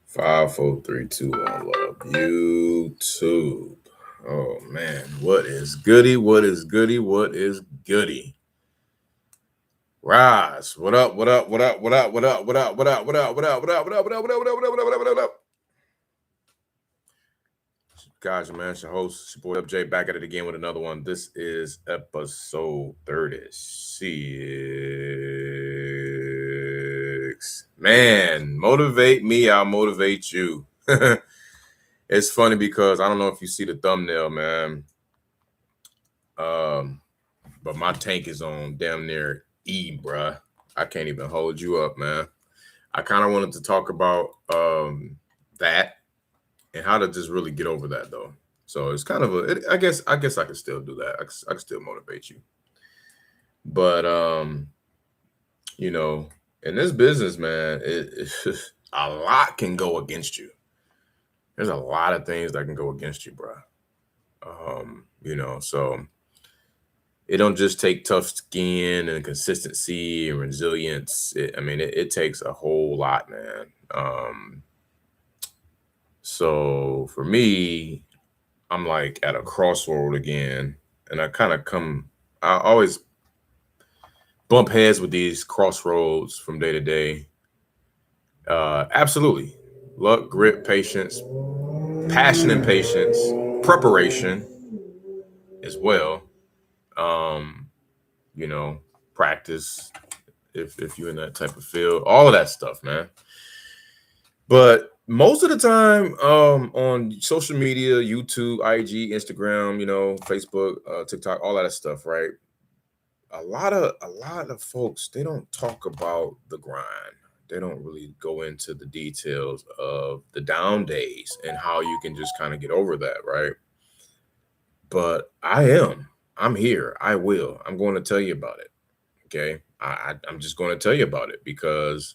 5, 4, 3, 2, 1. Love YouTube. Oh man, what is goody? What is goody? What is goody? Rise. What up? What up? What up? What up? What up? What up? What up? What up? What up? What up? What up? What up? What up? What up? What up? What up? What up? What up? Guys, man, it's your host, it's your boy Jay, back at it again with another one. This is episode 36. Man, motivate me, I'll motivate you. It's funny because I don't know if you see the thumbnail, man. But my tank is on damn near E, bruh. I can't even hold you up, man. I kind of wanted to talk about that and how to just really get over that, though. So it's kind of I guess I can still do that. I can still motivate you. But in this business, man, a lot can go against you. There's a lot of things that can go against you, bro. So it don't just take tough skin and consistency and resilience. It takes a whole lot, man. So for me, I'm like at a crossroad again, and I always bump heads with these crossroads from day to day. Absolutely. Luck, grit, patience, passion and patience, preparation as well. Practice if you're in that type of field, all of that stuff, man. But most of the time, on social media, YouTube, IG, Instagram, Facebook, TikTok, all that stuff, right? A lot of folks, they don't talk about the grind. They don't really go into the details of the down days and how you can just kind of get over that, right? But I'm here. I'm going to tell you about it. Okay. I'm just going to tell you about it because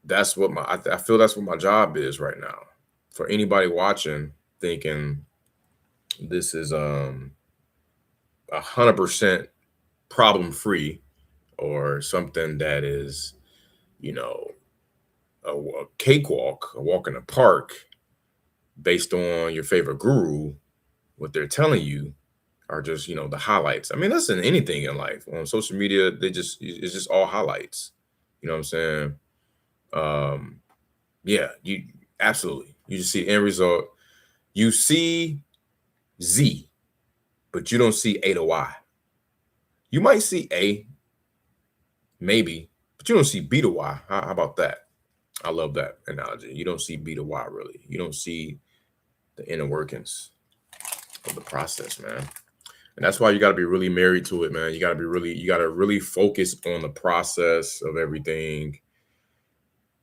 that's what I feel that's what my job is right now. For anybody watching, thinking this is 100% problem free or something that is, a cakewalk, a walk in the park based on your favorite guru, what they're telling you are just, the highlights. I mean, that's in anything in life. On social media, it's just all highlights. You know what I'm saying? Yeah, you absolutely. You just see end result. You see Z, but you don't see A to Y. You might see A, maybe, but you don't see B to Y. How about that? I love that analogy. You don't see B to Y really. You don't see the inner workings of the process, man. And that's why you got to be really married to it, man. You got to really focus on the process of everything.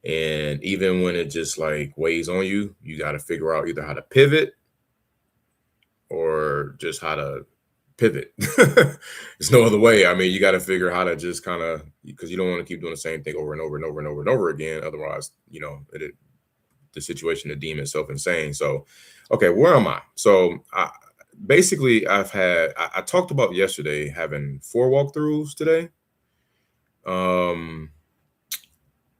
And even when it just like weighs on you, you got to figure out either how to pivot or just how to pivot. There's no other way. I mean, you got to figure how to just kind of, because you don't want to keep doing the same thing over and over and over and over and over again. Otherwise, the situation to deem itself insane. So, okay, where am I? So I talked about yesterday having 4 walkthroughs today.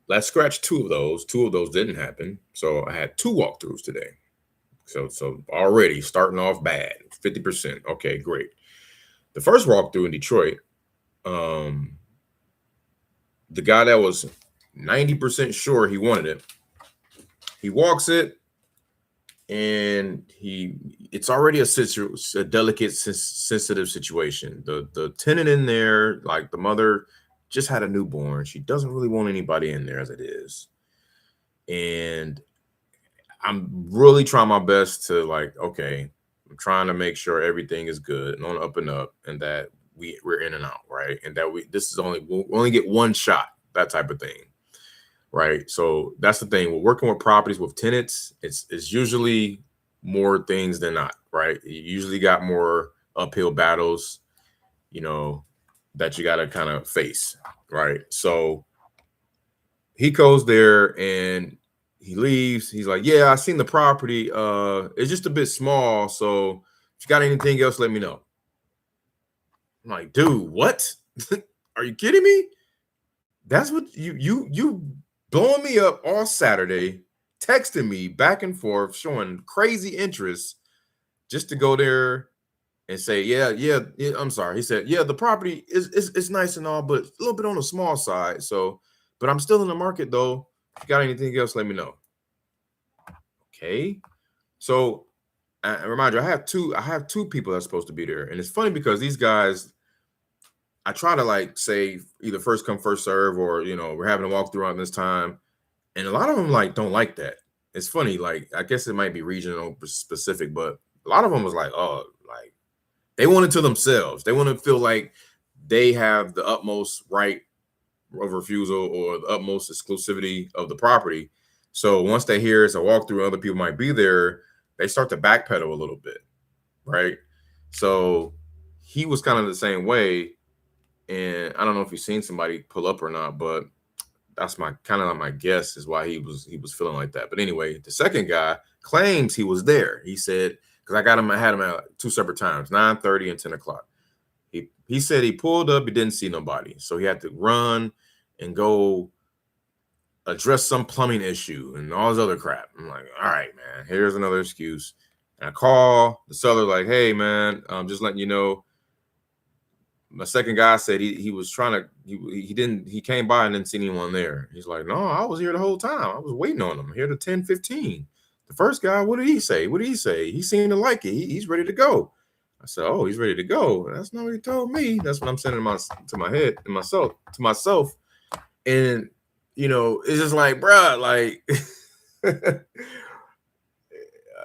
Let's scratch 2 of those. 2 of those didn't happen. So I had 2 walkthroughs today. So already starting off bad, 50%. Okay, great. The first walkthrough in Detroit, the guy that was 90% sure he wanted it, he walks it, and it's already a delicate, sensitive situation. The tenant in there, like the mother, just had a newborn. She doesn't really want anybody in there as it is. And I'm really trying my best to I'm trying to make sure everything is good and on up and up, and that we're in and out, right? And that we only get one shot, that type of thing, right? So that's the thing. We're working with properties with tenants. It's usually more things than not, right? You usually got more uphill battles, that you got to kind of face, right? So he goes there and he leaves. He's like, yeah, I seen the property. It's just a bit small. So if you got anything else, let me know. I'm like, dude, what? Are you kidding me? That's what you blowing me up all Saturday, texting me back and forth, showing crazy interest just to go there and say, yeah, I'm sorry. He said, yeah, the property is nice and all, but a little bit on the small side. So, but I'm still in the market though. If you got anything else, let me know. Okay. So I remind you, I have two people that's supposed to be there. And it's funny because these guys, I try to like say either first come, first serve, or we're having a walkthrough on this time. And a lot of them like don't like that. It's funny, like I guess it might be regional specific, but a lot of them was like, oh, like they want it to themselves. They want to feel like they have the utmost right of refusal or the utmost exclusivity of the property. So once they hear it's a walkthrough, other people might be there, they start to backpedal a little bit, right? So he was kind of the same way. And I don't know if you've seen somebody pull up or not, but that's my kind of like my guess is why he was feeling like that. But anyway, the second guy claims he was there. He said, because I had him at two separate times, 9:30 and 10 o'clock. He said he pulled up, he didn't see nobody. So he had to run and go address some plumbing issue and all this other crap. I'm like, all right, man, here's another excuse. And I call the seller like, hey man, just letting you know, my second guy said he was trying to he came by and didn't see anyone there. He's like, no, I was here the whole time. I was waiting on him here to 10:15. The first guy, what did he say? He seemed to like it. He's ready to go. I said, oh, he's ready to go. That's not what he told me. That's what I'm saying to myself. And it's just like, bruh, like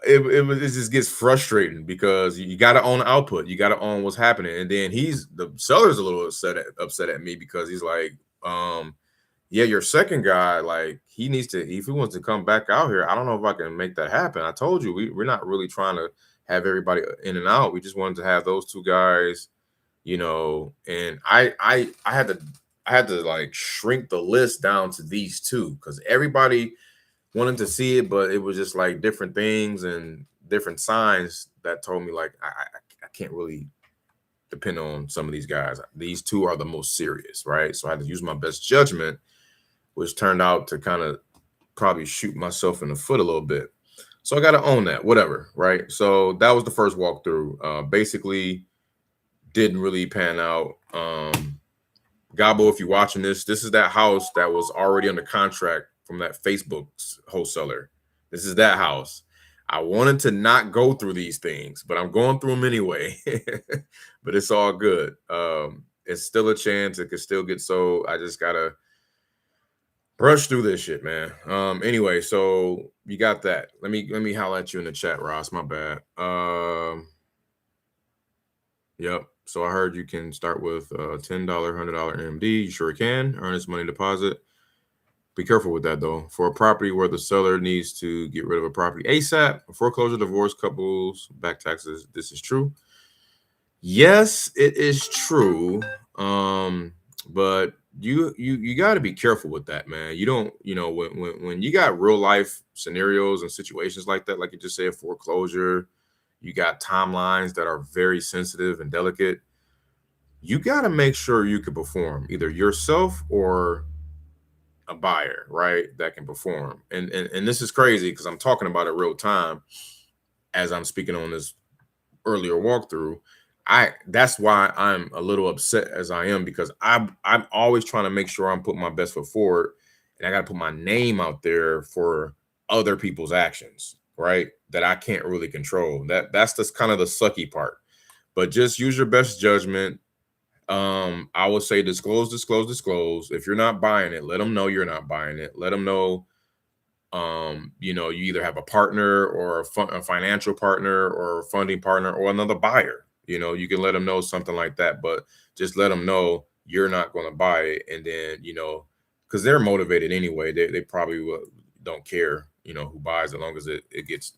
it just gets frustrating because you got to own output. You got to own what's happening. And then the seller's a little upset at me because he's like, yeah, your second guy, like he needs to, if he wants to come back out here, I don't know if I can make that happen. I told you, we're not really trying to have everybody in and out. We just wanted to have those two guys, and I had to like shrink the list down to these two because everybody wanted to see it, but it was just like different things and different signs that told me like I can't really depend on some of these guys. These two are the most serious, right? So I had to use my best judgment, which turned out to kind of probably shoot myself in the foot a little bit. So I got to own that, whatever, right? So that was the first walkthrough. Basically, didn't really pan out. Gabo, if you're watching this is that house that was already under contract from that Facebook wholesaler. This is that house. I wanted to not go through these things, but I'm going through them anyway. But it's all good. It's still a chance. It could still get sold. I just gotta brush through this shit, man. Anyway, so you got that. Let me holler at you in the chat, Ross. My bad. Yep. So I heard you can start with $10, $100 MD. You sure can. Earnest money deposit. Be careful with that, though. For a property where the seller needs to get rid of a property ASAP, foreclosure, divorce, couples, back taxes, this is true. Yes, it is true. But you got to be careful with that, man. You don't, when you got real life scenarios and situations like that, like you just said, foreclosure, you got timelines that are very sensitive and delicate. You got to make sure you can perform either yourself or a buyer, right? That can perform. And this is crazy because I'm talking about it real time as I'm speaking on this earlier walkthrough. That's why I'm a little upset as I am, because I'm always trying to make sure I'm putting my best foot forward, and I got to put my name out there for other people's actions, right? That I can't really control. That's just kind of the sucky part. But just use your best judgment. I would say disclose. If you're not buying it, let them know you're not buying it. Let them know, you either have a partner or a financial partner or a funding partner or another buyer. You can let them know something like that, but just let them know you're not going to buy it. And then, because they're motivated anyway, they probably don't care, who buys, as long as it gets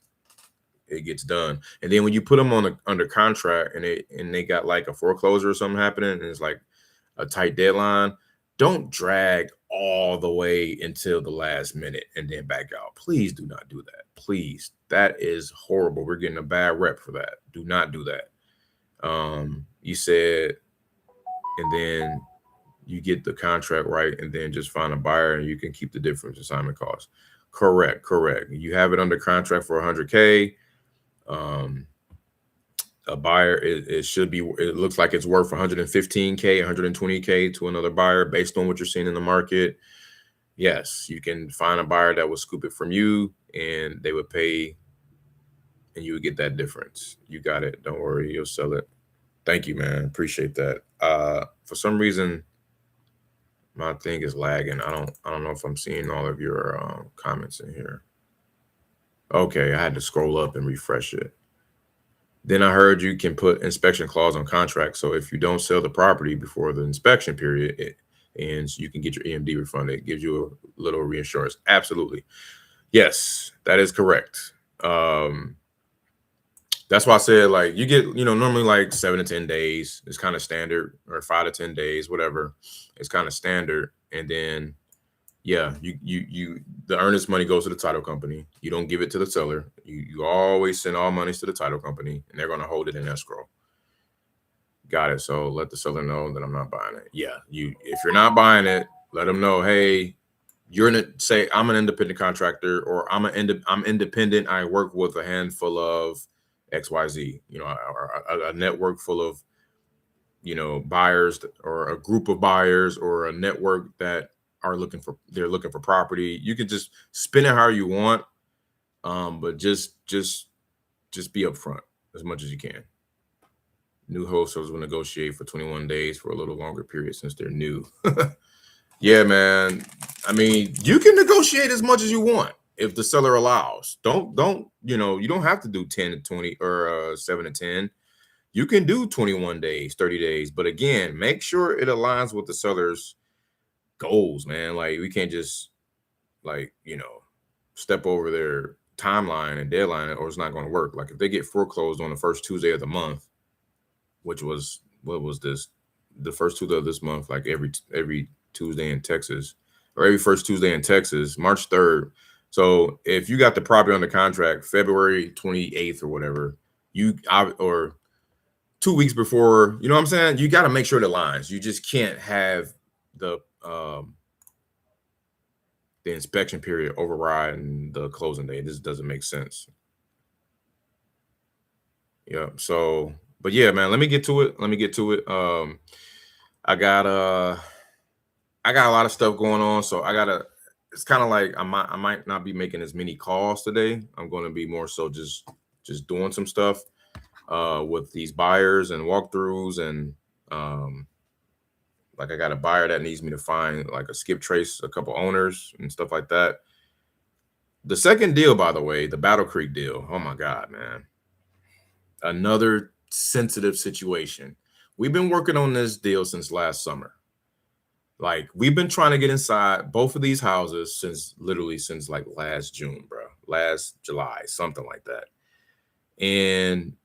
done. And then when you put them under contract and they got like a foreclosure or something happening, and it's like a tight deadline, don't drag all the way until the last minute and then back out. Please do not do that. Please. That is horrible. We're getting a bad rep for that. Do not do that. You said, and then you get the contract right, and then just find a buyer, and you can keep the difference assignment costs. Correct. You have it under contract for 100K. A buyer, it should be, it looks like it's worth 115K, 120K to another buyer based on what you're seeing in the market. Yes, you can find a buyer that will scoop it from you, and they would pay, and you would get that difference. You got it. Don't worry, you'll sell it. Thank you, man. Appreciate that. For some reason, my thing is lagging. I don't know if I'm seeing all of your comments in here. Okay, I had to scroll up and refresh it. Then I heard you can put inspection clause on contracts. So if you don't sell the property before the inspection period, it ends, you can get your EMD refunded. It gives you a little reinsurance. Absolutely. Yes, that is correct. That's why I said, like, you get, normally like 7 to 10 days is kind of standard, or 5 to 10 days, whatever. It's kind of standard. And then, yeah, the earnest money goes to the title company. You don't give it to the seller. You always send all monies to the title company, and they're going to hold it in escrow. Got it. So let the seller know that I'm not buying it. Yeah, if you're not buying it, let them know, hey, say I'm an independent contractor, or I'm independent. I work with a handful of XYZ, a network full of, buyers, or a group of buyers, or a network that are looking for property. You can just spin it how you want, but just be upfront as much as you can. New wholesalers will negotiate for 21 days for a little longer period since they're new. Yeah, man. I mean, you can negotiate as much as you want if the seller allows. Don't you don't have to do 10 to 20 or 7 to 10. You can do 21 days, 30 days, but again, make sure it aligns with the seller's goals, man. Like, we can't just step over their timeline and deadline, or it's not going to work. Like, if they get foreclosed on the first Tuesday of the month, which was, what was this, the first Tuesday of this month, like every Tuesday in Texas, or every first Tuesday in Texas, March 3rd. So if you got the property under contract February 28th or whatever, or 2 weeks before, you know what I'm saying? You got to make sure it aligns. You just can't have the inspection period overriding the closing date. This doesn't make sense. Yeah. So, but yeah, man, let me get to it. I got a lot of stuff going on, so it's kind of like I might not be making as many calls today. I'm going to be more so just doing some stuff with these buyers and walkthroughs, and like, I got a buyer that needs me to find like a skip trace, a couple owners and stuff like that. The second deal, by the way, the Battle Creek deal. Oh my God, man. Another sensitive situation. We've been working on this deal since last summer. Like, we've been trying to get inside both of these houses since like last June, bro, last July, something like that. And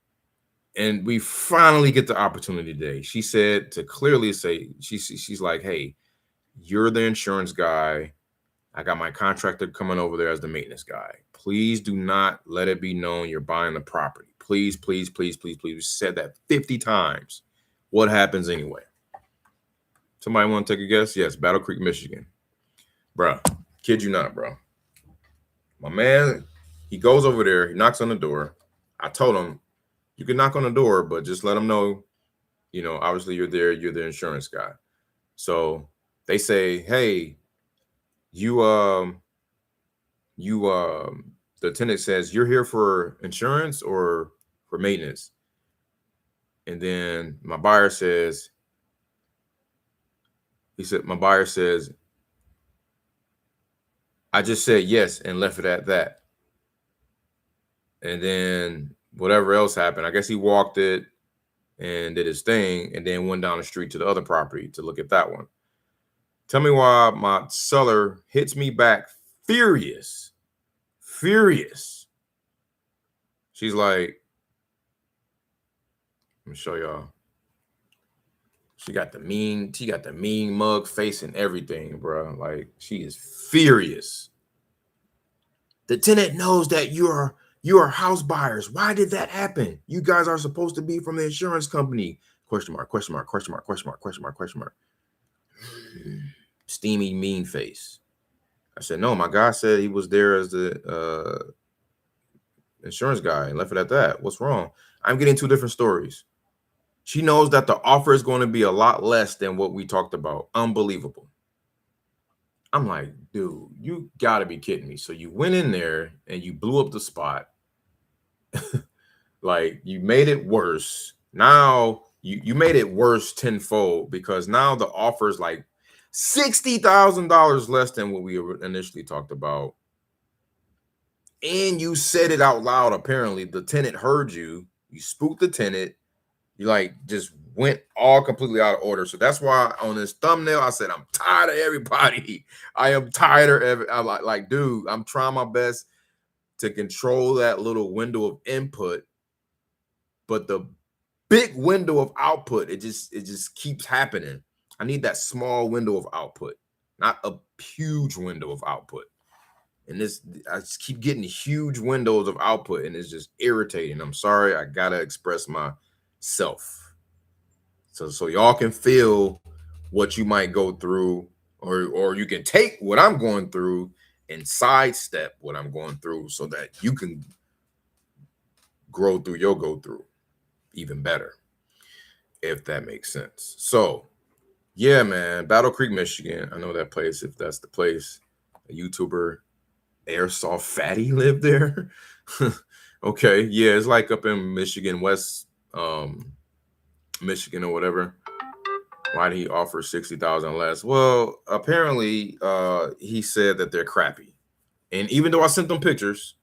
we finally get the opportunity today. She said to clearly say, she's like, hey, you're the insurance guy. I got my contractor coming over there as the maintenance guy. Please do not let it be known you're buying the property. Please, please, please, please, please. We said that 50 times. What happens anyway? Somebody want to take a guess? Yes, Battle Creek, Michigan. Bro, kid you not, bro. My man, he goes over there. He knocks on the door. I told him, you can knock on the door, but just let him know, obviously you're there. You're the insurance guy. So they say, hey, the tenant says, you're here for insurance or for maintenance? And then my buyer says, I just said yes and left it at that. And then whatever else happened, I guess he walked it and did his thing, and then went down the street to the other property to look at that one. Tell me why my seller hits me back furious. She's like, let me show y'all. She got the mean mug face and everything, bro. Like, she is furious. The tenant knows that you are house buyers. Why did that happen? You guys are supposed to be from the insurance company. Question mark, question mark, question mark, question mark, question mark, question mark. Steamy, mean face. I said, no, my guy said he was there as the insurance guy and left it at that. What's wrong? I'm getting two different stories. She knows that the offer is going to be a lot less than what we talked about. Unbelievable. I'm like, dude, you got to be kidding me. So you went in there and you blew up the spot. Like, you made it worse. Now you made it worse tenfold, because now the offer is like $60,000 less than what we initially talked about. And you said it out loud. Apparently the tenant heard you. You spooked the tenant. You like just went all completely out of order. So that's why on this thumbnail I said, I'm tired of everybody. I am tired of I'm like, dude, I'm trying my best to control that little window of input, but the big window of output, it just keeps happening. I need that small window of output, not a huge window of output. And this, I just keep getting huge windows of output, and it's just irritating. I'm sorry, I gotta express myself, so y'all can feel what you might go through, or you can take what I'm going through and sidestep what I'm going through, so that you can grow through your go through even better, if that makes sense. So yeah, man, Battle Creek, Michigan. I know that place, if that's the place. A YouTuber, Airsoft Fatty, lived there. Okay, yeah, it's like up in Michigan, West Michigan or whatever. Why did he offer 60,000 less? Well, apparently he said that they're crappy. And even though I sent them pictures,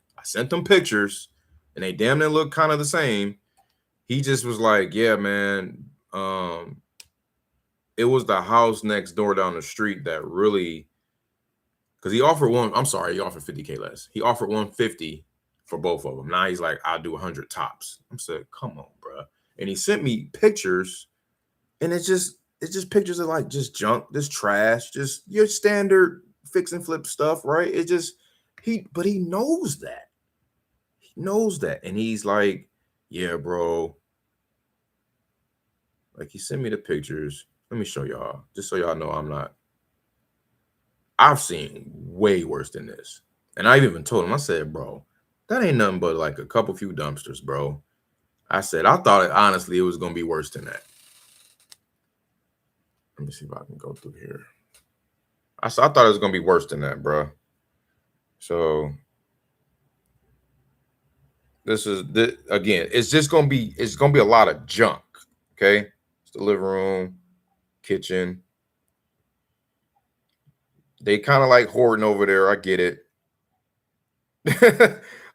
and they damn near look kind of the same, he just was like, yeah, man, it was the house next door down the street that really, because he offered he offered 50K less. He offered 150 for both of them. Now he's like, I'll do 100 tops. I'm saying, come on, bro. And he sent me pictures, and it's just pictures of like just junk, just trash, just your standard fix and flip stuff, right? It just but he knows that. He knows that. And he's like, yeah, bro. Like, he sent me the pictures. Let me show y'all, just so y'all know I've seen way worse than this. And I even told him, I said, bro, that ain't nothing but like a couple few dumpsters, bro. I said, I thought honestly it was going to be worse than that. Let me see if I can go through here. I thought it was going to be worse than that, bro. So this is again, it's going to be a lot of junk. Okay. It's the living room, kitchen. They kind of like hoarding over there. I get it.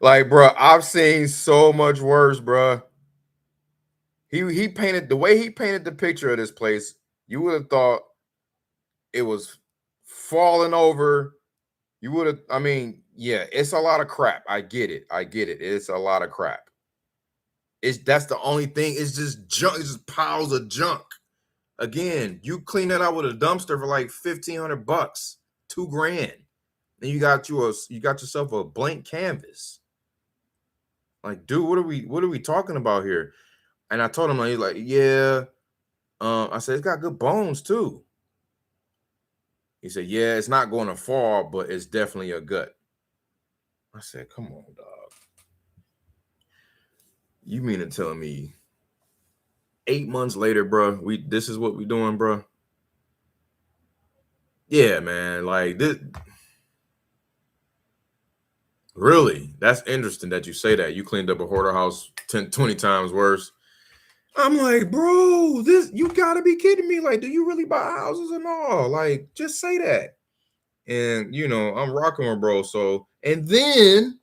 Like, bro, I've seen so much worse, bro. He painted, the way he painted the picture of this place, you would have thought it was falling over. You would have, I mean, yeah, it's a lot of crap. I get it. It's a lot of crap. That's the only thing. It's just junk. It's just piles of junk. Again, you clean that out with a dumpster for like $1,500, $2,000. Then you got yourself a blank canvas. Like, dude, what are we talking about here? And I told him, he's like, yeah. I said, it's got good bones too. He said, yeah, it's not going to fall, but it's definitely a gut. I said, come on, dog. You mean to tell me 8 months later, bro, this is what we doing, bro? Yeah, man. Like, this. Really? That's interesting that you say that. You cleaned up a hoarder house 10, 20 times worse. I'm like, bro, you gotta be kidding me. Like, do you really buy houses and all? Like, just say that. And I'm rocking with bro. So, and then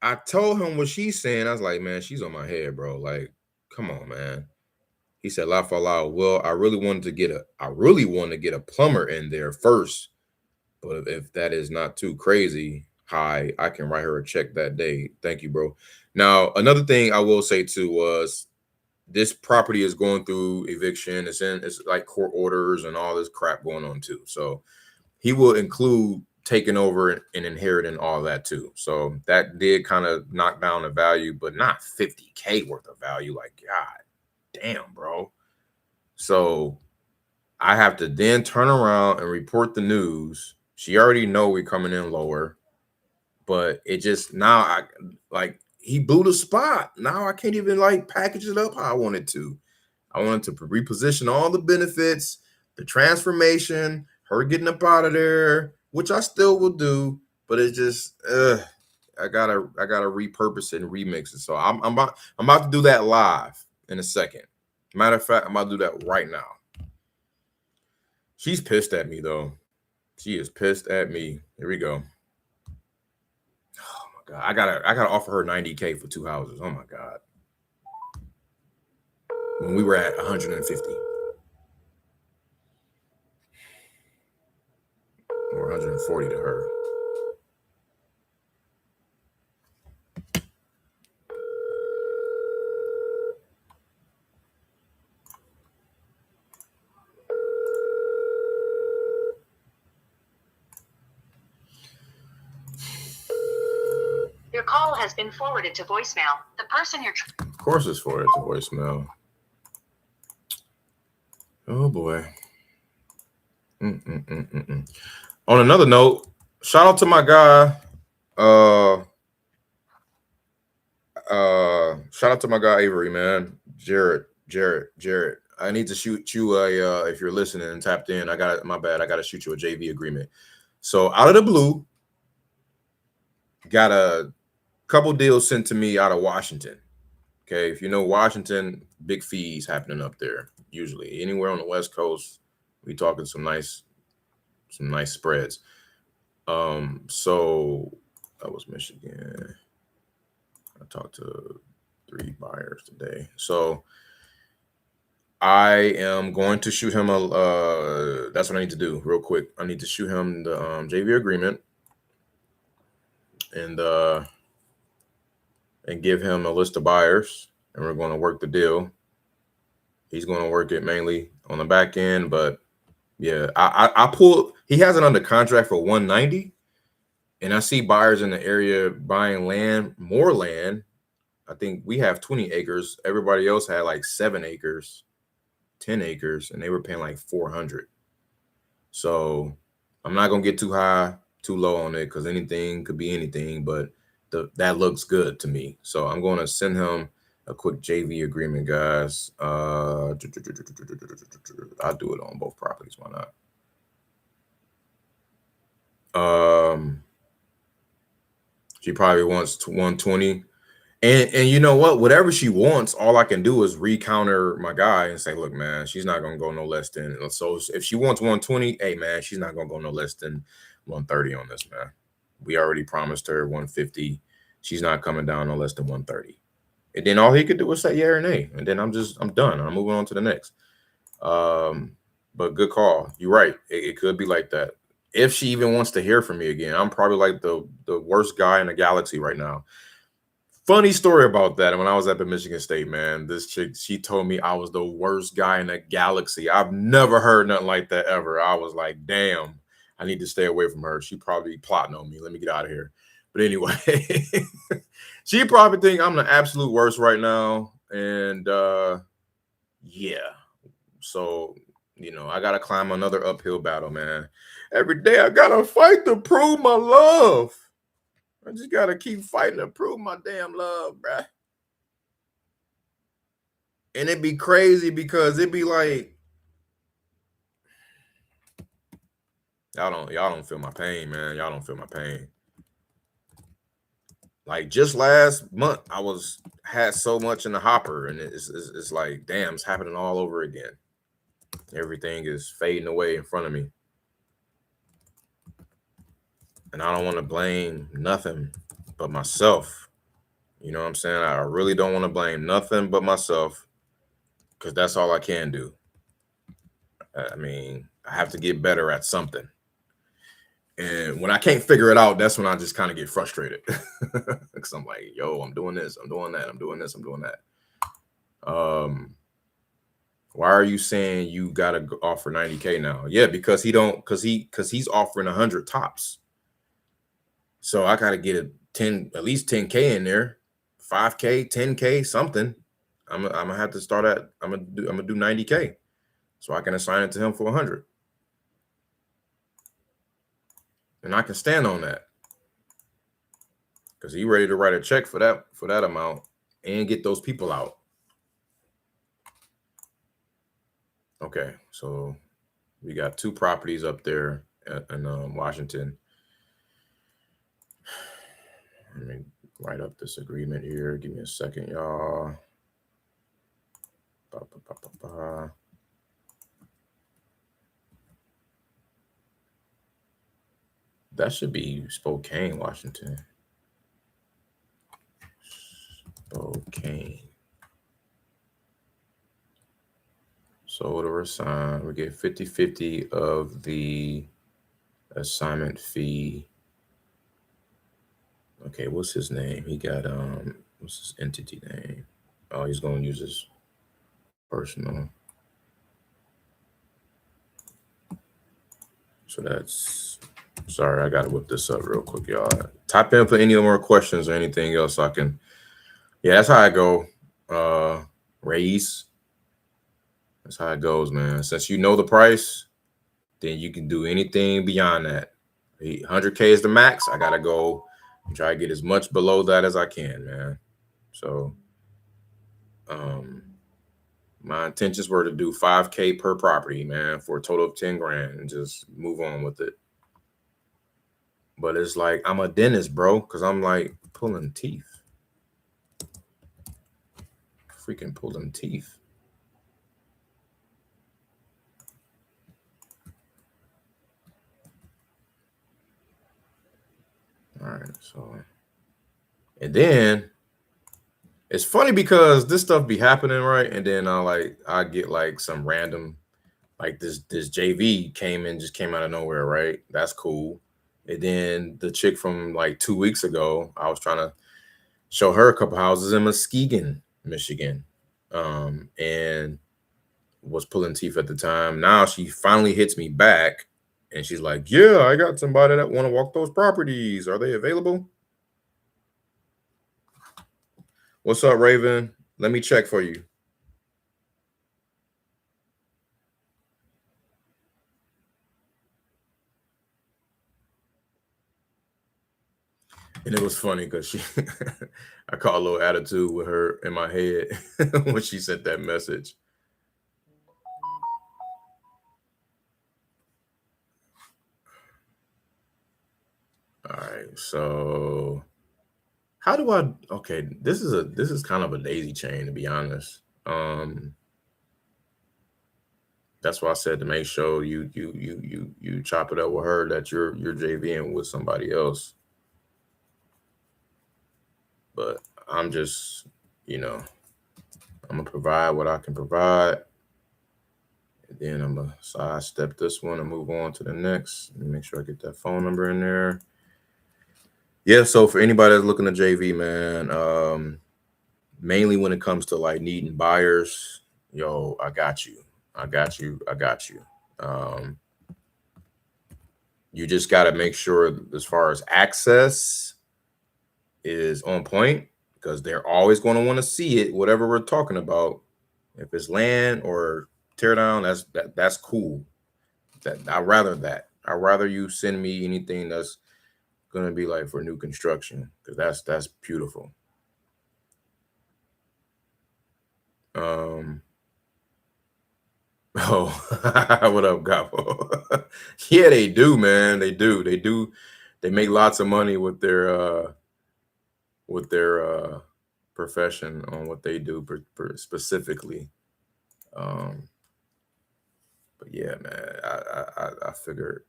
I told him what she's saying. I was like, man, she's on my head, bro. Like, come on, man. He said, laugh out loud. Well, I really wanted to get a plumber in there first. But if that is not too crazy, I can write her a check that day. Thank you, bro. Now, another thing I will say too was this property is going through eviction. It's like court orders and all this crap going on too. So he will include taking over and inheriting all that too. So that did kind of knock down the value, but not 50K worth of value. Like, God damn, bro. So I have to then turn around and report the news. She already know we're coming in lower, but it just now I like he blew the spot. Now I can't even like package it up how I wanted to. I wanted to reposition all the benefits, the transformation, her getting up out of there, which I still will do, but it's just I gotta repurpose it and remix it. So I'm about to do that live in a second. Matter of fact, I'm about to do that right now. She's pissed at me though. She is pissed at me. Here we go. Oh my god, I gotta offer her 90K for 2 houses. Oh my god. When we were at 150 or 140 to her. Your call has been forwarded to voicemail. The person you're... Of course it's forwarded to voicemail. Oh boy. On another note, shout out to my guy. Shout out to my guy Avery, man. Jared. I need to shoot you a if you're listening and tapped in. I got my bad. I got to shoot you a JV agreement. So out of the blue, got a couple deals sent to me out of Washington. Okay, if you know Washington, big fees happening up there. Usually, anywhere on the West Coast, we talking some nice spreads. So that was Michigan. I talked to 3 buyers today. So I am going to shoot him a. That's what I need to do real quick. I need to shoot him the JV agreement and give him a list of buyers, and we're going to work the deal. He's going to work it mainly on the back end, but yeah, I pulled. He has it under contract for 190, and I see buyers in the area buying land, more land. I think we have 20 acres. Everybody else had like 7 acres, 10 acres, and they were paying like 400. So I'm not gonna get too high, too low on it because anything could be anything, but that looks good to me. So I'm going to send him a quick JV agreement, guys. I'll do it on both properties. Why not? She probably wants 120. And you know what? Whatever she wants, all I can do is recounter my guy and say, look, man, she's not gonna go no less than. So if she wants 120, hey man, she's not gonna go no less than 130 on this, man. We already promised her 150. She's not coming down no less than 130. And then all he could do was say yeah or nay. And then I'm done. I'm moving on to the next. But good call. You're right. It could be like that. If she even wants to hear from me again, I'm probably like the worst guy in the galaxy right now. Funny story about that. When I was at the Michigan State, man, this chick, she told me I was the worst guy in the galaxy. I've never heard nothing like that ever. I was like, damn, I need to stay away from her. She probably plotting on me. Let me get out of here. But anyway, she probably think I'm the absolute worst right now. And yeah. So, you know, I got to climb another uphill battle, man. Every day I got to fight to prove my love. I just got to keep fighting to prove my damn love, bruh. And it'd be crazy because it'd be like, y'all don't feel my pain, man. Y'all don't feel my pain. Like just last month, I had so much in the hopper, and it's like, damn, it's happening all over again. Everything is fading away in front of me. And I don't want to blame nothing but myself. You know what I'm saying? I really don't want to blame nothing but myself because that's all I can do. I mean, I have to get better at something. And when I can't figure it out, that's when I just kind of get frustrated. Because I'm like, yo, I'm doing this, I'm doing that, I'm doing this, I'm doing that. Why are you saying you gotta offer 90K now? Yeah, because he's offering 100 tops. So I gotta get at least 10K in there, 5K, 10K, something. I'm gonna have to start at. I'm gonna do 90K. so I can assign it to him for 100. And I can stand on that because he's ready to write a check for that amount and get those people out. Okay, so we got 2 properties up there in Washington. Let me write up this agreement here. Give me a second, y'all. That should be Spokane, Washington. Spokane. Sold or assigned. We get 50-50 of the assignment fee. Okay, what's his name? He got what's his entity name? Oh, he's gonna use his personal. So that's, sorry, I gotta whip this up real quick, y'all. Type in for any more questions or anything else I can. Yeah, that's how I go. Raise. That's how it goes, man. Since you know the price, then you can do anything beyond that. 100K is the max. I gotta go and try to get as much below that as I can, man. So my intentions were to do 5K per property, man, for a total of 10 grand and just move on with it. But it's like I'm a dentist, bro, because I'm like pulling teeth. Freaking pulling teeth. All right, so, and then it's funny because this stuff be happening, right? And then I get like some random, like this JV just came out of nowhere, right? That's cool. And then the chick from like 2 weeks ago, I was trying to show her a couple houses in Muskegon, Michigan, and was pulling teeth at the time. Now she finally hits me back, and she's like, "Yeah, I got somebody that want to walk those properties. Are they available?" What's up, Raven? Let me check for you. And it was funny because I caught a little attitude with her in my head when she sent that message. All right, so how do I? Okay, this is kind of a daisy chain, to be honest. That's why I said to make sure you chop it up with her that you're JVing with somebody else. But I'm just, I'm gonna provide what I can provide. And then I'm gonna sidestep this one and move on to the next. Let me make sure I get that phone number in there. Yeah, so for anybody that's looking at JV, man, mainly when it comes to like needing buyers, yo, I got you. You just got to make sure as far as access is on point, because they're always going to want to see it, whatever we're talking about. If it's land or tear down, that's cool. I'd rather you send me anything that's gonna be like for new construction, because that's beautiful. Oh, what up, Gabo? Yeah, they do, man. They do. They make lots of money with their profession on what they do specifically. But yeah, man, I figured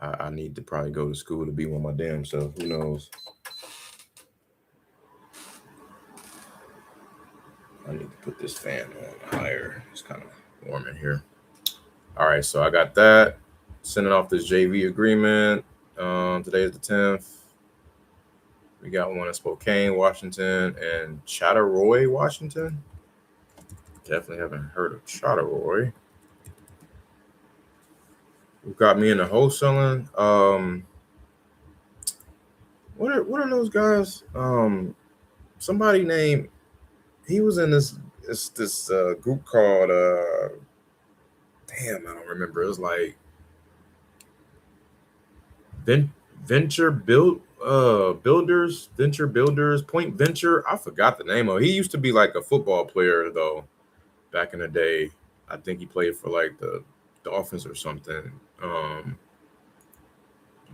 I need to probably go to school to be one of my damn self. Who knows? I need to put this fan on higher. It's kind of warm in here. All right, so I got that. Sending off this JV agreement. Today is the 10th. We got one in Spokane, Washington, and Chattaroy, Washington. Definitely haven't heard of Chattaroy. Who got me into wholesaling? What are those guys? Somebody named, he was in this it's this group called damn, I don't remember. It was like Venture Builders, Point Venture. I forgot the name of it. He used to be like a football player though, back in the day. I think he played for like the Dolphins or something. I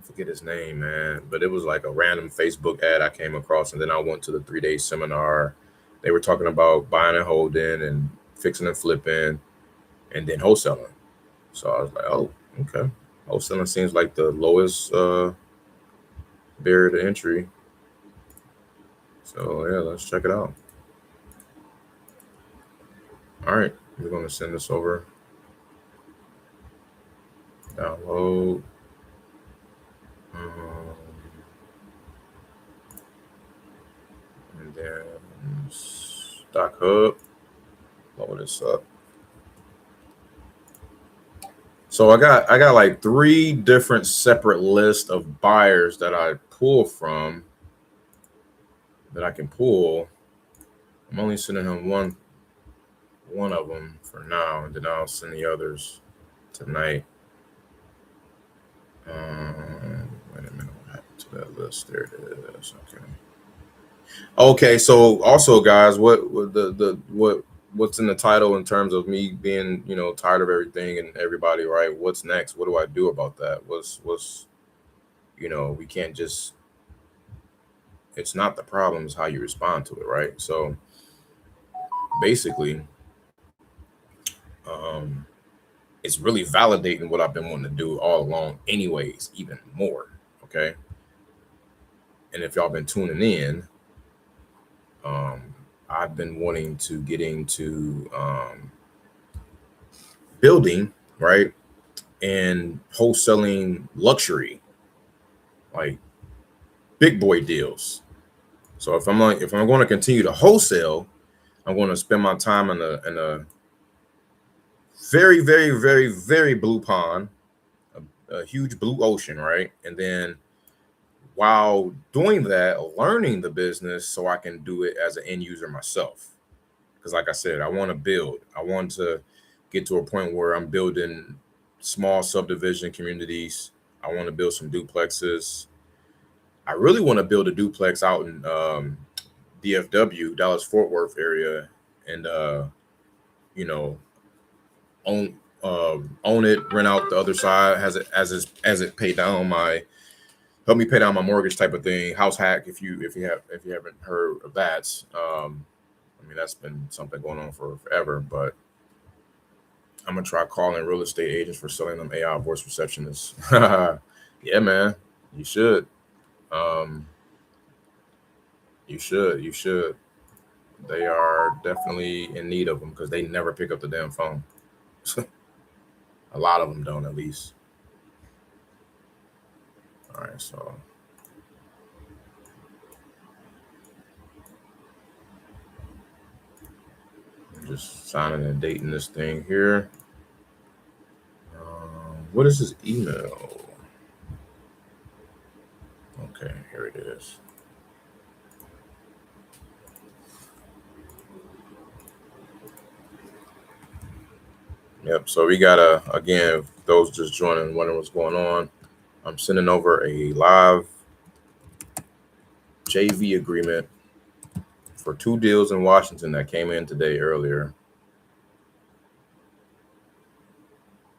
forget his name, man. But it was like a random Facebook ad I came across, and then I went to the 3-day seminar. They were talking about buying and holding and fixing and flipping and then wholesaling. So I was like, oh, okay. Wholesaling seems like the lowest barrier to entry. So yeah, let's check it out. All right, we're gonna send this over. Download. And then Stock Hub. Load this up. So I got like 3 different separate lists of buyers that I pull from that I can pull. I'm only sending him one of them for now, and then I'll send the others tonight. Wait a minute, what happened to that list? There it is. Okay, so also guys, what's in the title in terms of me being, tired of everything and everybody, right? What's next? What do I do about that? What's we can't just, it's not the problem, it's how you respond to it, right? So basically, it's really validating what I've been wanting to do all along anyways, even more. Okay. And if y'all been tuning in, I've been wanting to get into building, right, and wholesaling luxury, like big boy deals. So if I'm going to continue to wholesale, I'm going to spend my time in a very, very, very, very blue pond, a huge blue ocean, right? And then while doing that, learning the business so I can do it as an end user myself. Because like I said, I want to build. I want to get to a point where I'm building small subdivision communities. I want to build some duplexes. I really want to build a duplex out in DFW, Dallas Fort Worth area, and own it, rent out the other side, as it pay down help me pay down my mortgage type of thing. House hack, if you haven't heard of that. I mean, that's been something going on for forever, but I'm gonna try calling real estate agents for selling them AI voice receptionists. Yeah, man, you should. You should. They are definitely in need of them because they never pick up the damn phone. A lot of them don't, at least. All right, so I'm just signing and dating this thing here. What is his email? Okay, here it is. Yep. So we got again, those just joining, wondering what's going on. I'm sending over a live JV agreement for 2 deals in Washington that came in today earlier.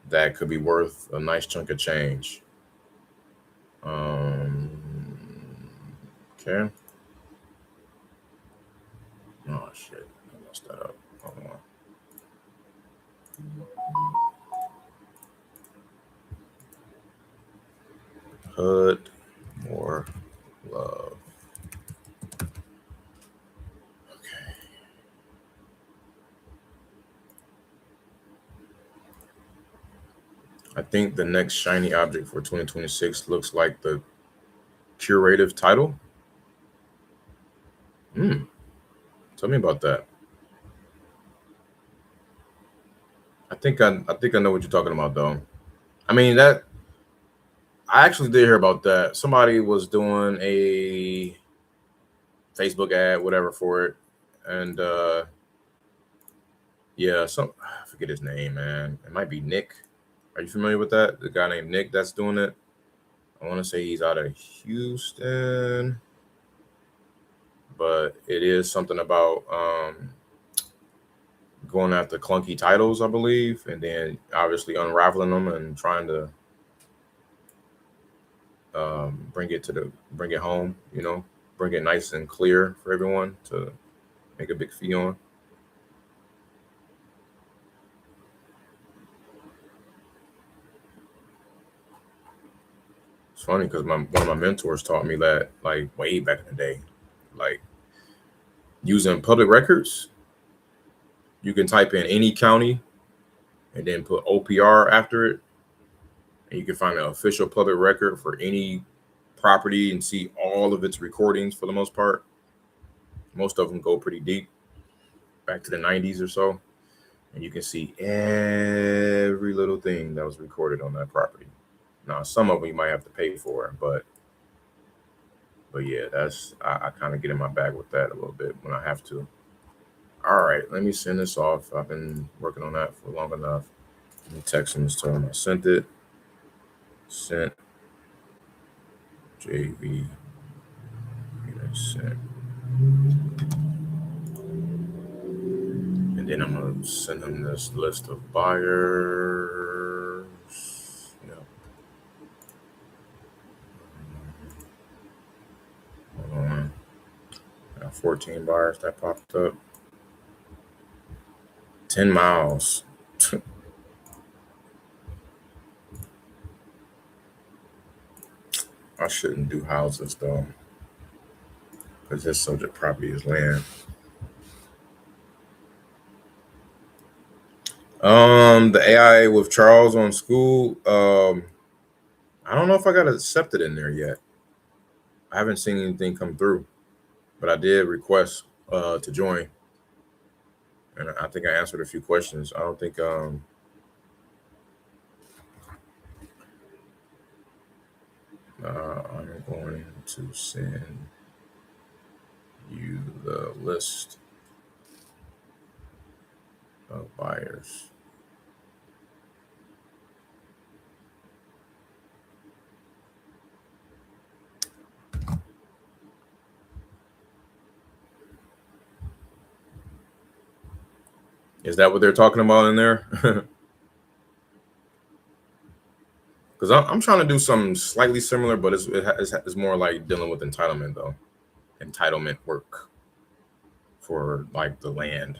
That could be worth a nice chunk of change. Okay. Oh shit, I messed that up. Hold on. Hood, more love. Okay. I think the next shiny object for 2026 looks like the curative title. Tell me about that. I think I know what you're talking about, though. I mean, that I actually did hear about that. Somebody was doing a Facebook ad, whatever, for it, and Yeah, I forget his name, man. It might be Nick. Are you familiar with that? The guy named Nick that's doing it. I want to say he's out of Houston, but it is something about going after clunky titles, I believe, and then obviously unraveling them and trying to bring it home. Bring it nice and clear for everyone to make a big fee on. It's funny because one of my mentors taught me that, like, way back in the day, like, using public records. You can type in any county and then put OPR after it, and you can find an official public record for any property and see all of its recordings for the most part. Most of them go pretty deep, back to the 90s or so, and you can see every little thing that was recorded on that property. Now, some of them you might have to pay for, but yeah, I kind of get in my bag with that a little bit when I have to. All right, let me send this off. I've been working on that for long enough. Let me text him and tell him I sent it. Sent. JV. Sent. And then I'm going to send him this list of buyers. Yeah. Hold on. Got 14 buyers that popped up. 10 miles. I shouldn't do houses though, because this subject property is land. The AI with Charles on school. I don't know if I got accepted in there yet. I haven't seen anything come through, but I did request to join, and I think I answered a few questions. I don't think I'm going to send you the list of buyers. Is that what they're talking about in there? Because I'm trying to do something slightly similar, but it's more like dealing with entitlement though. Entitlement work for like the land,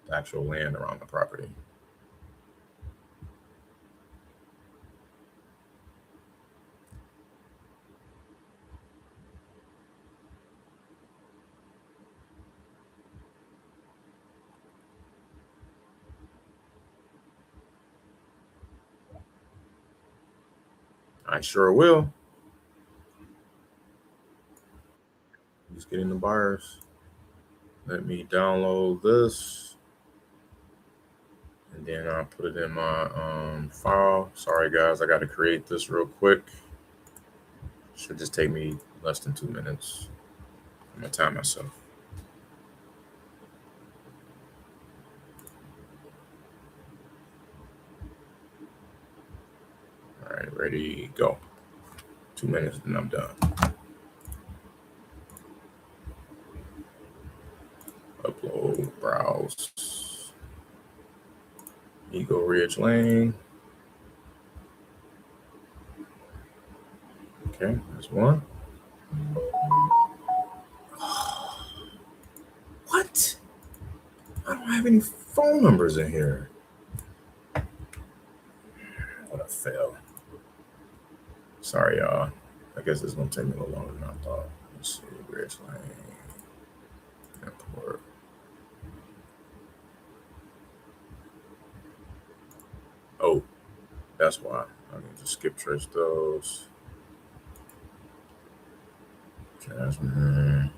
the actual land around the property. I sure will. Just getting the buyers. Let me download this, and then I'll put it in my file. Sorry guys, I got to create this real quick. Should just take me less than 2 minutes. I'm gonna time myself. All right, ready, go. 2 minutes, and I'm done. Upload, browse. Eagle Ridge Lane. Okay, there's one. What? I don't have any phone numbers in here. What a fail. Sorry, y'all. I guess it's gonna take me a little longer than I thought. Let's see, Ridge Lane. Import. Oh, that's why. I need to skip trace those. Jasmine.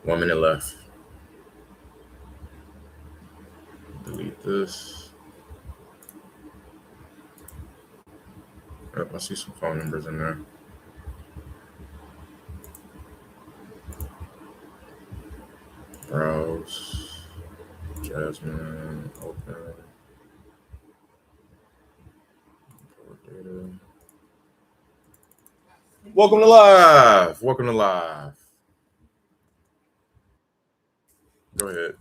1 minute left. Delete this. Yep, I see some phone numbers in there. Browse. Jasmine, open. Data. Welcome to live. Welcome to live. Go ahead.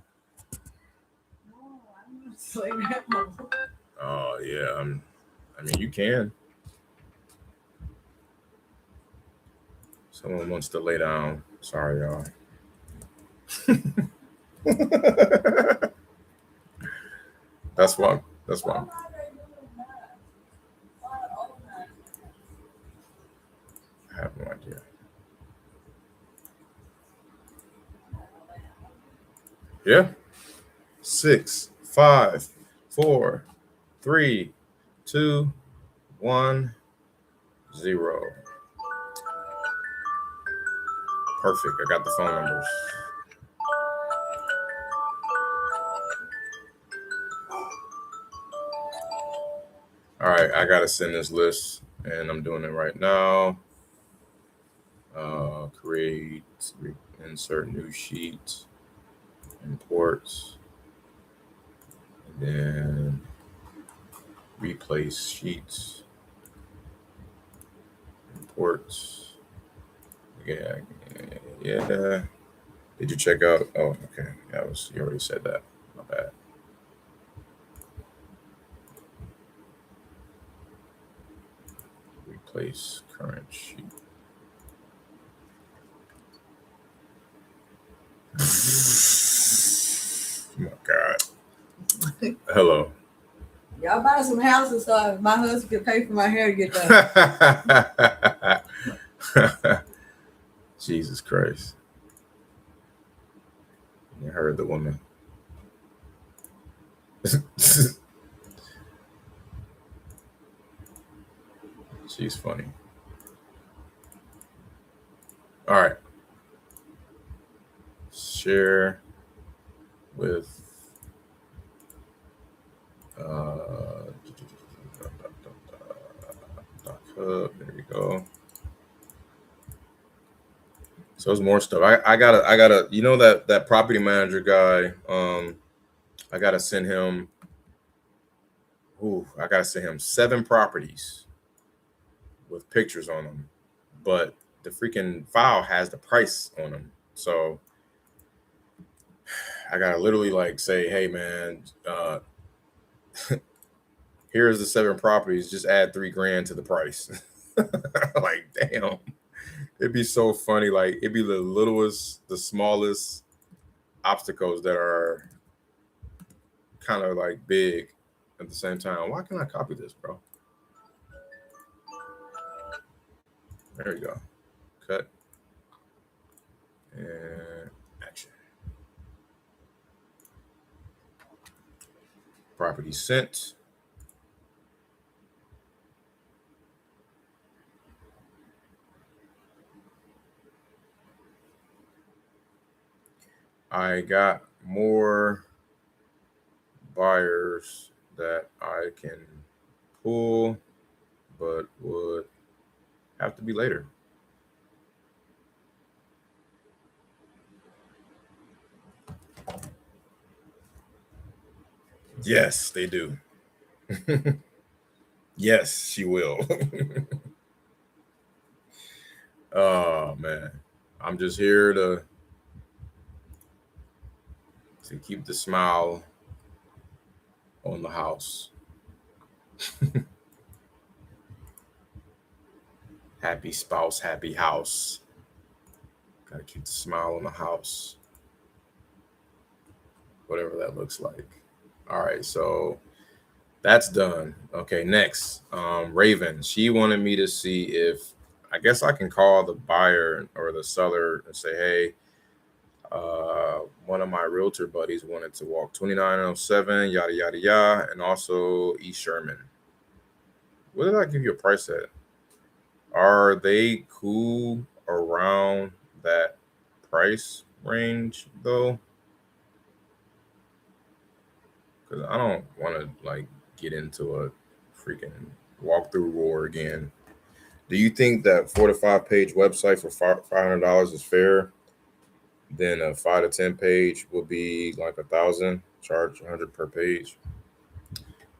Oh yeah, I mean you can. Someone wants to lay down. Sorry, y'all. That's why. That's why. I have no idea. Yeah. 6, 5, 4, 3, 2, 1, 0. Perfect. I got the phone numbers. All right, I gotta send this list, and I'm doing it right now. Create, insert new sheet, import, and then replace sheets, import. Yeah. Did you check out? Oh, okay. You already said that. My bad. Replace current sheet. Oh my God. Hello. Y'all buy some houses so my husband can pay for my hair to get done. Jesus Christ. You heard the woman. She's funny. All right. Share with Hub. There we go. So there's more stuff. I gotta, you know, that property manager guy. I gotta send him. I gotta send him 7 properties with pictures on them, but the freaking file has the price on them. So I gotta literally like say, hey man, here's the 7 properties. Just add $3,000 to the price. Like, damn. It'd be so funny. Like, it'd be the littlest, the smallest obstacles that are kind of like big at the same time. Why can't I copy this, bro? There we go. Cut. And action. Property sent. I got more buyers that I can pull, but would have to be later. Yes, they do. Yes, she will. Oh man, I'm just here to keep the smile on the house. Happy spouse, happy house. Gotta keep the smile on the house. Whatever that looks like. All right, so that's done. Okay, next, Raven. She wanted me to see if, I guess I can call the buyer or the seller and say, hey, one of my realtor buddies wanted to walk 2907, yada, yada, yada, and also East Sherman. What did I give you a price at? Are they cool around that price range, though? Because I don't want to, like, get into a freaking walkthrough war again. Do you think that 4 to 5 page website for $500 is fair? Then a 5 to 10 page will be like $1,000. charge 100 per page.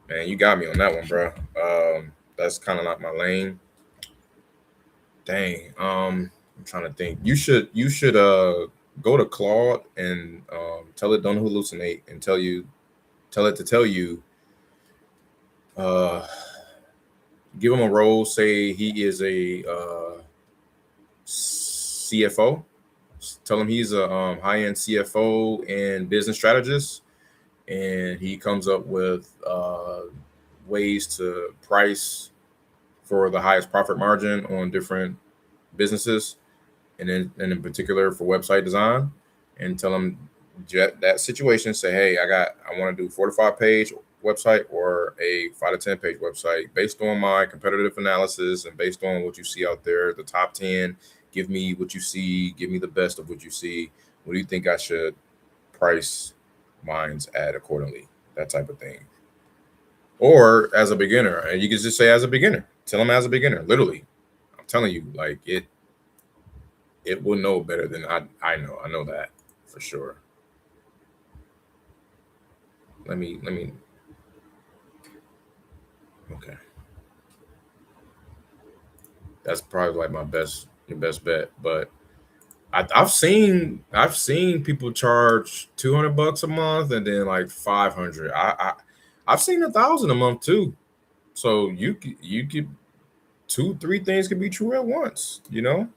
Man, you got me on that one, bro. That's kind of not my lane. Dang. I'm trying to think. You should go to Claude and tell it don't hallucinate and tell it to tell you. Give him a role. Say he is a CFO. Tell him he's a high-end CFO and business strategist, and he comes up with ways to price for the highest profit margin on different businesses, and in particular for website design. And tell him that situation. Say, hey, I want to do 4 to 5 page website or a 5 to 10 page website based on my competitive analysis and based on what you see out there, the top 10. Give me what you see. Give me the best of what you see. What do you think I should price mines at accordingly? That type of thing. Or as a beginner, and you can just say as a beginner. Tell them as a beginner. Literally, I'm telling you, like it will know better than I know. I know that for sure. Let me. Okay. That's probably like your best bet, but I've seen people charge $200 a month and then like 500. I've seen 1,000 a month too. So you could 2-3 things could be true at once. You know,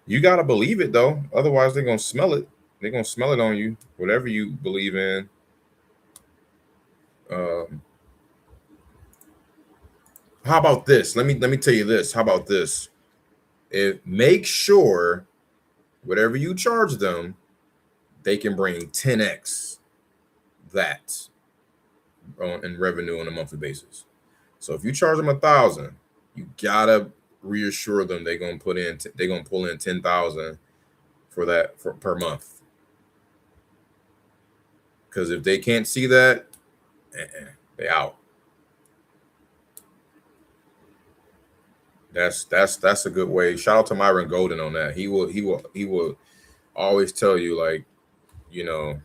you gotta believe it though. Otherwise, they're gonna smell it. They're gonna smell it on you. Whatever you believe in. How about this? Let me tell you this. How about this? Make sure whatever you charge them, they can bring 10x that in revenue on a monthly basis. So if you charge them 1,000, you gotta reassure them they're gonna pull in 10,000 for that per month. Because if they can't see that, they out. That's a good way. Shout out to Myron Golden on that. He will always tell you, like, you know,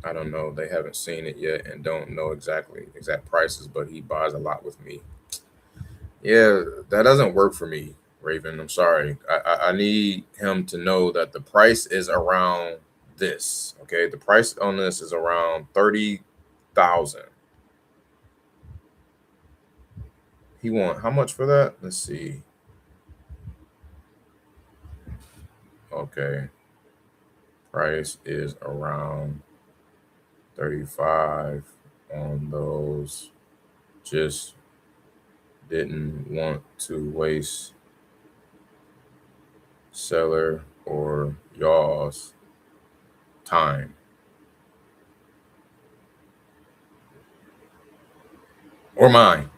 I don't know, they haven't seen it yet and don't know exact prices, but he buys a lot with me. Yeah, that doesn't work for me, Raven. I'm sorry. I need him to know that the price is around this. Okay, the price on this is around 30,000. He want how much for that? Let's see. Okay. Price is around 35 on those. Just didn't want to waste seller or y'all's time. Or mine.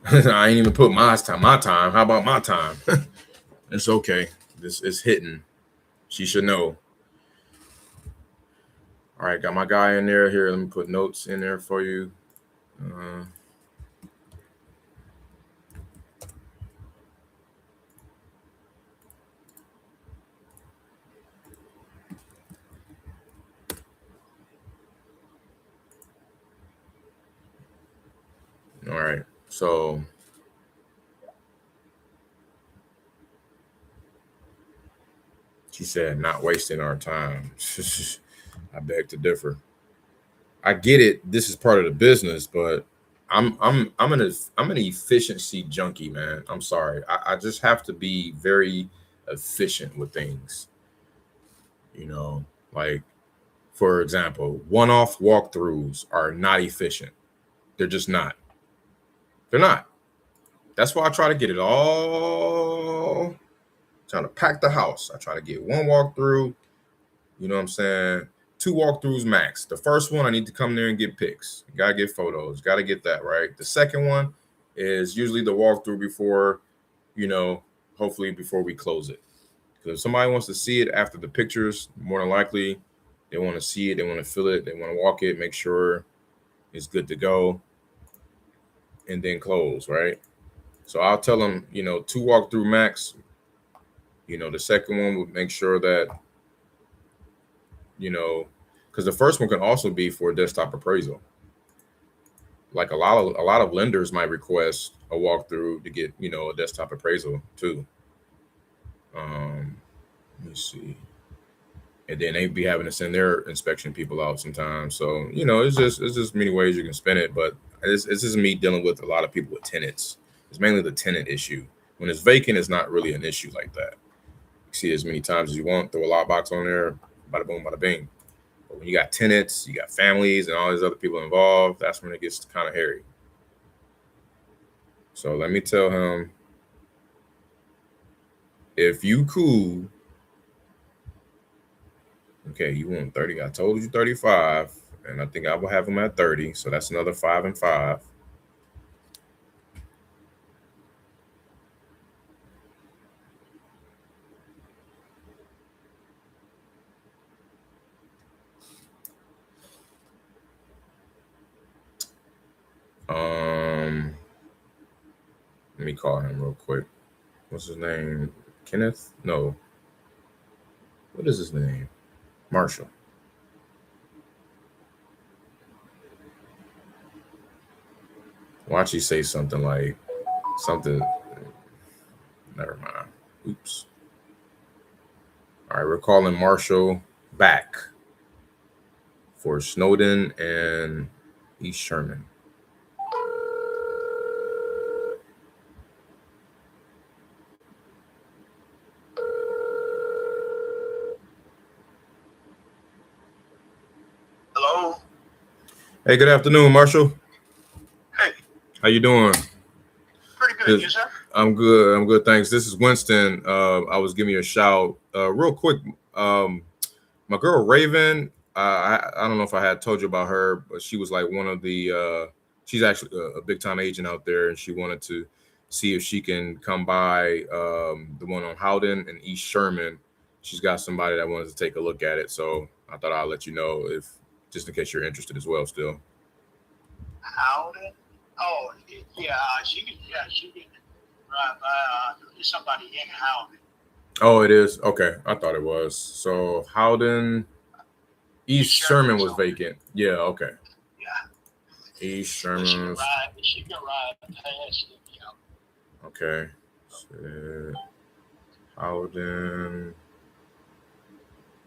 I ain't even put my time. How about my time? It's okay. This is hitting. She should know. All right, got my guy in there. Here, let me put notes in there for you. All right, so she said, not wasting our time. I beg to differ. I get it. This is part of the business, but I'm an efficiency junkie, man. I'm sorry. I just have to be very efficient with things. You know, like for example, one-off walkthroughs are not efficient. They're just not. They're not. That's why I try to get it all. Trying to pack the house. I try to get one walkthrough. You know what I'm saying? 2 walkthroughs max. The first one, I need to come there and get pics. Gotta get photos. Gotta get that right. The second one is usually the walkthrough before, you know, hopefully before we close it. Because if somebody wants to see it after the pictures, more than likely, they want to see it. They want to feel it. They want to walk it, make sure it's good to go, and then close, right? So I'll tell them, you know, 2 walkthrough max. You know, the second one would make sure that, you know, because the first one can also be for a desktop appraisal. Like a lot of lenders might request a walkthrough to get, you know, a desktop appraisal too. Let me see. And then they be having to send their inspection people out sometimes. So, you know, it's just many ways you can spin it. But it's just me dealing with a lot of people with tenants. It's mainly the tenant issue. When it's vacant, it's not really an issue like that. You see it as many times as you want, throw a lockbox on there, bada boom, bada bing. But when you got tenants, you got families and all these other people involved, that's when it gets kind of hairy. So let me tell him, if you cool, okay, you want 30. I told you 35, and I think I will have him at 30. So that's another 5 and 5. Let me call him real quick. What's his name? Kenneth? No. What is his name? Marshall. Watch you say something like something. Never mind. Oops. All right, we're calling Marshall back for Snowden and East Sherman. Hello. Hey, good afternoon, Marshall. Hey. How you doing? Pretty good, you sir? I'm good. I'm good, thanks. This is Winston. I was giving you a shout. Real quick. My girl Raven. I don't know if I had told you about her, but she was like one of the. She's actually a big time agent out there, and she wanted to see if she can come by the one on Howden and East Sherman. She's got somebody that wanted to take a look at it, so I thought I'll let you know, if just in case you're interested as well. Still. Howden? Oh, yeah. She can drive by. There's somebody in Howden. Oh, it is? Okay. I thought it was. So Howden, East Sherman was vacant. Yeah, okay. Yeah. East Sherman. She can ride past it, you know. Okay. So, Howden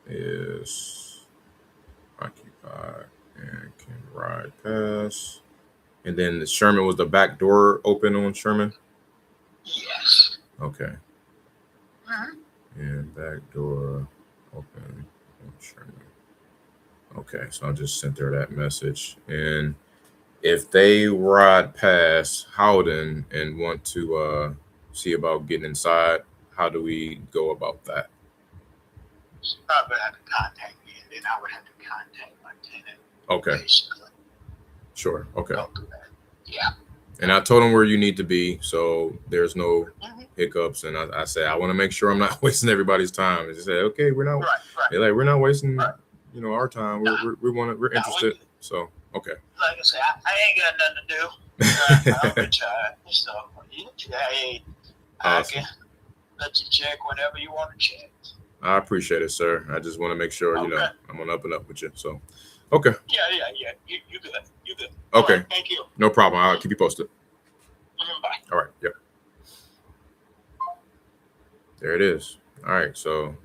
is occupied and can ride past. And then the Sherman, was the back door open on Sherman? Yes. Okay. Mm-hmm. And back door open on Sherman. Okay, so I just sent her that message. And if they ride past Howden and want to see about getting inside, how do we go about that? She probably have to contact me, and then I would have to contact my tenant. Okay. Basically. Sure. Okay. Don't do that. Yeah. And I told them where you need to be, so there's no hiccups. And I said, I want to make sure I'm not wasting everybody's time. And they said, okay, we're not. Right. They're like, we're not wasting, our time. We're interested. So okay. Like I said, I ain't got nothing to do. I'm retired, so I can let you check whenever you want to check. I appreciate it, sir. I just want to make sure, I'm on up and up with you. So, okay. Yeah. You good. You good. Okay. Right, thank you. No problem. I'll keep you posted. Bye. All right. Yep. There it is. All right. So,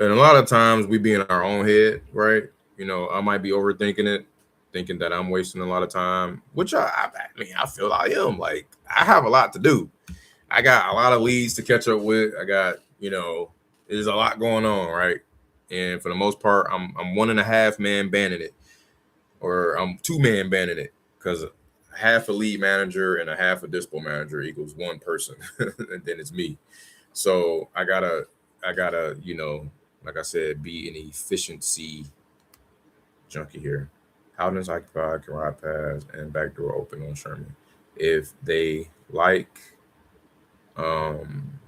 and a lot of times we be in our own head, right? I might be overthinking it, thinking that I'm wasting a lot of time, which I mean, I feel I am. Like, I have a lot to do. I got a lot of leads to catch up with. I got, there's a lot going on, right? And for the most part, I'm 1.5 man banding it, or I'm 2 man banding it, because half a lead manager and a half a dispo manager equals one person, and then it's me. So I gotta, like I said, be an efficiency junkie here. Howden's occupied, can ride past, and back door open on Sherman. If they like Howden,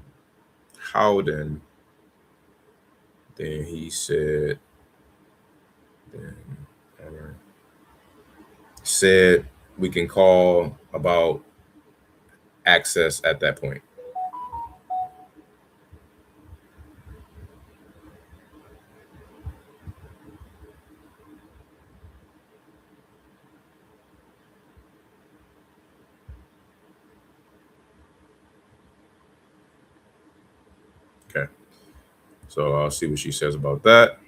then he said, we can call about access at that point. So I'll see what she says about that.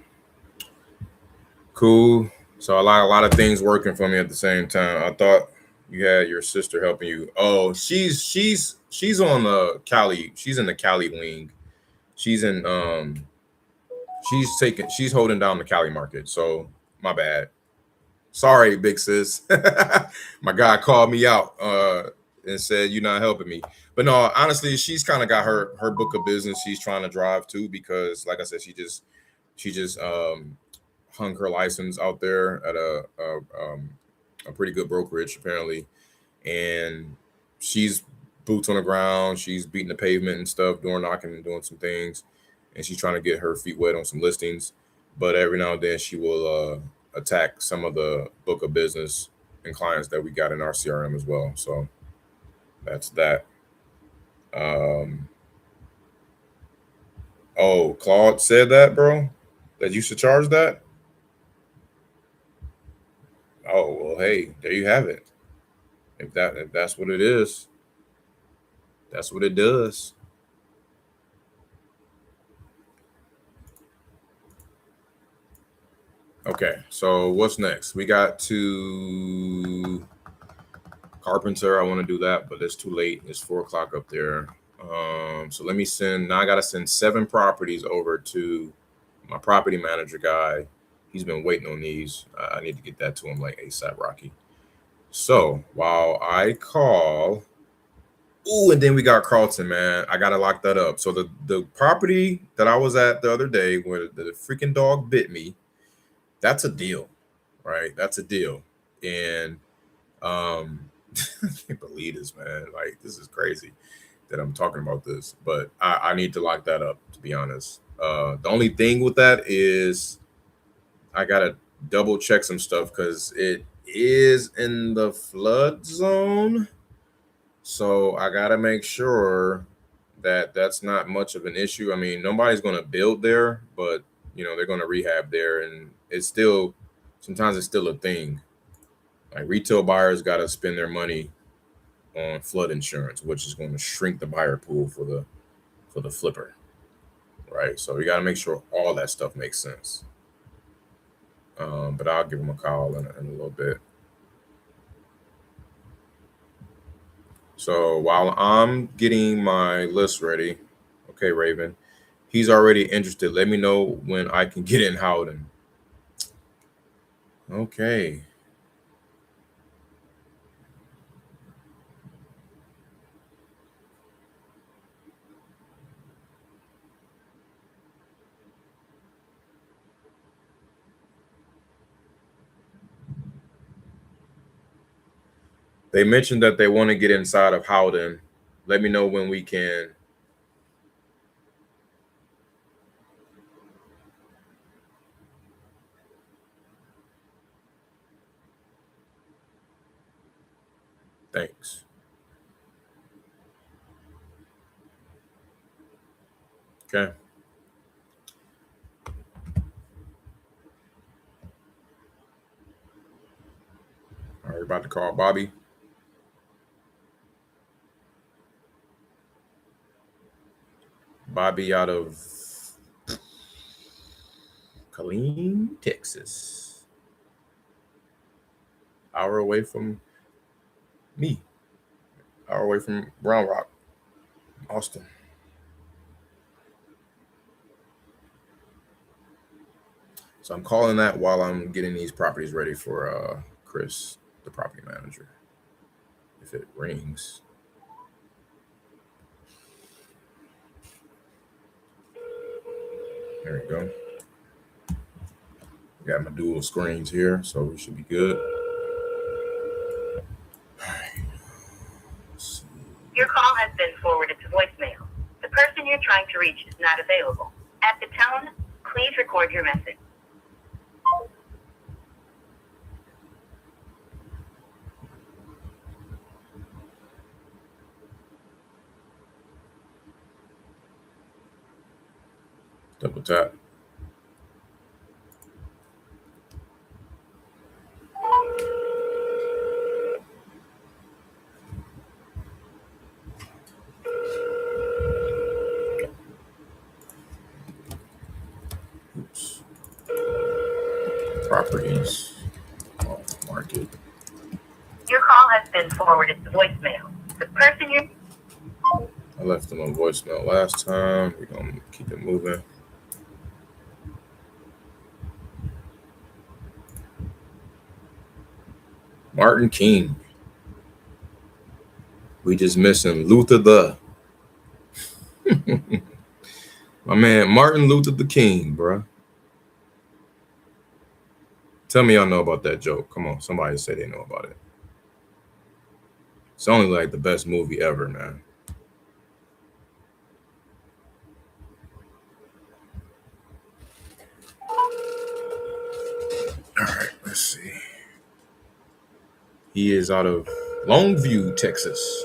Cool. So a lot of things working for me at the same time. I thought you had your sister helping you. Oh, she's on the Cali. She's in the Cali wing. She's in she's holding down the Cali market. So my bad. Sorry, big sis. My guy called me out and said you're not helping me. But no, honestly, she's kind of got her book of business she's trying to drive too, because like I said, she just hung her license out there at a pretty good brokerage apparently, and she's boots on the ground. She's beating the pavement and stuff, door knocking and doing some things, and she's trying to get her feet wet on some listings. But every now and then she will attack some of the book of business and clients that we got in our CRM as well. So that's that. Oh, Claude said that, bro, that you should charge that. Oh well, hey, there you have it. If that's what it is, that's what it does. Okay, so what's next? We got to Carpenter. I want to do that, but it's too late. It's 4:00 up there. So let me send. Now I gotta send 7 properties over to my property manager guy. He's been waiting on these. I need to get that to him like ASAP, Rocky. So while I call, ooh, and then we got Carlton, man. I gotta lock that up. So the property that I was at the other day where the freaking dog bit me, that's a deal, right? That's a deal. And I can't believe this, man. Like, this is crazy that I'm talking about this, but I need to lock that up, to be honest. The only thing with that is I gotta double check some stuff because it is in the flood zone. So I gotta make sure that that's not much of an issue. I mean, nobody's gonna build there, but they're gonna rehab there, and it's still sometimes it's still a thing. Like, retail buyers got to spend their money on flood insurance, which is going to shrink the buyer pool for the flipper, right? So you got to make sure all that stuff makes sense. But I'll give them a call in a little bit. So while I'm getting my list ready, okay, Raven, he's already interested. Let me know when I can get in Howden. Okay. They mentioned that they want to get inside of Howden. Let me know when we can. Thanks. Okay. All right, about to call Bobby. Bobby out of Killeen, Texas. Hour away from me. Hour away from Round Rock, Austin. So I'm calling that while I'm getting these properties ready for Chris, the property manager. If it rings. There we go. Got my dual screens here, so we should be good. All right. Your call has been forwarded to voicemail. The person you're trying to reach is not available. At the tone, please record your message. Double tap. properties off market. Your call has been forwarded to voicemail. The person you I left them on voicemail last time. We're gonna keep it moving. Martin King. We just missing Luther the. My man Martin Luther the King, bruh. Tell me y'all know about that joke. Come on, somebody say they know about it. It's only like the best movie ever, man. All right, let's see. He is out of Longview, Texas.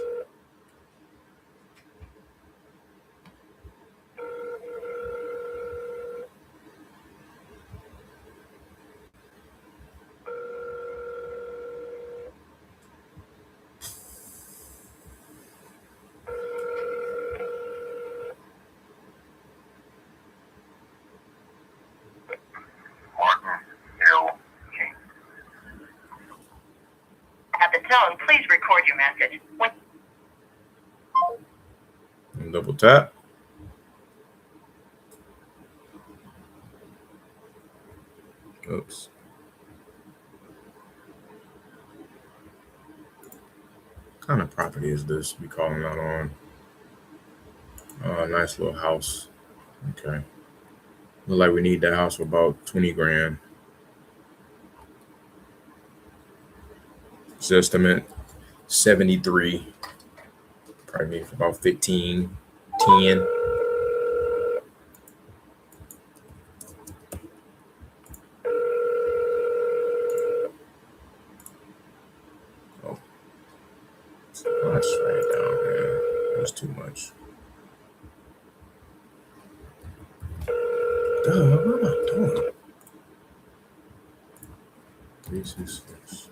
at the tone, please record your message. And double tap. Oops. What kind of property is this we calling out on? Nice little house. Okay. Look like we need that house for about 20 grand. It's estimate 73. Probably for about 15, 10. Oh. Let's write it down, man. That's too much. Duh, what am I doing? 366.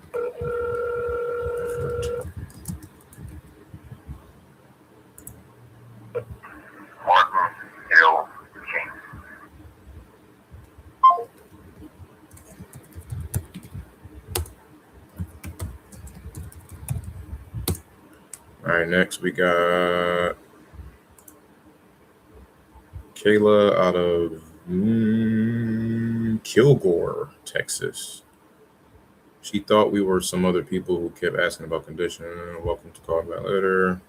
All right, next we got Kayla out of Kilgore, Texas. She thought we were some other people who kept asking about condition. Welcome to call back later.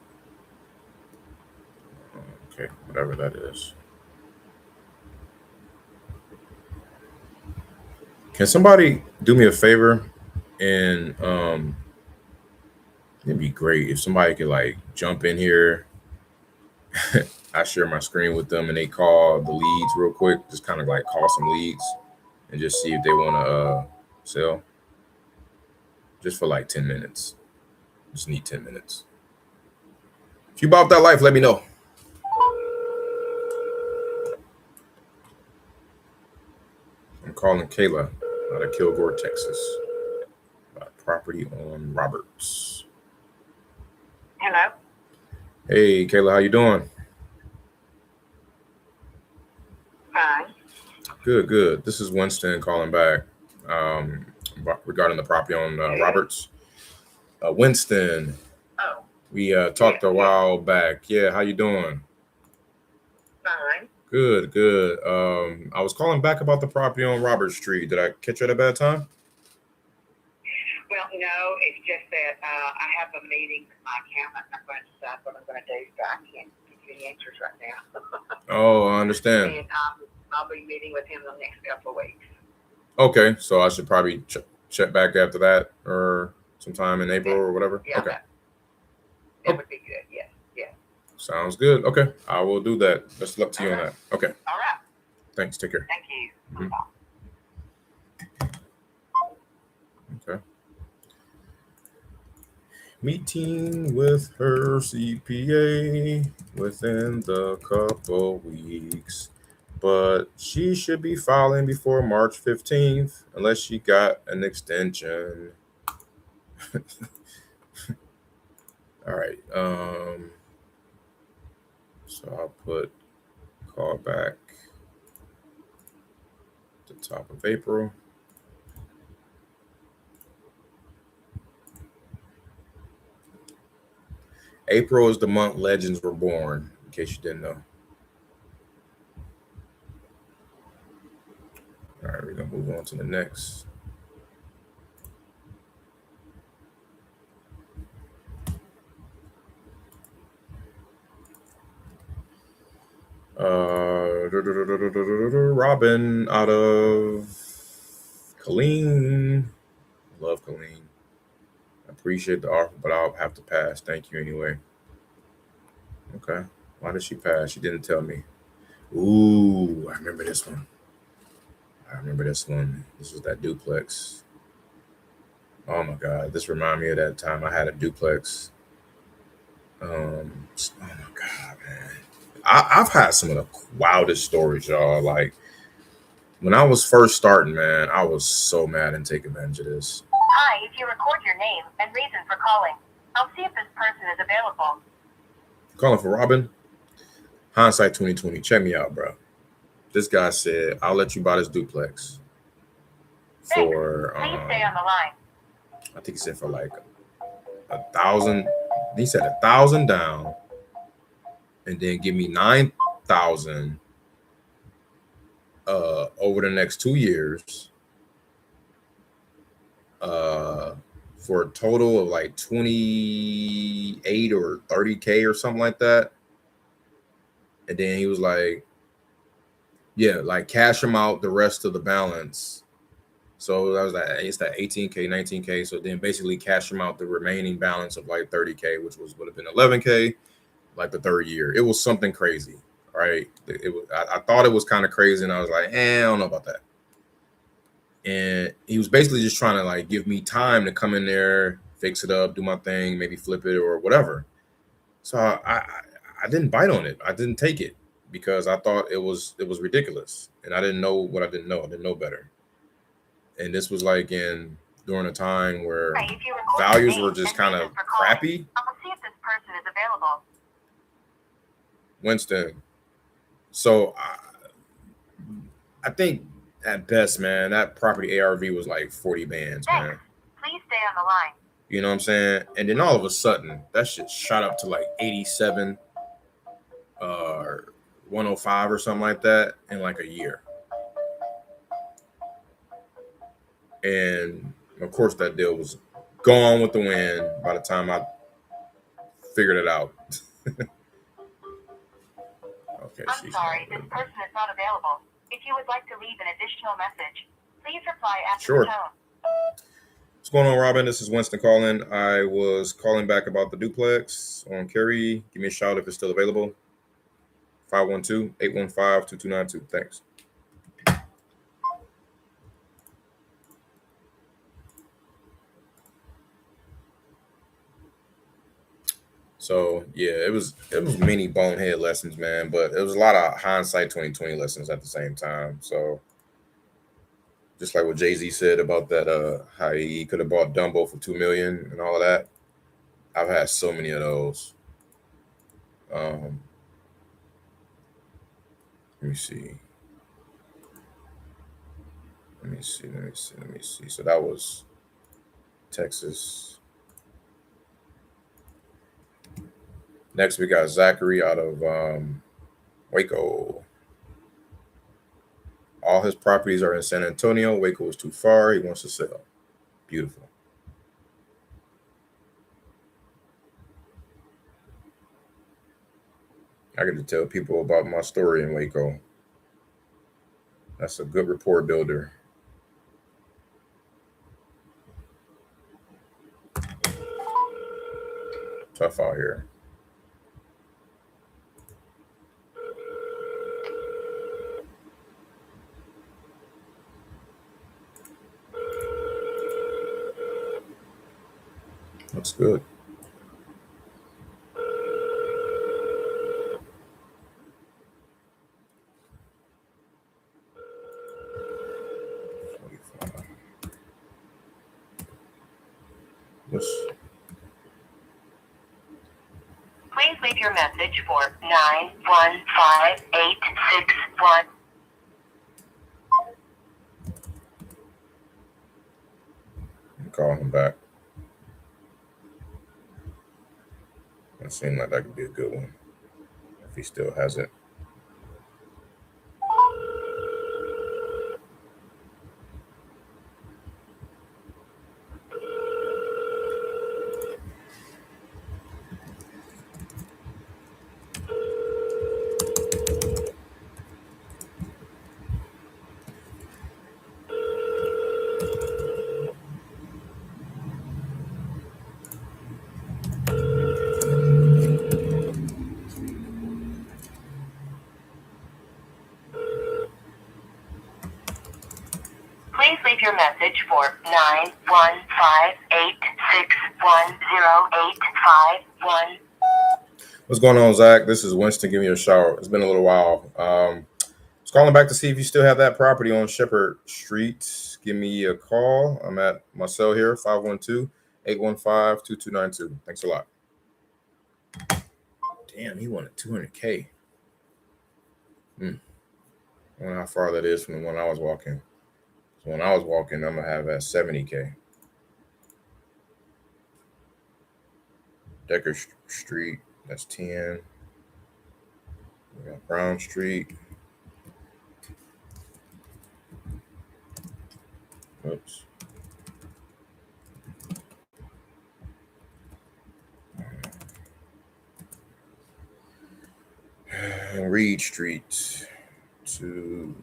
Okay, whatever that is. Can somebody do me a favor? And it'd be great if somebody could like jump in here. I share my screen with them and they call the leads real quick. Just kind of like call some leads and just see if they want to sell. Just for like 10 minutes. Just need 10 minutes. If you bought that life, let me know. I'm calling Kayla out of Kilgore, Texas. About property on Roberts. Hello? Hey, Kayla, how you doing? Fine. Good. This is Winston calling back regarding the property on Roberts. Winston, Oh, we talked a while back. Yeah, how you doing? fine. Good. I was calling back about the property on Robert Street. Did I catch you at a bad time? Well, no, it's just that I have a meeting with my accountant. I'm going to decide what I'm going to do, so I can't give you any answers right now. Oh, I understand. And I'll be meeting with him the next couple of weeks. Okay, so I should probably check back after that or sometime in April or whatever? Yeah, okay. That would be good, yes. Sounds good. Okay, I will do that. Best of luck to you on that. Okay, All right. thanks. Take care. Thank you. Mhm. Okay. Meeting with her CPA within the couple weeks, but she should be filing before March 15th unless she got an extension. All right. So I'll put call back at the top of April. April is the month legends were born, in case you didn't know. All right, we're gonna move on to the next. Robin out of Colleen. Love Colleen. I appreciate the offer, but I'll have to pass. Thank you anyway. Okay. Why did she pass? She didn't tell me. Ooh, I remember this one. This was that duplex. Oh my God. This reminded me of that time I had a duplex. Oh my God, man. I've had some of the wildest stories, y'all. Like, when I was first starting, man, I was so mad and take advantage of this. Hi, if you record your name and reason for calling, I'll see if this person is available. Calling for Robin. Hindsight 2020. Check me out, bro. This guy said, I'll let you buy this duplex for Please stay on the line. I think he said for like 1,000. He said 1,000 down, and then give me 9,000 over the next 2 years, for a total of like 28 or 30K or something like that. And then he was like, yeah, like cash him out the rest of the balance. So that was like, it's that 18K, 19K. So then basically cash him out the remaining balance of like 30K, which would have been 11K, like the third year. It was something crazy, right? I thought it was kind of crazy, and I was like, I don't know about that. And he was basically just trying to like give me time to come in there, fix it up, do my thing, maybe flip it or whatever. So I didn't bite on it. I didn't take it because I thought it was ridiculous, and I didn't know what I didn't know. I didn't know better. And this was like during a time where values were just kind of crappy. I'll see if this person is available. Winston. So I think at best, man, that property ARV was like 40 bands, man. Please stay on the line. You know what I'm saying? And then all of a sudden, that shit shot up to like 87 or 105 or something like that in like a year. And of course, that deal was gone with the wind by the time I figured it out. Okay. I'm sorry, this person is not available. If you would like to leave an additional message, please reply after the tone. What's going on, Robin? This is Winston calling. I was calling back about the duplex on Cary. Give me a shout if it's still available. 512-815-2292. Thanks. So yeah, it was many bonehead lessons, man, but it was a lot of hindsight 2020 lessons at the same time. So just like what Jay-Z said about that, how he could have bought Dumbo for $2 million and all of that. I've had so many of those. Let me see. So that was Texas. Next, we got Zachary out of Waco. All his properties are in San Antonio. Waco is too far. He wants to sell. Beautiful. I get to tell people about my story in Waco. That's a good rapport builder. Tough out here. That's good. Please leave your message for 915861. Call him back. It seemed like that could be a good one if he still has it. Please leave your message for 915-861-0851. What's going on, Zach? This is Winston giving you a shout. It's been a little while. I was calling back to see if you still have that property on Shepherd Street. Give me a call. I'm at my cell here, 512-815-2292. Thanks a lot. Damn, he wanted 200K. I wonder how far that is from the one I was walking. So when I was walking, I'm going to have that 70K. Decker Street, that's 10. We got Brown Street. Oops. Reed Street to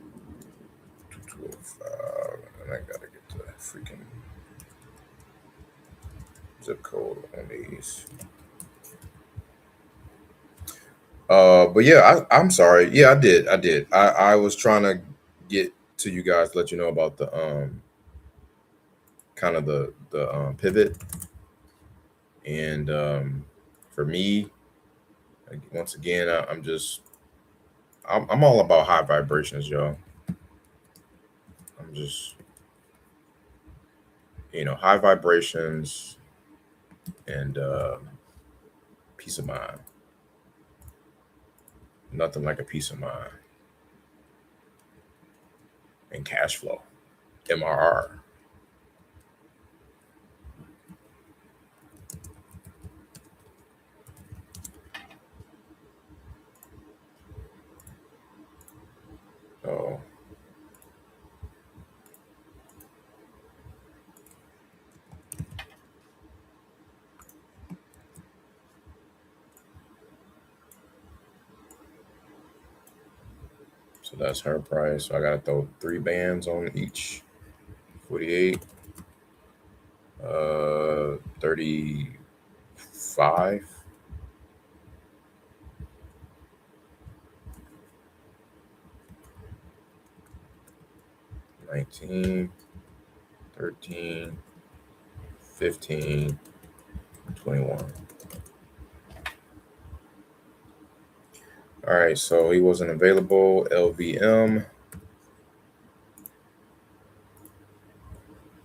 205. And I gotta get the freaking zip code on these. But yeah, I'm sorry. Yeah, I did. I was trying to get to you guys, let you know about the kind of the pivot. And for me, once again, I'm all about high vibrations, y'all. I'm just, high vibrations and peace of mind. Nothing like a peace of mind. And cash flow. MRR. Oh. So that's her price. So I gotta throw 3 bands on each. 48. 35. 19, 13, 15, 21. All right, so he wasn't available. LVM.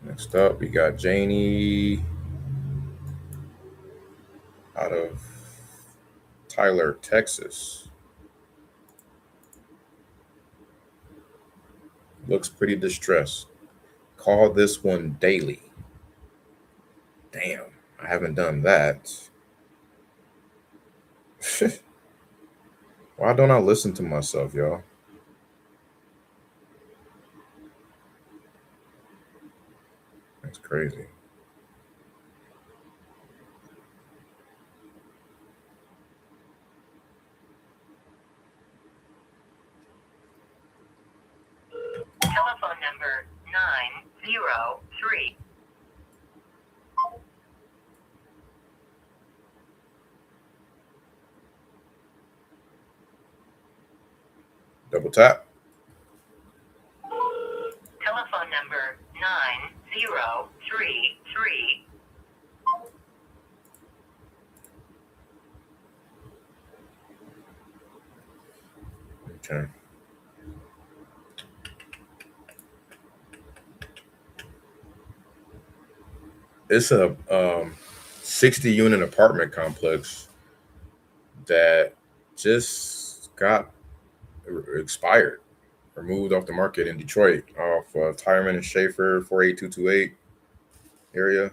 Next up, we got Janie out of Tyler, Texas. Looks pretty distressed. Call this one daily. Damn, I haven't done that. Why don't I listen to myself, y'all? That's crazy. Telephone number 903. Double tap. Telephone number 9033. Okay. It's a 60-unit apartment complex that just got expired, removed off the market in Detroit, off Tyreman and Schaefer, 48228 area.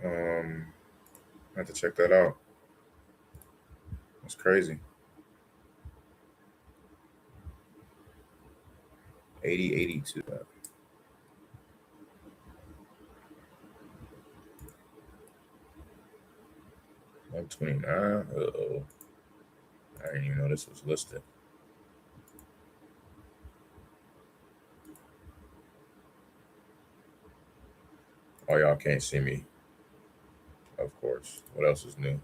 I have to check that out. That's crazy. 8082. 129. Uh-oh. I didn't even know this was listed. Oh, y'all can't see me. Of course. What else is new?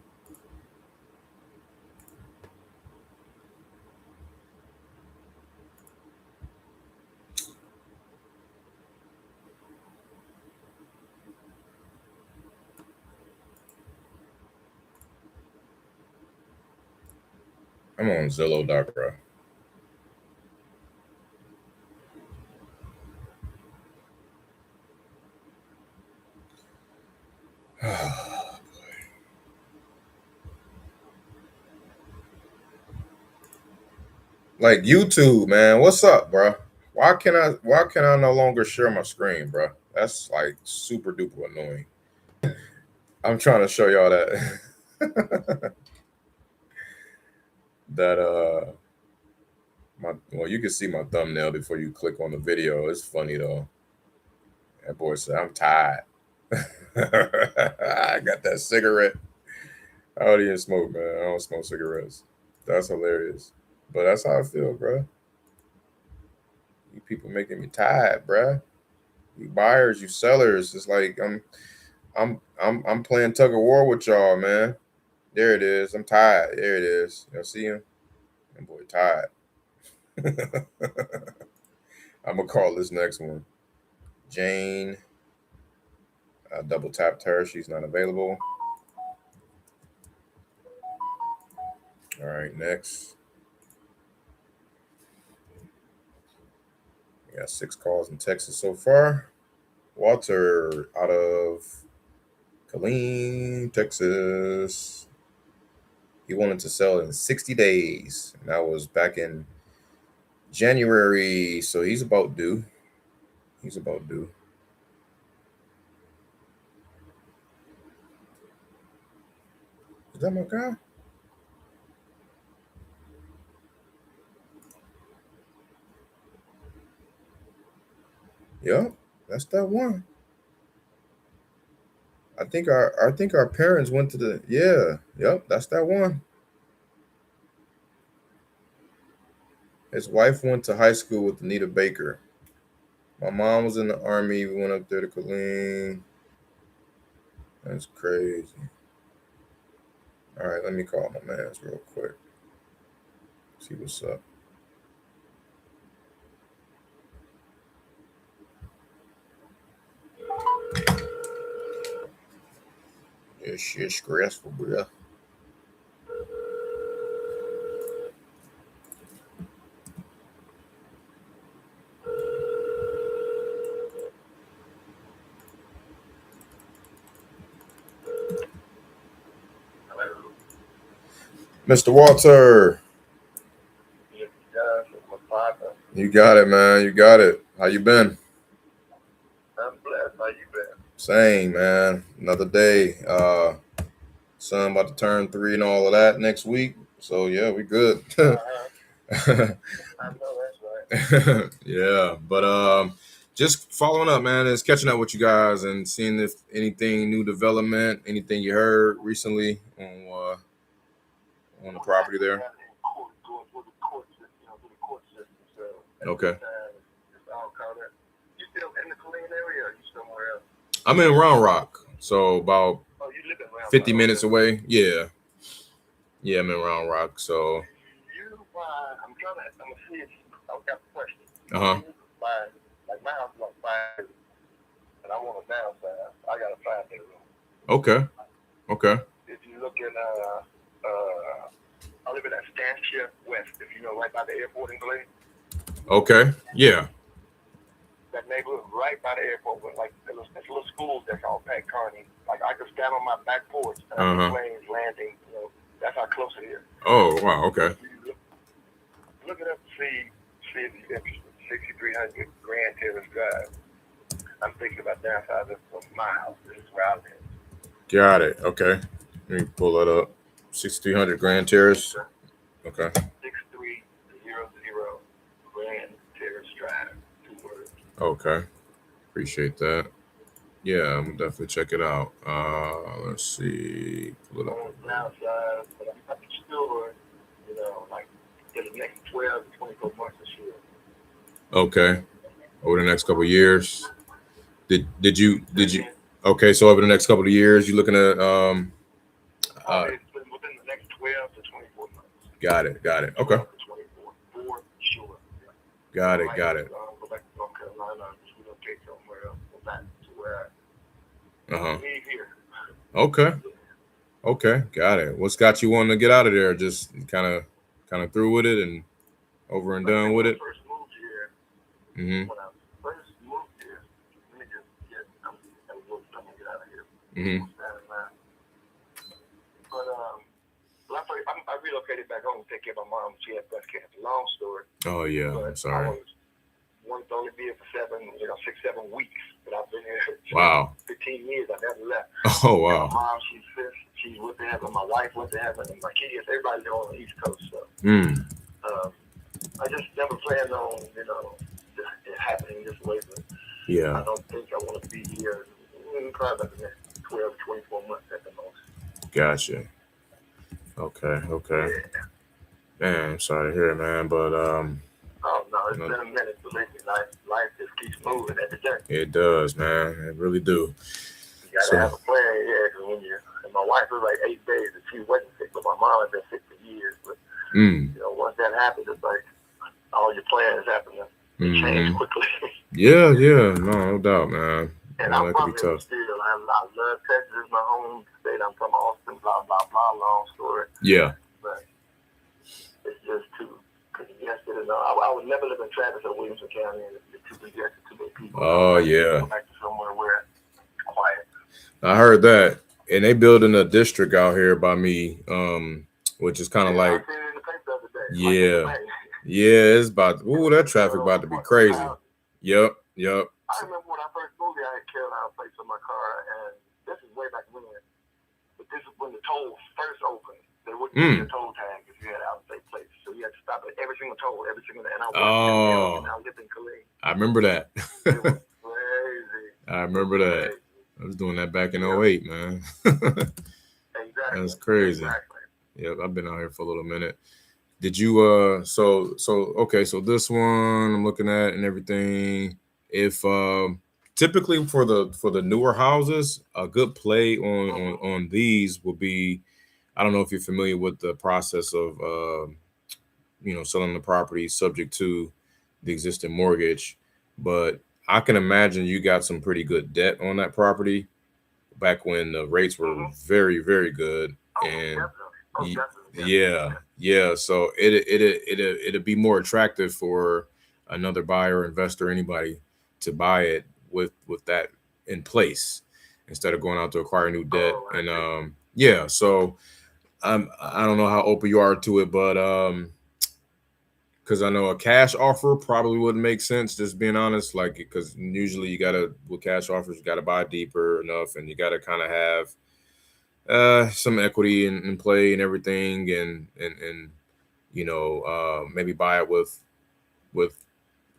I'm on Zillow.bro. Like YouTube, man. What's up, bro? Why can I no longer share my screen, bro? That's like super duper annoying. I'm trying to show y'all that that well, you can see my thumbnail before you click on the video. It's funny though. That boy said, I'm tired. I got that cigarette. I don't even smoke, man. I don't smoke cigarettes. That's hilarious. But that's how I feel, bro. You people making me tired, bro. You buyers, you sellers. It's like I'm playing tug of war with y'all, man. There it is. I'm tired. There it is. Y'all see him? That boy tired. I'm gonna call this next one. Jane. I double tapped her. She's not available. All right, next. We got 6 calls in Texas so far. Walter out of Killeen, Texas. He wanted to sell in 60 days. And that was back in January. So he's about due. He's about due. Is that my guy? Yep, that's that one. I think our parents went to the yep, that's that one. His wife went to high school with Anita Baker. My mom was in the Army. We went up there to Killeen. That's crazy. All right, let me call my mans real quick. See what's up. This shit's stressful, bro. Mr. Walter. You got it, man. You got it. How you been? I'm blessed. How you been? Same, man. Another day. Son about to turn 3 and all of that next week. So yeah, we good. I know that's right. Yeah, but just following up, man, is catching up with you guys and seeing if anything new development, anything you heard recently on the property there. Going through the court system, so Okay. It's all kind of. You still in the Killeen area, or you somewhere else? I'm in Round Rock, so about You live in Round 50 Rock, minutes okay. away. Yeah, I'm in Round Rock, so. I'm gonna see if I've got a question. Uh-huh. Like my house is on 5, and I want a downsize. I got a 5-bedroom. Okay. If you look in, I live in that Stanship West. If you know, right by the airport in Glen. Okay. Yeah. That neighborhood right by the airport with like there's little schools that's all packed Carney. Like I could stand on my back porch and the planes landing. You know, that's how close it is. Oh wow. Okay. Look it up to see if you're interested. 6300 Grand Terrace Drive. I'm thinking about downsizing from my house. This is where I live. Got it. Okay. Let me pull that up. 6300 Grand Terrace. Okay. 6300 Grand Terrace Drive. 2 words. Okay. Appreciate that. Yeah, I'm definitely check it out. Let's see. Pull it On up. the downside, but I'm sure, like in the next 12 to 24 months this year. Okay. Over the next couple of years. Did you okay, so over the next couple of years you looking at Probably within the next 12 to 24 months. Got it. Okay. 12 to 24, for sure. Got it. Go back to North Carolina, just relocate somewhere else, go back to where I leave here. Okay. Got it. What's got you wanting to get out of there? Just kind of through with it and over and done with it? When I first moved here, Mm-hmm. let me just get out of here. Mm-hmm. But I relocated back home to take care of my mom. She had breast cancer. Long story. Oh yeah. But I'm sorry. I wanted to only be here for 6-7 weeks. But I've been here Wow. 15 years. I never left. Oh wow. And my mom, she's went to heaven. My wife went to heaven, and my kids, everybody on the East Coast. So I just never planned on it happening this way. But Yeah. I don't think I want to be here. Probably about the next 12 to 24 months at the most. Gotcha. Okay. Yeah. Man, I'm sorry to hear it, man, but Oh no, it's been a minute. Believe me, life just keeps moving every day. it does, man. It really do. You gotta have a plan, yeah. Because and my wife was like 8 days and she wasn't sick, but my mom has been sick for years. But once that happens, it's like all your plans happen to change quickly. Yeah, no doubt, man. And No, I'm that could be from tough. still. I love Texas, is my home state. I'm from Austin. Blah blah blah. Long story. Yeah. But it's just too congested. And I would never live in Travis or Williamson County. It's too congested, too many people. Oh yeah. Go back to somewhere where it's quiet. I heard that, and they building a district out here by me, which is kind of like, I seen it in the paper the other day. it's about. Ooh, that traffic about to be crazy. Yep. I remember when I first moved here, I had Carolina plates on my car, and this is way back when. But this is when the tolls first opened. They wouldn't give you a toll tag if you had out-of-state plates, so you had to stop at every single toll, every single day. And I lived in Killeen. I remember that. It was crazy. I remember that. I was doing that back in 08, man. Exactly. That's crazy. Exactly. Yep, I've been out here for a little minute. Did you so this one I'm looking at and everything. If typically for the newer houses, a good play on these will be, I don't know if you're familiar with the process of selling the property subject to the existing mortgage, but I can imagine you got some pretty good debt on that property back when the rates were very, very good. And so it'd be more attractive for another buyer, investor, anybody to buy it with that in place instead of going out to acquire new debt. So I don't know how open you are to it, but because I know a cash offer probably wouldn't make sense, just being honest, like, because usually with cash offers, you gotta buy deeper enough, and you gotta kind of have some equity in play and everything, and maybe buy it with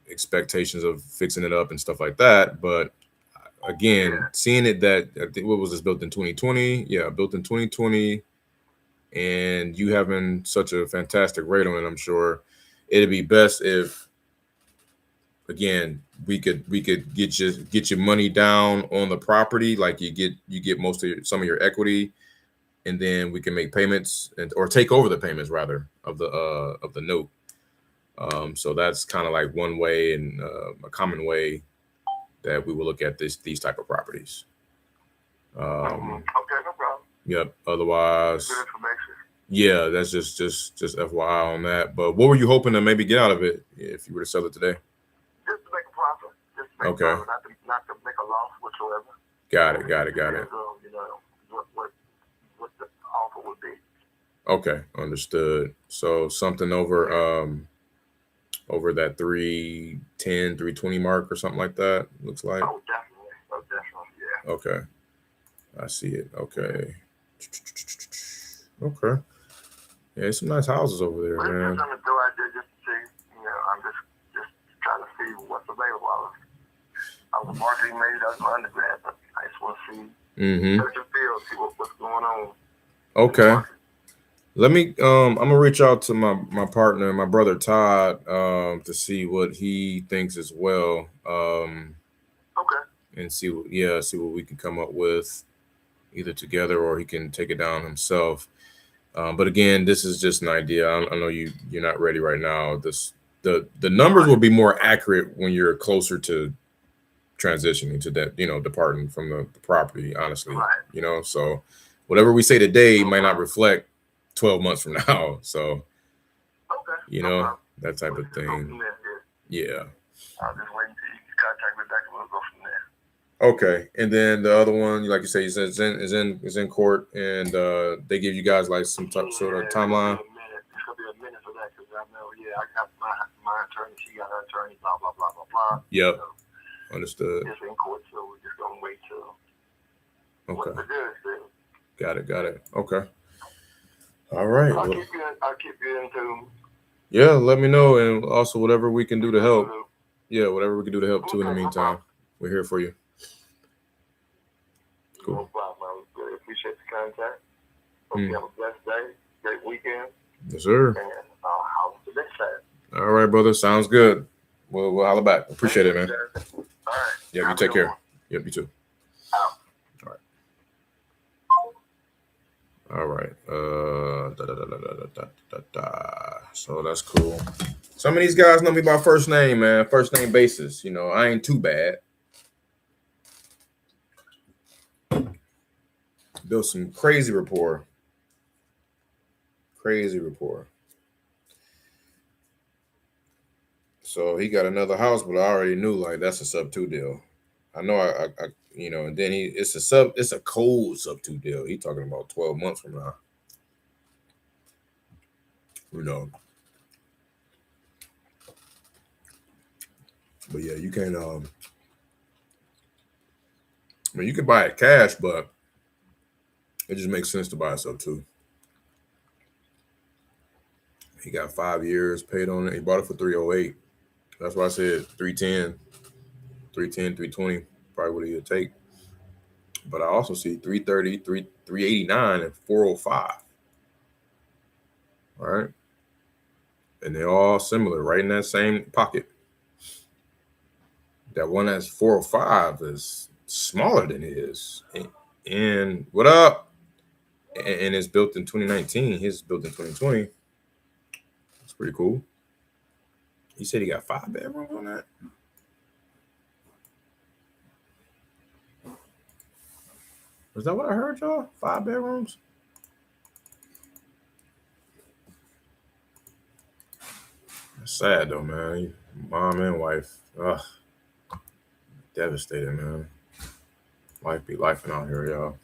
expectations of fixing it up and stuff like that. But again, seeing it that, I think, what was this, built in 2020? Yeah, built in 2020, and you having such a fantastic rate on it, I'm sure it'd be best if, again, we could get your money down on the property, like you get some of your equity, and then we can make payments or take over the payments rather of the note. So that's kind of like one way, and a common way that we will look at these type of properties. Okay, no problem. Yep. Otherwise, Good information. yeah, that's just FYI on that. But what were you hoping to maybe get out of it if you were to sell it today? Just to make a profit. Just to make a profit, not to make a loss whatsoever. Got it. What the offer would be. Okay, understood. So something over that 310, 320 mark or something like that, looks like. Oh, definitely, yeah. Okay. I see it. Okay. Okay. Yeah, some nice houses over there, But man. it's just something to throw out there just to see. I'm just trying to see what's available. I was a marketing major. That was my undergrad, but I just want to see, search and feel, see what's going on. Okay. Let me. I'm gonna reach out to my partner, my brother Todd, to see what he thinks as well. Okay. And see what we can come up with, either together or he can take it down himself. But again, this is just an idea. I know you're not ready right now. The numbers will be more accurate when you're closer to transitioning to that, departing from the property, honestly. Right. So whatever we say today might not reflect 12 months from now. So okay. That type of thing. Yeah. I'll just wait until you contact me back and we'll go from there. Okay, and then the other one, like you say, is in court, and they give you guys like some sort of timeline. It's gonna be a minute for that because I know. I got my attorney. She got her attorney. Blah blah blah blah blah. Yep. Understood. It's in court, so we're just gonna wait till. Okay. What's the good? Got it. Okay. All right. I'll keep you in tune. Yeah, let me know, and also whatever we can do to help. Yeah, whatever we can do to help too. In the meantime, we're here for you. Cool. No problem. I really appreciate the contact. Hope you have a blessed day, great weekend. Yes, sir. And I'll see you next time. All right, brother. Sounds good. We'll holler back. Appreciate it, man. All right. Yeah, you take care. Yep, you too. Out. All right. So that's cool. Some of these guys know me by first name, man. First name basis. I ain't too bad. Built some crazy rapport. So he got another house, but I already knew like that's a sub 2 deal. I know I and then it's a cold sub 2 deal. He talking about 12 months from now. But yeah, you can't you can buy it cash, but it just makes sense to buy a sub 2. He got 5 years paid on it. He bought it for $308. That's why I said 310, 320, probably what he'd take. But I also see 330, 389, and 405. All right. And they're all similar, right in that same pocket. That one that's 405 is smaller than his. And what up? And it's built in 2019. His is built in 2020. It's pretty cool. He said he got 5 bedrooms on that. Was that what I heard, y'all? 5 bedrooms? That's sad though, man. Mom and wife. Ugh. Devastated, man. Life be lifing out here, y'all.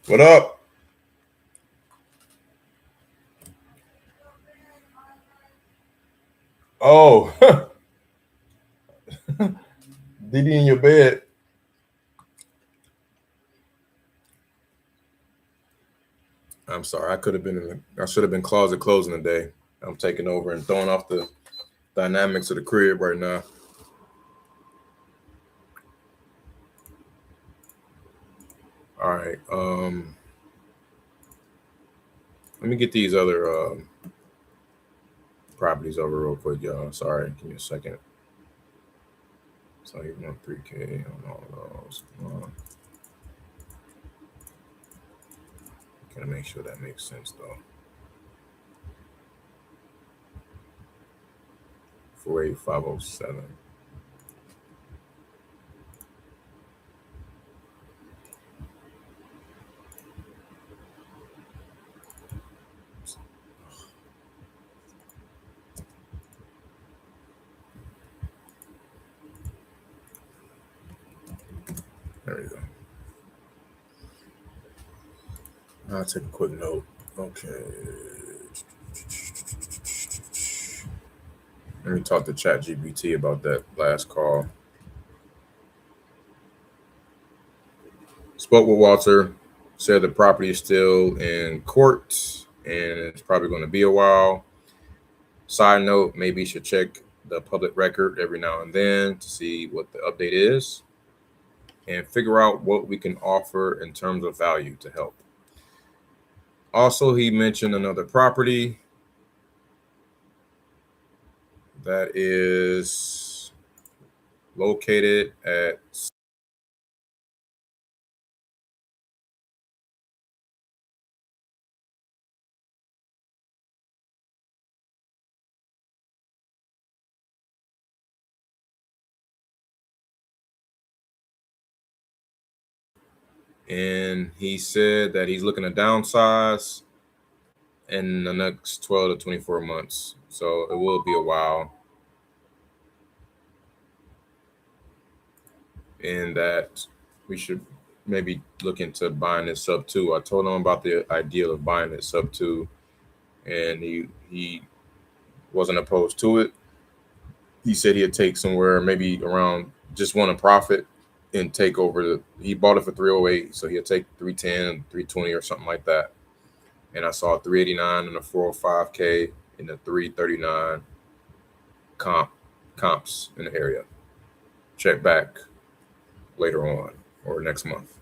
What up? Oh. Didi in your bed. I'm sorry. I should have been closet closing today. I'm taking over and throwing off the dynamics of the crib right now. All right. Let me get these other properties over real quick, y'all. Sorry, give me a second. So you want 3K on all those. Gotta make sure that makes sense though. 48507. There we go. I'll take a quick note. Okay. Let me talk to ChatGPT about that last call. Spoke with Walter, said the property is still in court and it's probably going to be a while. Side note, maybe you should check the public record every now and then to see what the update is and figure out what we can offer in terms of value to help. Also, he mentioned another property that is located at and he said that he's looking to downsize in the next 12 to 24 months. So it will be a while. And that we should maybe look into buying it sub 2. I told him about the idea of buying it sub 2, and he wasn't opposed to it. He said he'd take somewhere maybe around just want a profit and take over he bought it for 308, so he'll take 310, 320 or something like that. And I saw 389 and a 405k and a 339 comps in the area. Check back later on or next month.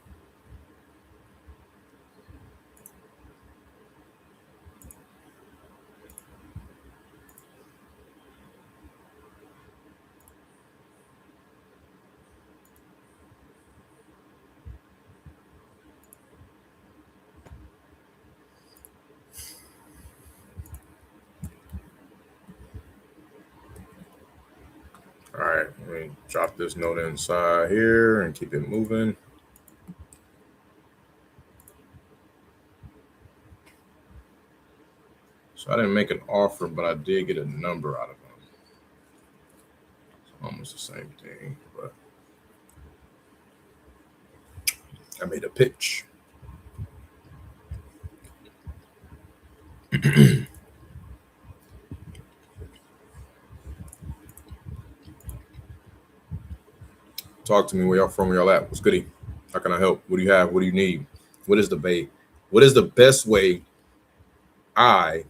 All right, let me drop this note inside here and keep it moving. So I didn't make an offer, but I did get a number out of him. It's almost the same thing, but I made a pitch. Talk to me. Where y'all from? Where y'all at? What's goody? How can I help? What do you have? What do you need? What is the best way I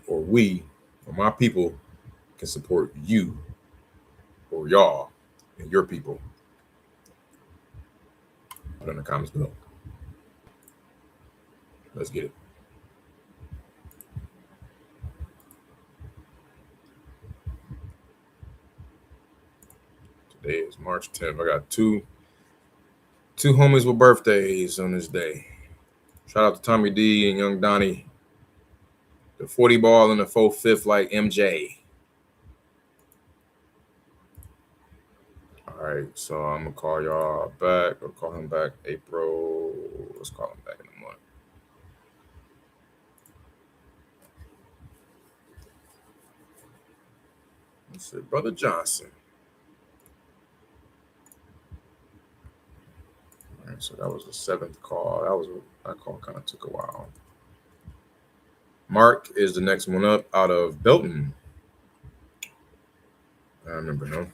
or we or my people can support you or y'all and your people? Put in the comments below. Let's get it. Today is March 10th. I got two homies with birthdays on this day. Shout out to Tommy D and Young Donnie. The 40 ball and the 4/5 like MJ. All right, so I'm gonna call y'all back. I'll call him back April. Let's call him back in a month. Let's see, Brother Johnson. All right, so that was the 7th call. That call kind of took a while. Mark is the next one up out of Belton. I remember now.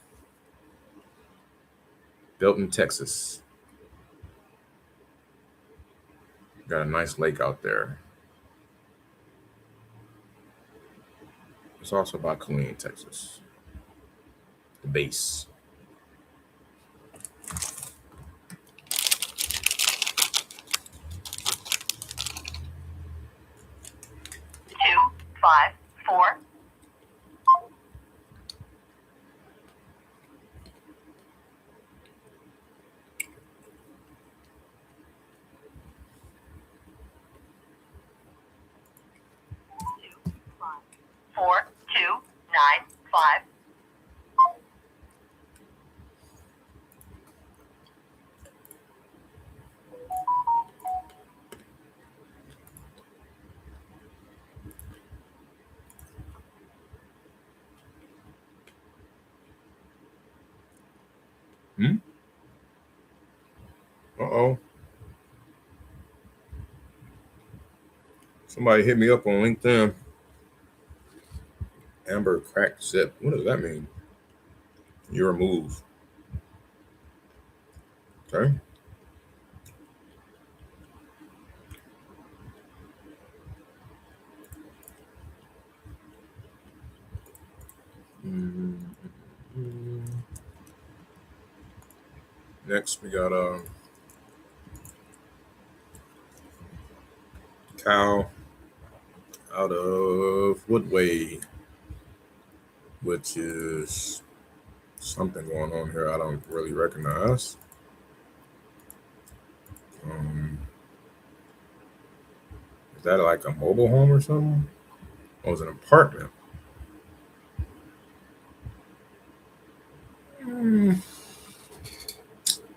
Belton, Texas. Got a nice lake out there. It's also by Killeen, Texas. The base. Two, 5, 4. Four, 2, 9, 5. Uh-oh. Somebody hit me up on LinkedIn. Amber cracked zip. What does that mean? Your move. Okay. Next, we got cow out of Woodway, which is something going on here I don't really recognize. Is that like a mobile home or something? Oh, it's an apartment.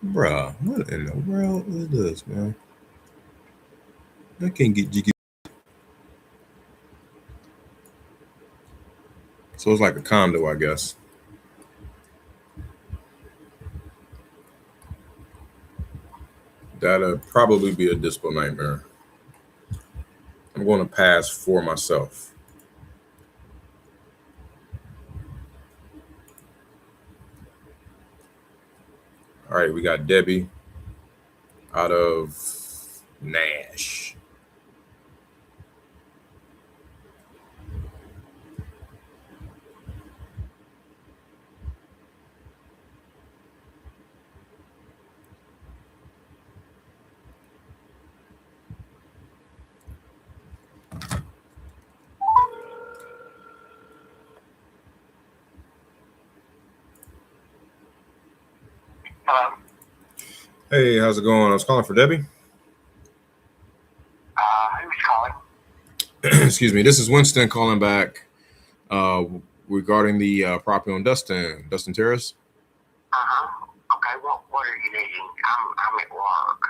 Bruh, what in the world is this, man? I can't get jiggy. So it's like a condo, I guess. That'll probably be a dispo nightmare. I'm going to pass for myself. All right, we got Debbie out of Nash. Hello. Hey, how's it going? I was calling for Debbie. Who's calling? Excuse me. This is Winston calling back regarding the property on Dustin Terrace. Okay. What are you needing? I'm at work.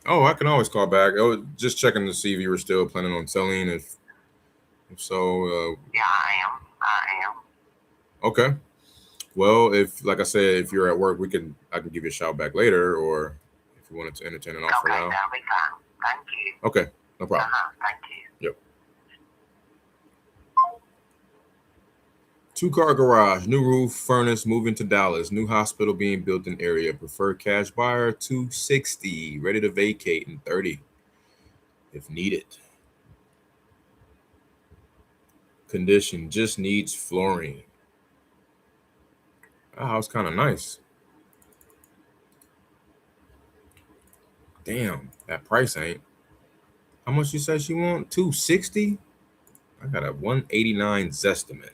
Oh, I can always call back. I was just checking to see if you were still planning on selling. If so, Yeah, I am. okay. Well, if like I said, if you're at work, I can give you a shout back later, or if you wanted to entertain an offer Okay, now. that'll be fine. Thank you. Okay, no problem. Thank you. Yep. 2-car garage, new roof, furnace, moving to Dallas, new hospital being built in area. Preferred cash buyer, $260, ready to vacate in 30 if needed. Condition just needs flooring. That house kind of nice. Damn, that price ain't. How much you said she want? $260? I got a 189 Zestimate.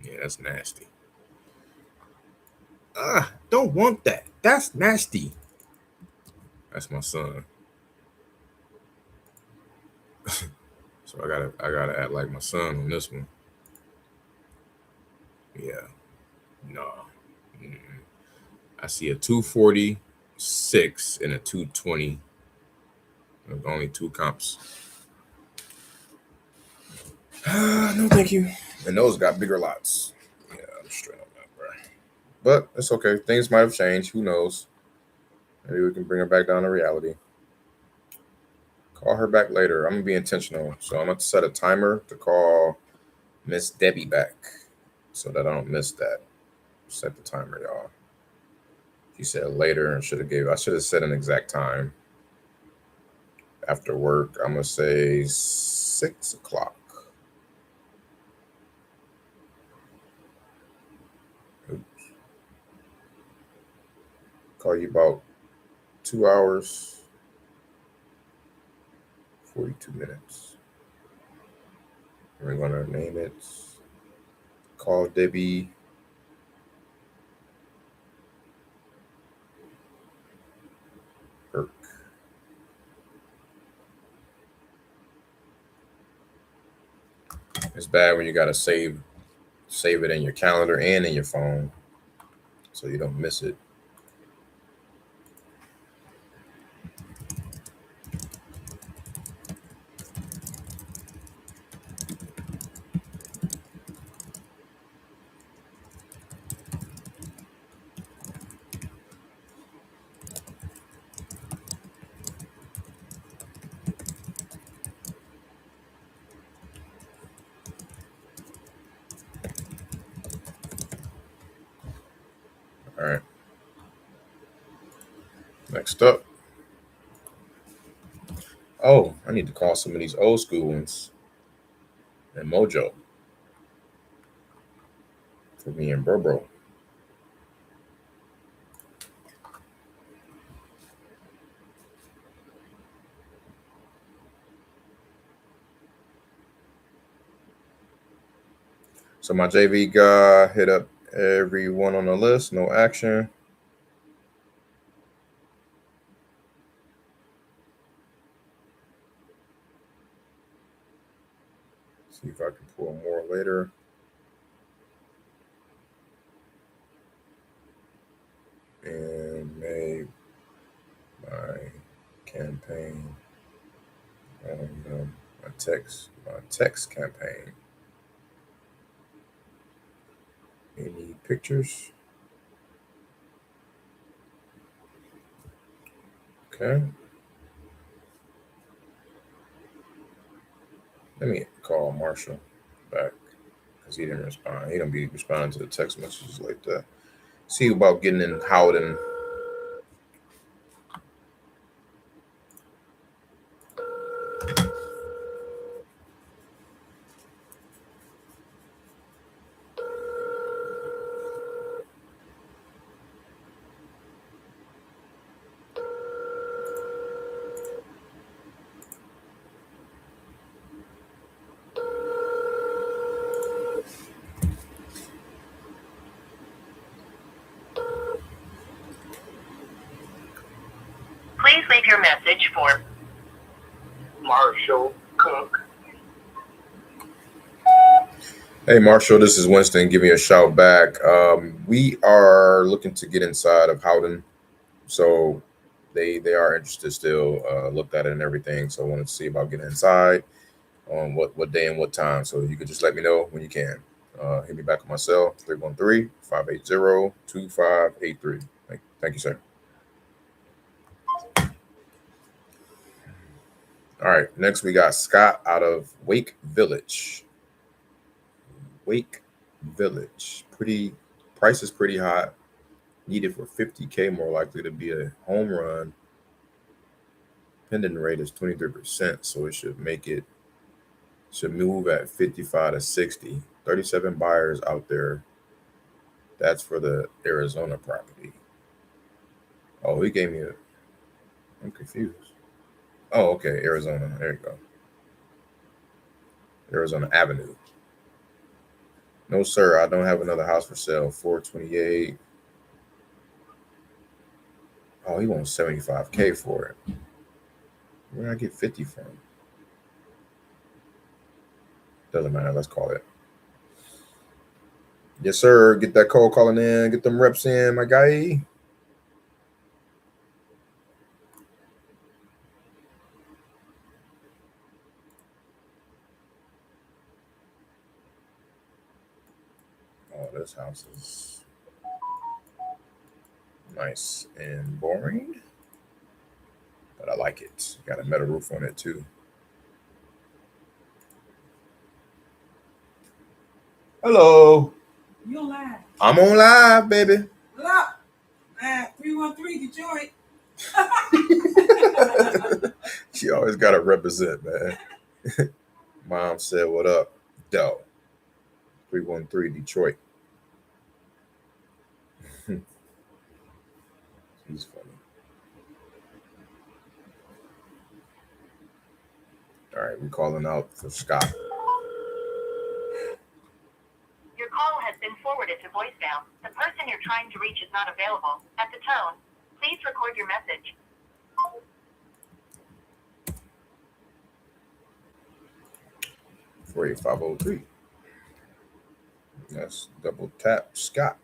Yeah, that's nasty. Don't want that. That's nasty. That's my son. So I gotta act like my son on this one. Yeah. No. I see a 246 and a 220. There's only 2 comps. No, thank you. And those got bigger lots. Yeah, I'm straight on that, bro. But it's okay. Things might have changed. Who knows? Maybe we can bring her back down to reality. Call her back later. I'm gonna be intentional. So I'm gonna set a timer to call Miss Debbie back so that I don't miss that. Set the timer, y'all. She said later and I should have set an exact time. After work, I'm gonna say 6 o'clock. Oops. Call you about 2 hours, 42 minutes. We're gonna name it. Call Debbie. Burke. It's bad when you gotta save it in your calendar and in your phone so you don't miss it. All right. Next up. Oh, I need to call some of these old school ones. And Mojo. for me and Bro. So my JV guy hit up everyone on the list, no action. See if I can pull more later. And made my campaign on my text campaign. Any pictures? Okay. Let me call Marshall back because he didn't respond. He don't be responding to the text messages like that. See about getting in Howden. Please leave your message for Marshall Cook. Hey Marshall, this is Winston. Give me a shout back. We are looking to get inside of Howden, so they are interested still. Looked at it and everything, so I wanted to see about getting inside on what day and what time. So you could just let me know when you can. Hit me back on my cell 313-580-2583. Thank you, sir. All right, next we got Scott out of Wake Village. Wake Village. Price is pretty hot. Needed for 50K, more likely to be a home run. Pending rate is 23%, so it should move at 55 to 60. 37 buyers out there. That's for the Arizona property. Oh, he gave me I'm confused. Oh, okay, Arizona. There you go. Arizona Avenue. No, sir, I don't have another house for sale. 428. Oh, he wants 75K for it. Where did I get 50 from? Doesn't matter. Let's call it. Yes, sir. Get that call calling in. Get them reps in, my guy. Oh, this house is nice and boring, but I like it. Got a metal roof on it too. Hello. You on live? I'm on live, baby. What up? 313 Detroit. She always got to represent, man. Mom said, what up? Doe. 313 Detroit. He's funny. All right, we're calling out for Scott. Your call has been forwarded to voicemail. The person you're trying to reach is not available. At the tone, please record your message. 48503. That's double tap Scott.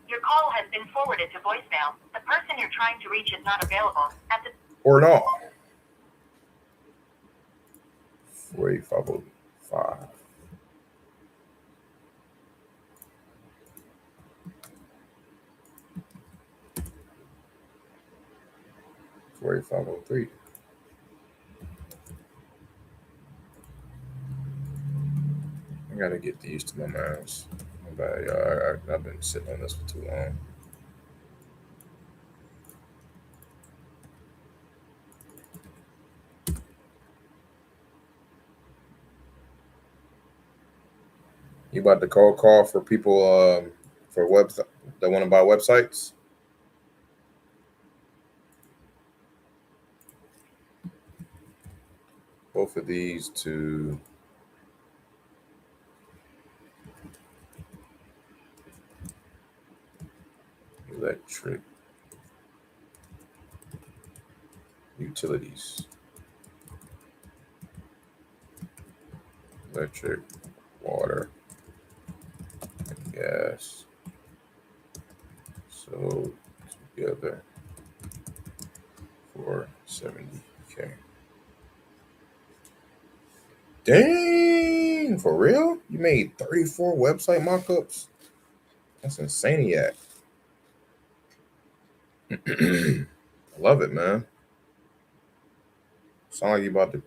Your call has been forwarded to voicemail. The person you're trying to reach is not available. At the Or no. 48505. $4503. I gotta get used to my mouse. I'm bad, y'all. I've been sitting on this for too long. You about to call for people for webs that want to buy websites? Both of these to electric utilities. Electric, water, and gas. So together for 70K. Dang, for real? You made 34 website mockups? That's insaniac. I love it, man. Sound like you about to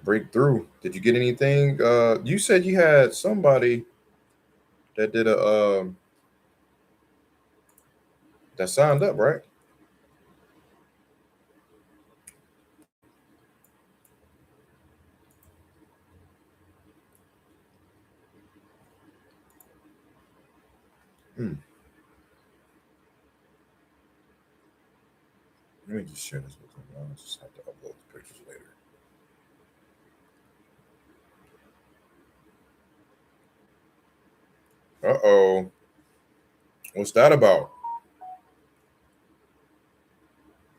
break through. Did you get anything? You said you had somebody that did a that signed up, right? Let me just share this with them. I'll just have to upload the pictures later. Uh-oh. What's that about?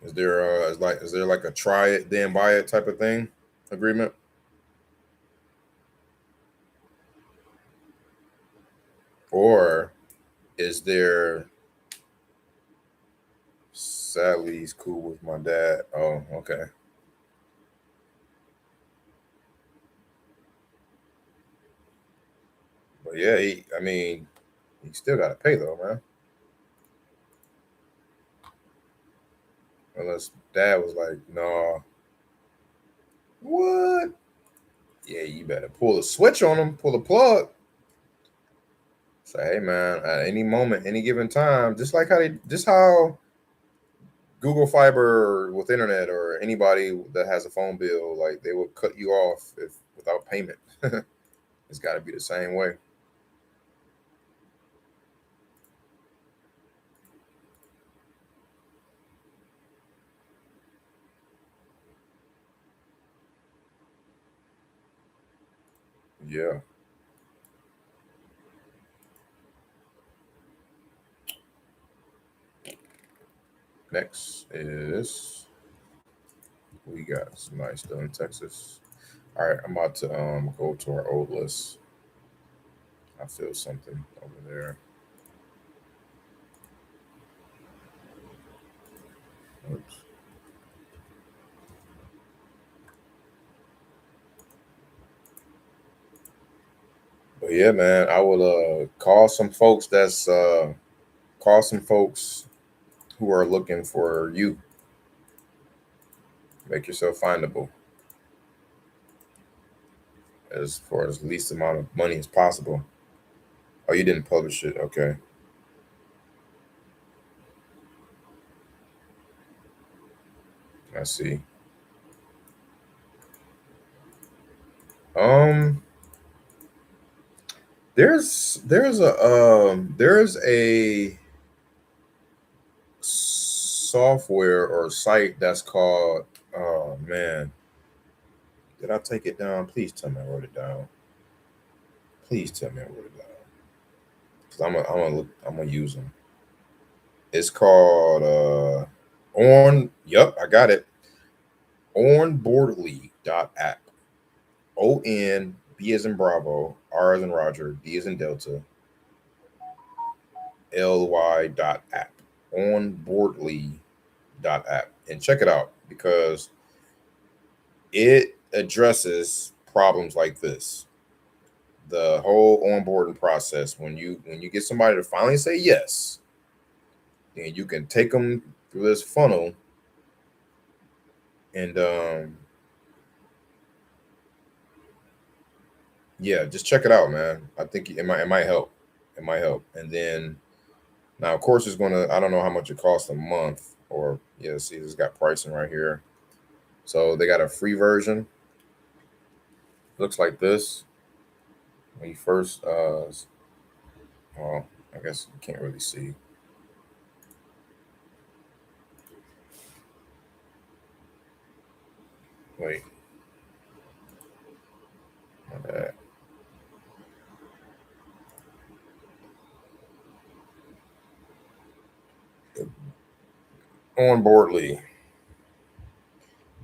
Is there like a try it then buy it type of thing agreement? Or is there Sally's cool with my dad? Oh, okay. But yeah, he still gotta pay though, man. Unless dad was like, nah. What? Yeah, you better pull the switch on him, pull the plug. Say, hey man, at any moment, any given time, just how Google Fiber with internet or anybody that has a phone bill, like they will cut you off if without payment. It's got to be the same way. Yeah. Next is we got somebody still in Texas. All right, I'm about to go to our old list. I feel something over there. Oops. But yeah, man, I will call some folks who are looking for you. Make yourself findable as far as least amount of money as possible. Oh, you didn't publish it. Okay. I see. Um there's a software or site that's called, oh man, did I take it down? Please tell me I wrote it down. Please tell me I wrote it down. Cause I'm gonna use them. It's called I got it. Onboardly.app. ON B as in Bravo, R as in Roger, D as in Delta, ly.app. Onboardly.app. And check it out because it addresses problems like this. The whole onboarding process, when you get somebody to finally say yes, then you can take them through this funnel and yeah, just check it out, man. I think it might help. It might help. And then now, of course, it's gonna. I don't know how much it costs a month, or yeah. See, it's got pricing right here. So they got a free version. Looks like this. when you first well, I guess you can't really see. Wait. My bad. Onboardly.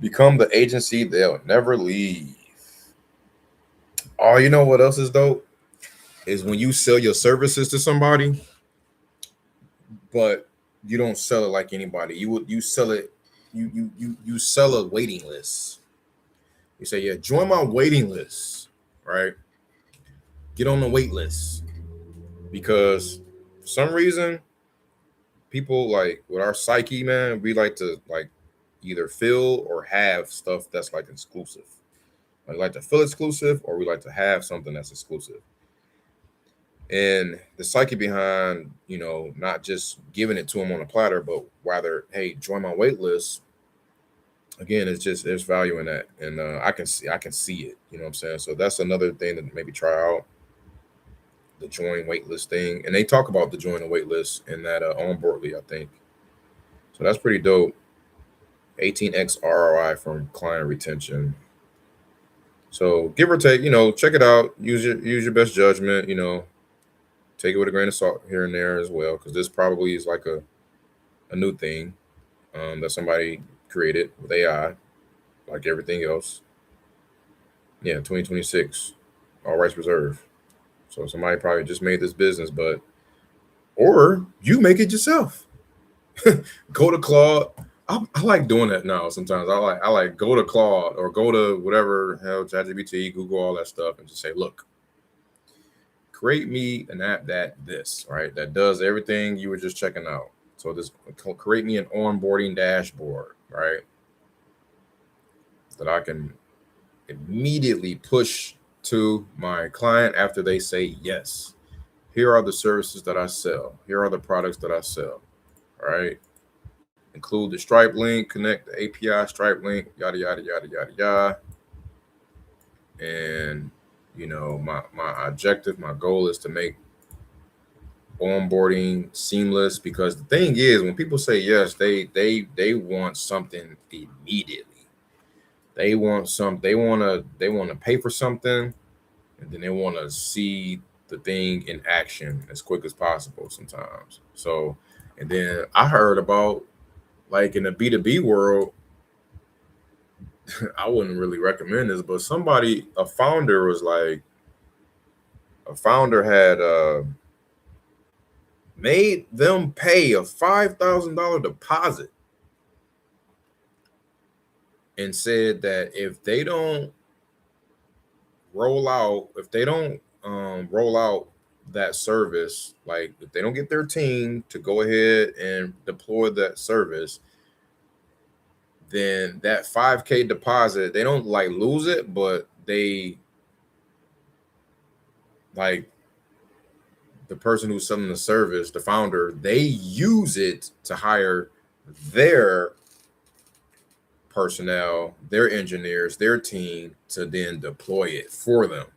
Become the agency they'll never leave. Oh, you know what else is dope? Is when you sell your services to somebody, but you don't sell it like anybody. You sell it, you sell a waiting list. You say, yeah, join my waiting list, right? Get on the wait list. Because for some reason, people like with our psyche, man, we like to like either feel or have stuff that's like exclusive. We like to feel exclusive, or we like to have something that's exclusive. And the psyche behind, not just giving it to them on a platter, but rather, hey, join my wait list. Again, it's just there's value in that, and I can see it. You know what I'm saying? So that's another thing to maybe try out, the join waitlist thing. And they talk about the join the waitlist in that onboardly, I think. So that's pretty dope. 18x ROI from client retention. So give or take, check it out. Use your best judgment. Take it with a grain of salt here and there as well, because this probably is like a new thing that somebody created with AI, like everything else. Yeah, 2026, all rights reserved. So somebody probably just made this business, or you make it yourself. Go to Claude. I like doing that now. Sometimes I like go to Claude or go to whatever hell, ChatGPT, Google, all that stuff, and just say, look, create me an app that does everything you were just checking out. So this create me an onboarding dashboard, right? That I can immediately push to my client after they say yes. Here are the services that I sell. Here are the products that I sell. All right. Include the Stripe link, connect the API Stripe link, yada, yada, yada, yada, yada. And, my objective, my goal is to make onboarding seamless, because the thing is, when people say yes, they want something immediately. They want to pay for something, and then they want to see the thing in action as quick as possible sometimes. So, and then I heard about, like, in the B2B world, I wouldn't really recommend this, but a founder had made them pay a $5,000 deposit and said that if they don't roll out that service, like if they don't get their team to go ahead and deploy that service, then that 5K deposit, they don't like lose it, but they, like, the person who's selling the service, the founder, they use it to hire their personnel, their engineers, their team to then deploy it for them.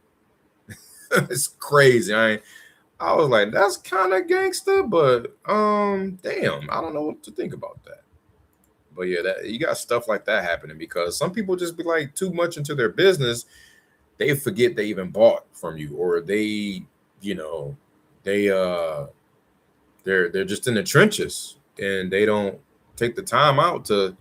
It's crazy. I was like, that's kind of gangster, but damn, I don't know what to think about that. But yeah, that you got stuff like that happening, because some people just be like too much into their business, they forget they even bought from you, or they're just in the trenches and they don't take the time out to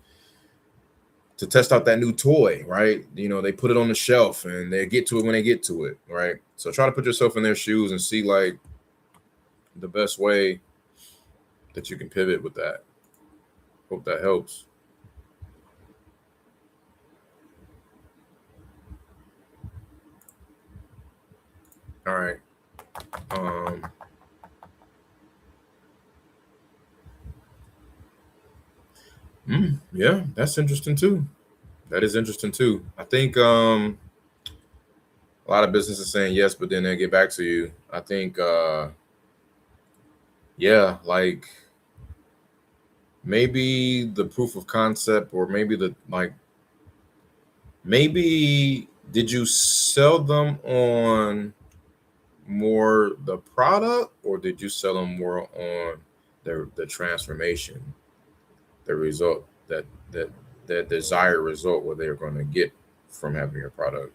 test out that new toy, right? They put it on the shelf and they get to it when they get to it, right? So try to put yourself in their shoes and see like the best way that you can pivot with that. Hope that helps. All right. Yeah, that's interesting too. That is interesting too. I think a lot of businesses saying yes, but then they get back to you. I think yeah, like maybe the proof of concept, or maybe maybe did you sell them on more the product, or did you sell them more on the transformation, the result that desired result what they're going to get from having your product?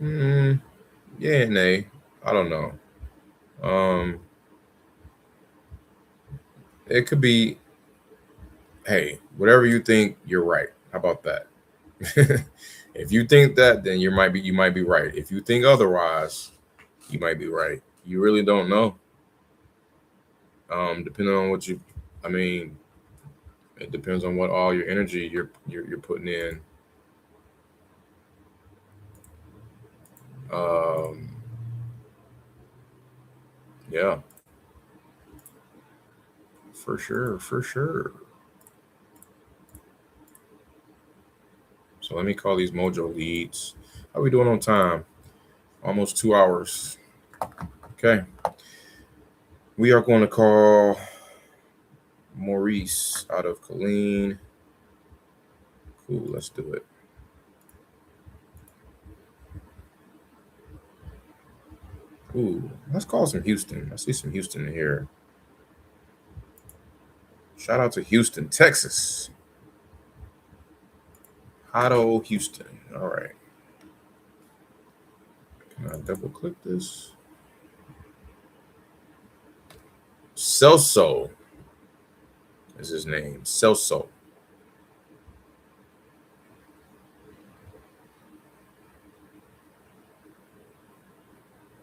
Yeah and nay. I don't know. It could be, hey, whatever you think, you're right. How about that? If you think that, then you might be right. If you think otherwise, you might be right. You really don't know. Depending on what I mean, it depends on what all your energy you're putting in. Yeah, for sure. So let me call these Mojo leads. How are we doing on time? Almost 2 hours. Okay. We are going to call Maurice out of Colleen. Cool, let's do it. Ooh, let's call some Houston. I see some Houston in here. Shout out to Houston, Texas. Howto, Houston. All right. Can I double click this? Celso is his name. Celso.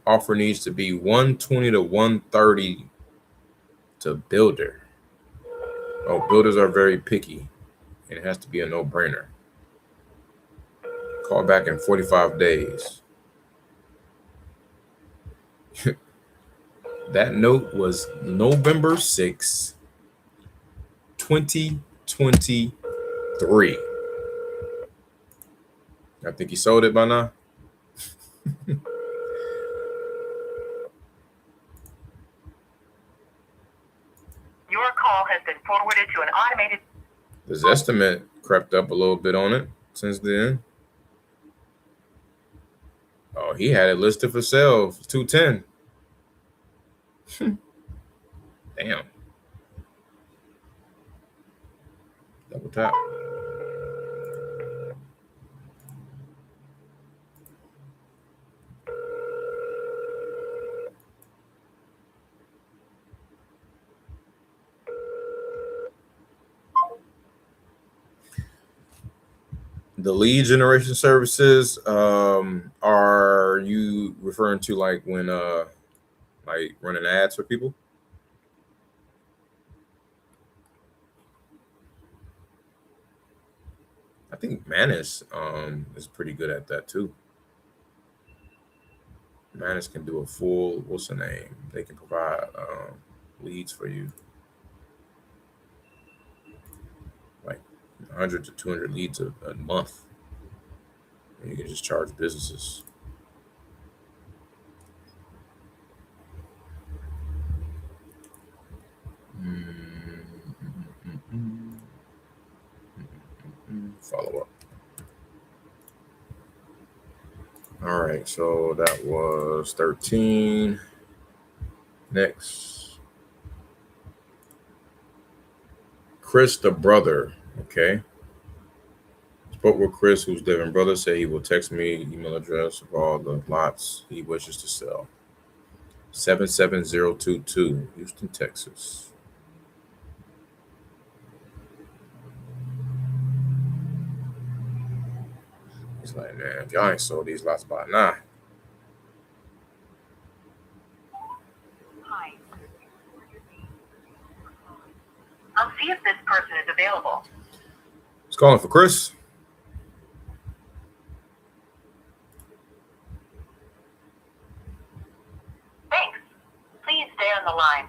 Offer needs to be 120 to 130 to builder. Oh, builders are very picky, and it has to be a no-brainer. Call back in 45 days. That note was November 6, 2023. I think he sold it by now. Your call has been forwarded to an automated. His estimate crept up a little bit on it since then. Oh, he had it listed for sale for 210. Damn. Double tap. The lead generation services, are you referring to like when like running ads for people? I think Manus is pretty good at that too. Manus can do a full, what's the name? They can provide leads for you. Like 100 to 200 leads a month. And you can just charge businesses. Follow up. All right, so that was 13. Next, Chris the brother. Okay. Spoke with Chris, who's Devin brother, said he will text me email address of all the lots he wishes to sell. 77022, Houston, Texas. He's like, man, if y'all ain't sold these lots by now. Hi. I'll see if this person is available. He's calling for Chris. Thanks. Please stay on the line.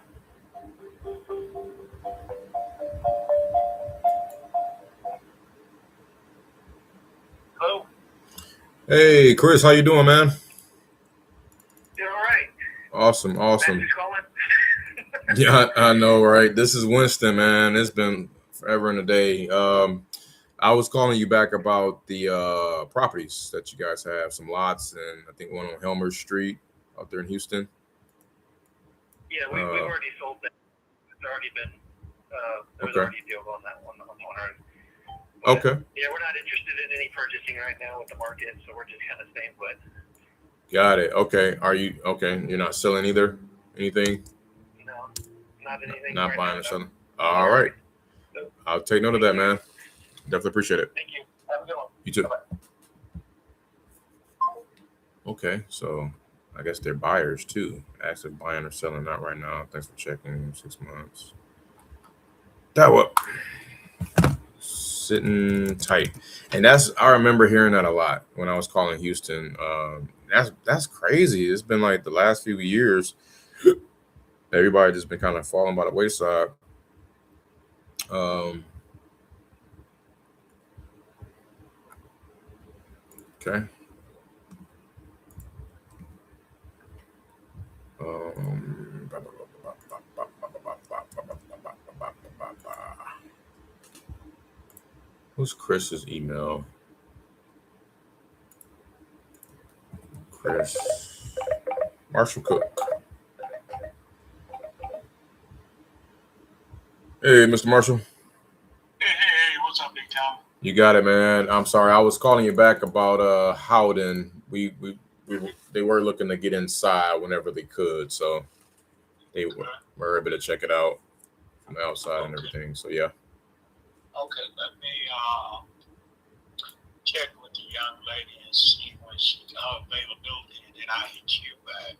Hello? Hey, Chris, how you doing, man? You all right? Awesome. Matthew's calling? Yeah, I know, right? This is Winston, man. It's been forever and a day. I was calling you back about the properties that you guys have, some lots, and I think one on Helmer Street out there in Houston. Yeah, we've already sold that. It's already been there's already a deal on that one on our. Okay. Yeah, we're not interested in any purchasing right now with the market, so we're just kind of staying put. Got it. Okay. Are you okay? You're not selling either? Anything? No, not anything. Not right buying now, or no. selling? All right. I'll take note of that, man. Definitely appreciate it. Thank you. Have a good one. You too. Bye-bye. Okay, so I guess they're buyers too. Active buying or selling, not right now. Thanks for checking. 6 months. That what? Sitting tight, and I remember hearing that a lot when I was calling Houston. That's crazy. It's been like the last few years, everybody just been kind of falling by the wayside. Okay. Who's Chris's email? Chris Marshall Cook. Hey, Mr. Marshall. Hey, what's up, Big Tom? You got it, man. I'm sorry. I was calling you back about Howden. They were looking to get inside whenever they could, so they were able to check it out from the outside and everything. So yeah. Okay, let me check with the young lady and see when she's availability, and then I'll hit you back.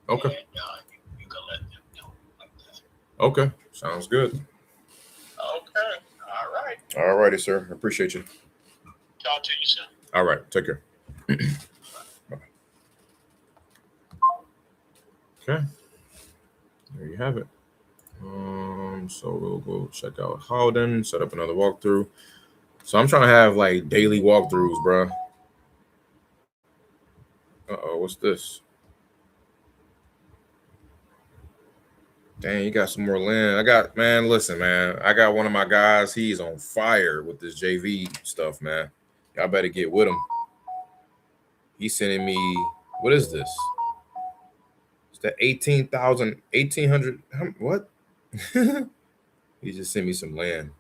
Okay. And you can let them know like that. Okay. Sounds good. Okay. All right. All righty, sir. I appreciate you. Talk to you soon. All right. Take care. Bye. Okay. There you have it. So we'll go check out Howden, set up another walkthrough. So I'm trying to have like daily walkthroughs, bro. What's this? Dang, you got some more land. Listen, man. I got one of my guys. He's on fire with this JV stuff, man. Y'all better get with him. He's sending me, what is this? It's the 1,800. What? He just sent me some land.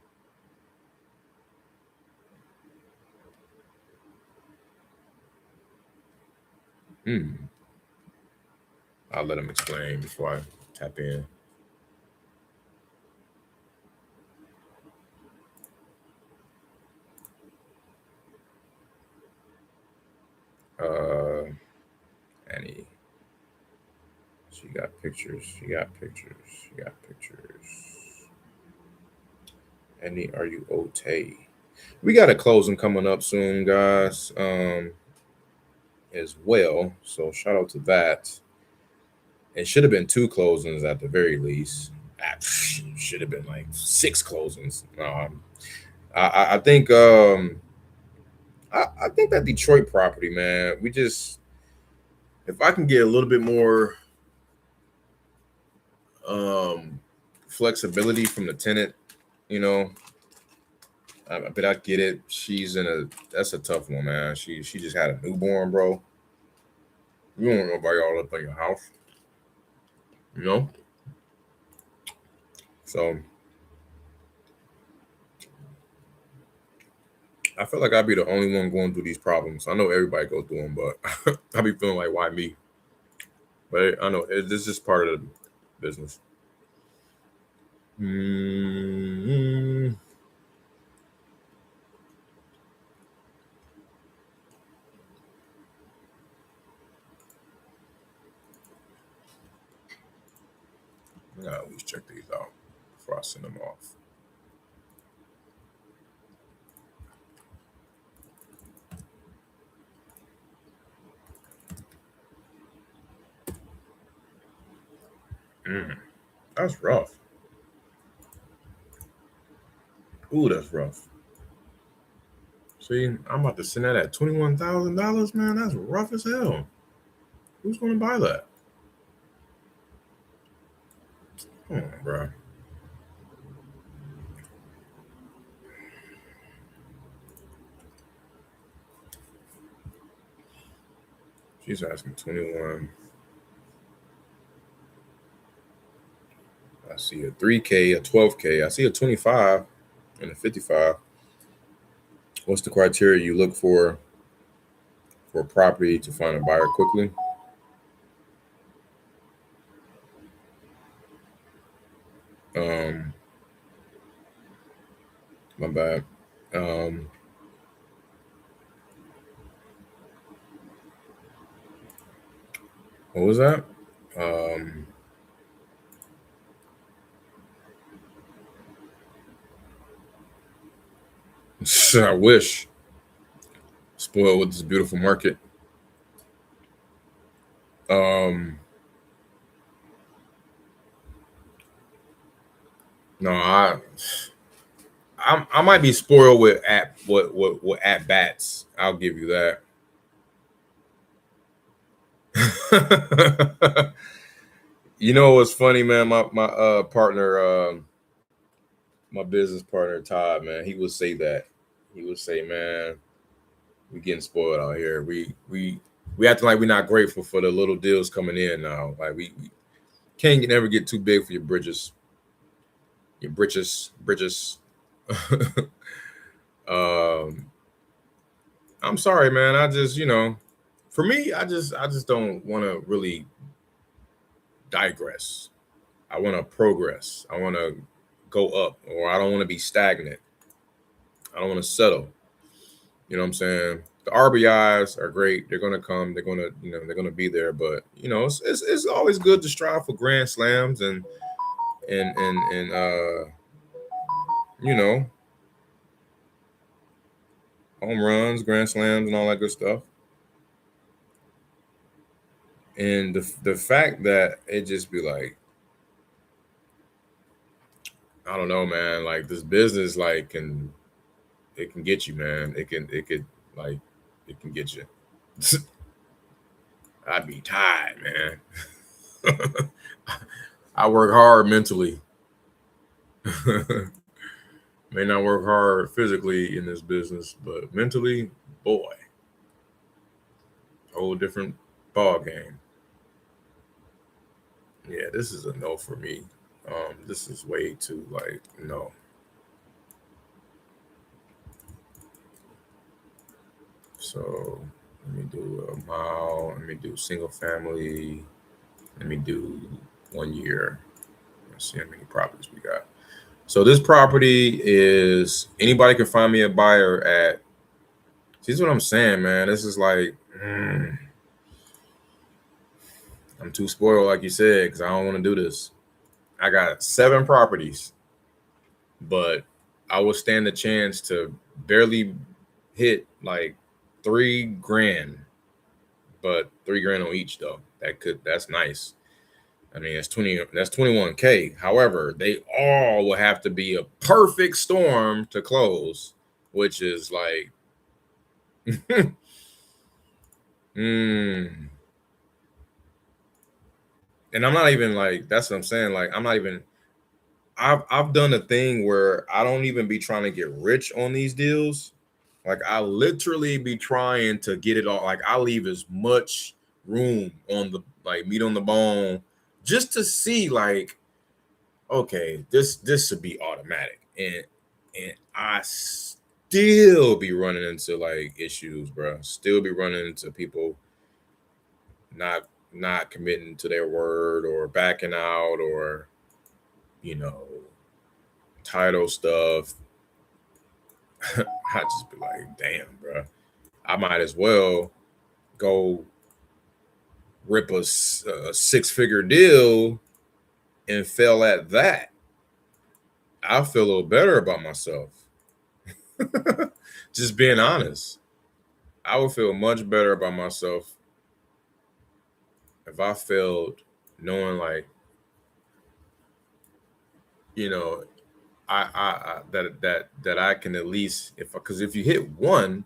I'll let him explain before I tap in. Annie. She got pictures. Annie, are you okay? We got a closing coming up soon, guys. As well. So shout out to that. It should have been 2 closings at the very least. Should have been like 6 closings. I think I think that Detroit property, man, if I can get a little bit more flexibility from the tenant, but I get it. That's a tough one, man. She just had a newborn, bro. You don't want nobody all up in your house, So I feel like I'd be the only one going through these problems. I know everybody goes through them, but I be feeling like, why me? But I know this is just part of the business. I gotta at least check these out before I send them off. That's rough. Ooh, that's rough. See, I'm about to send that at $21,000, man. That's rough as hell. Who's gonna buy that? Come on, bro. She's asking 21. I see a 3K, a 12K. I see a 25 and a 55. What's the criteria you look for a property to find a buyer quickly? My bad. What was that? I wish. Spoiled with this beautiful market. No, I might be spoiled with at bats. I'll give you that. You know what's funny, man? My partner, my business partner Todd, man, he would say that. He would say, man, we getting spoiled out here. We acting like we're not grateful for the little deals coming in now. Like we can't never get too big for your bridges. Your bridges. I'm sorry, man. I just, for me, I just don't want to really digress. I want to progress. I want to go up, or I don't want to be stagnant. I don't want to settle. You know what I'm saying? The RBIs are great. They're going to come. They're going to, they're going to be there. But it's always good to strive for grand slams and home runs, grand slams, and all that good stuff. And the fact that it just be like, I don't know, man. Like this business, like it can get you, man. It can get you. I'd be tired, man. I work hard mentally. May not work hard physically in this business, but mentally, boy, whole different ball game. Yeah, this is a no for me. This is way too no. So let me do a mile. Let me do single family. Let me do 1 year. Let's see how many properties we got. So this property is, anybody can find me a buyer at. See, this is what I'm saying, man. This is like, I'm too spoiled, like you said, because I don't want to do this. I got 7 properties, but I will stand a chance to barely hit like $3,000, but $3,000 on each though. That's nice. I mean, that's 21K. However, they all will have to be a perfect storm to close, which is like, and I'm not even like, that's what I'm saying. Like, I'm not even, I've done a thing where I don't even be trying to get rich on these deals. Like I literally be trying to get it all. Like I leave as much room on the meat on the bone just to see like, okay, this should be automatic. And I still be running into like issues, bro. Still be running into people not committing to their word or backing out or title stuff. I just be like, damn, bro. I might as well go rip a 6-figure deal and fail at that. I'll feel a little better about myself. Just being honest. I would feel much better about myself if I failed knowing like, I that I can at least, because if you hit one,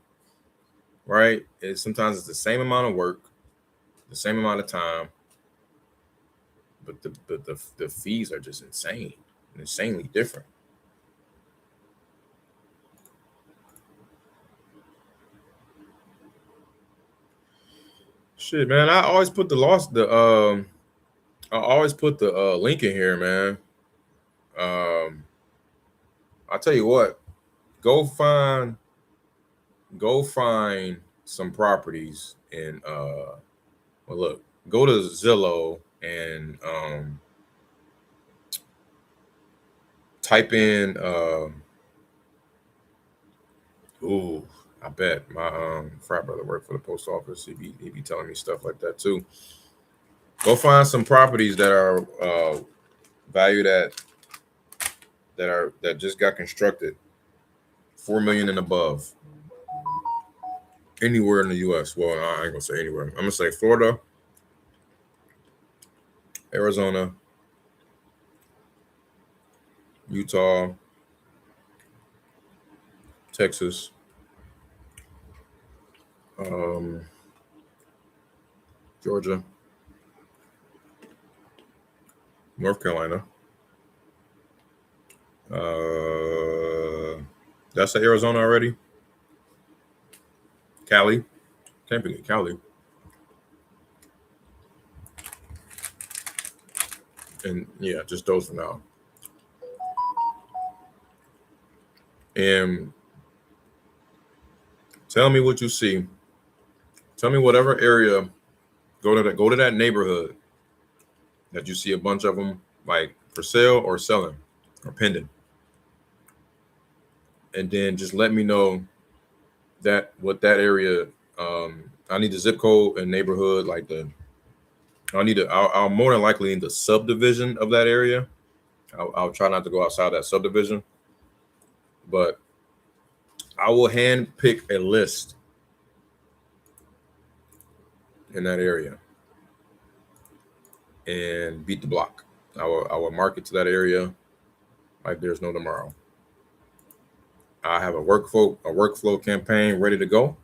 right, sometimes it's the same amount of work, the same amount of time, but the fees are just insanely different. Shit, man. I always put the link in here, man. I'll tell you what, go find some properties and well, look, go to Zillow and type in ooh, I bet my frat brother worked for the post office. He be telling me stuff like that too. Go find some properties that are valued at that just got constructed, 4 million and above, anywhere in the U.S. Well, I ain't gonna say anywhere. I'm gonna say Florida, Arizona, Utah, Texas, Georgia, North Carolina. Did I say Arizona already? Cali. Can't forget Cali. And yeah, just those for now. And tell me what you see. Tell me whatever area. Go to that neighborhood that you see a bunch of them like for sale or selling or pending. And then just let me know what that area. I need the zip code and neighborhood, like I'll more than likely need the subdivision of that area. I'll try not to go outside that subdivision, but I will hand pick a list in that area and beat the block. I will market to that area like there's no tomorrow. I have a workflow campaign ready to go,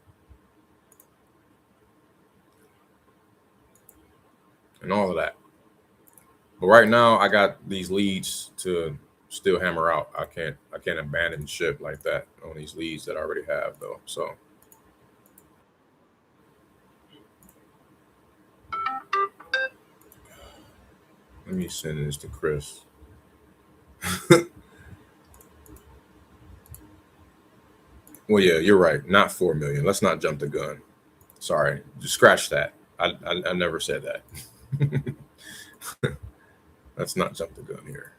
and all of that. But right now, I got these leads to still hammer out. I can't abandon ship like that on these leads that I already have though. So let me send this to Chris. Well, yeah, you're right. Not 4 million. Let's not jump the gun. Sorry, just scratch that. I never said that. Let's not jump the gun here.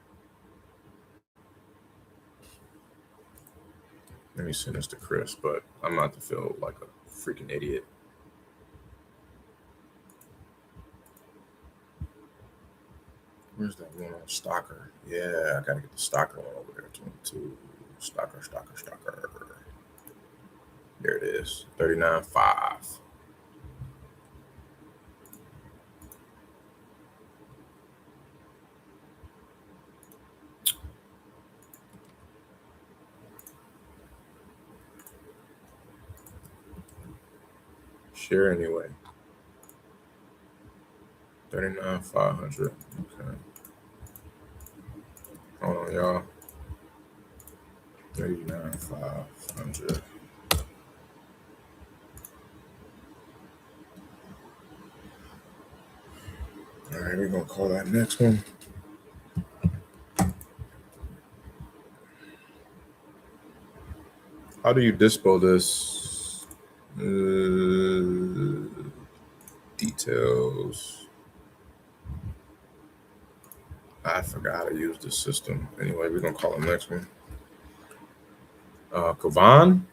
Let me send this to Chris, but I'm not to feel like a freaking idiot. Where's that one on Stalker? Yeah, I gotta get the Stalker one over there. 22 Stalker. There it is. 39.5. Share anyway. 39,500. Okay. Hold on, y'all. 39,500. All right, we're gonna call that next one. How do you dispo this? Details. I forgot how to use this system. Anyway, we're gonna call the next one. Kavan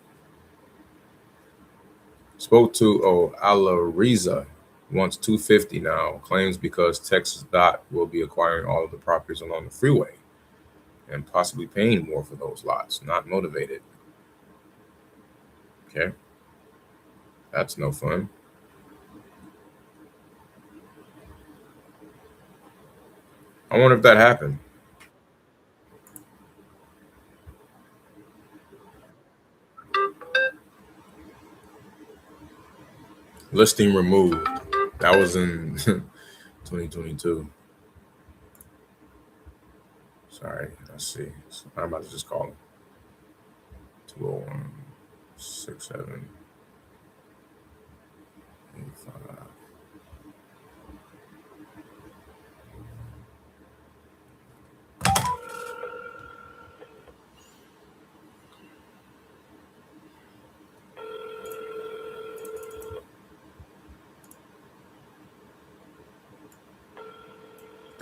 spoke to Alariza, wants 250 now. Claims because Texas Dot will be acquiring all of the properties along the freeway and possibly paying more for those lots. Not motivated. Okay, that's no fun. I wonder if that happened. Listing removed. That was in 2022. Sorry, let's see. I'm about to just call him. 201 67 85.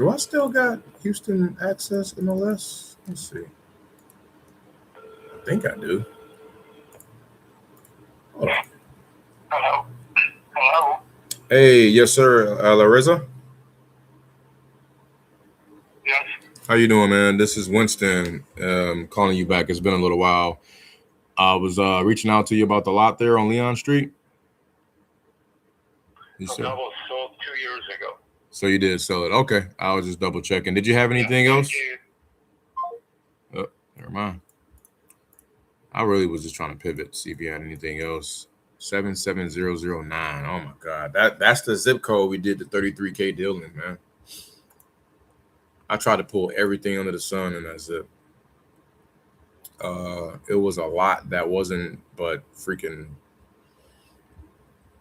Do I still got Houston access MLS? Let's see. I think I do. Hold on. Hello. Hello. Hey, yes, sir. Larissa? Yes. How you doing, man? This is Winston calling you back. It's been a little while. I was reaching out to you about the lot there on Leon Street. Yes, So sir. that was sold 2 years ago. So you did sell it. Okay. I was just double checking. Did you have anything else? Oh, never mind. I really was just trying to pivot, see if you had anything else. 77009. Oh my God. That's the zip code we did the 33K deal in, man. I tried to pull everything under the sun in that zip. It was a lot that wasn't but freaking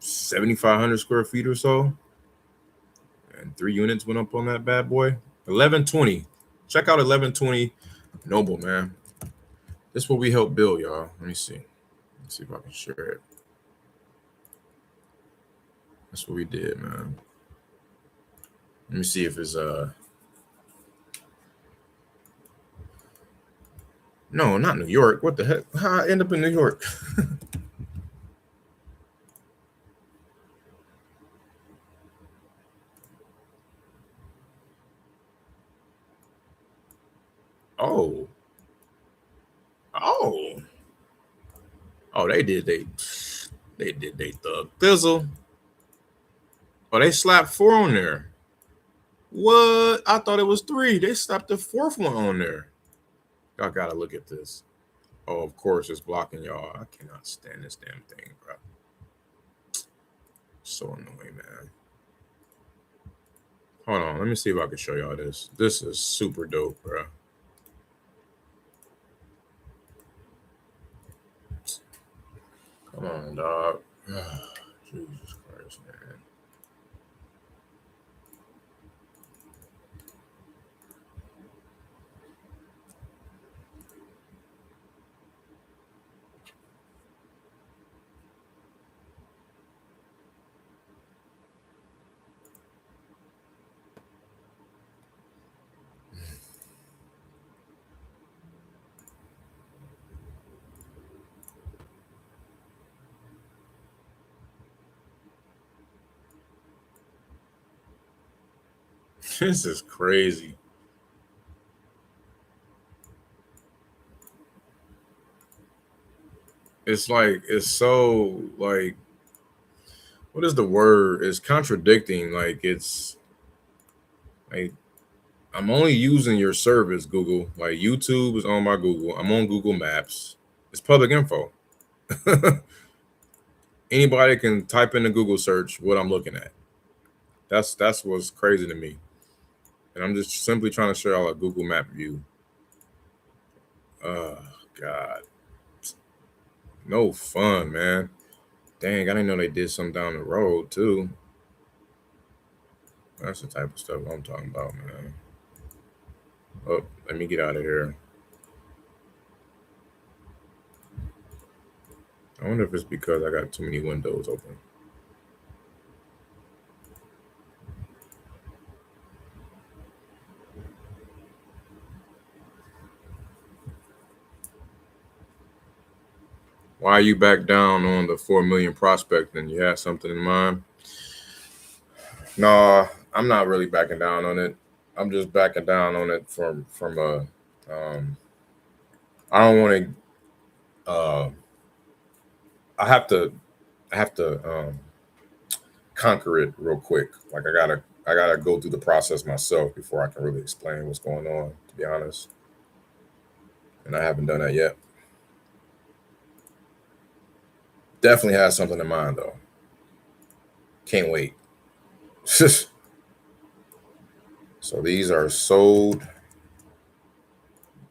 7,500 square feet or so. And 3 units went up on that bad boy. 1120. Check out 1120 Noble, man. This is what we helped build, y'all. Let me see. Let's see if I can share it. That's what we did, man. Let me see if it's no, not New York. What the heck? How I end up in New York? Oh, they did they thug thizzle. Oh, they slapped 4 on there. What? I thought it was 3. They slapped the 4th one on there. Y'all gotta look at this. Oh, of course it's blocking y'all. I cannot stand this damn thing, bro. So annoying, man. Hold on, let me see if I can show y'all this. This is super dope, bro. Come on, dog. Jesus Christ, man. This is crazy. It's like, it's so like, what is the word? It's contradicting. Like, it's like, I'm only using your service, Google. Like, YouTube is on my Google. I'm on Google Maps. It's public info. Anybody can type in the Google search what I'm looking at. That's what's crazy to me. And I'm just simply trying to show y'all a Google Map view. Oh, God. No fun, man. Dang, I didn't know they did something down the road, too. That's the type of stuff I'm talking about, man. Oh, let me get out of here. I wonder if it's because I got too many windows open. Why are you back down on the 4 million prospect and you had something in mind? No, I'm not really backing down on it. I'm just backing down on it from I don't want to I have to conquer it real quick. Like I gotta go through the process myself before I can really explain what's going on, to be honest. And I haven't done that yet. Definitely has something in mind though. Can't wait. So these are sold.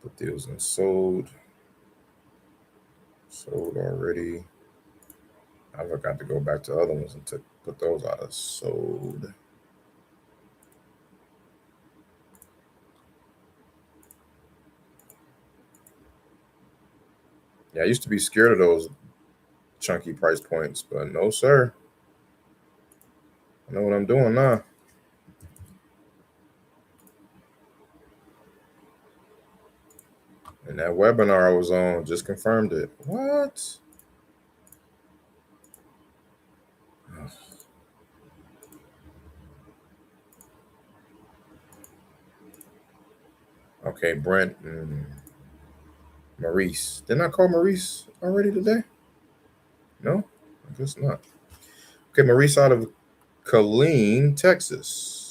Put these in sold. Sold already. I forgot to go back to other ones and put those out of sold. Yeah, I used to be scared of those chunky price points, but no, sir. I know what I'm doing now. And that webinar I was on just confirmed it. What? Okay, Brent and Maurice. Didn't I call Maurice already today? No, I guess not. Okay, Maurice out of Killeen, Texas.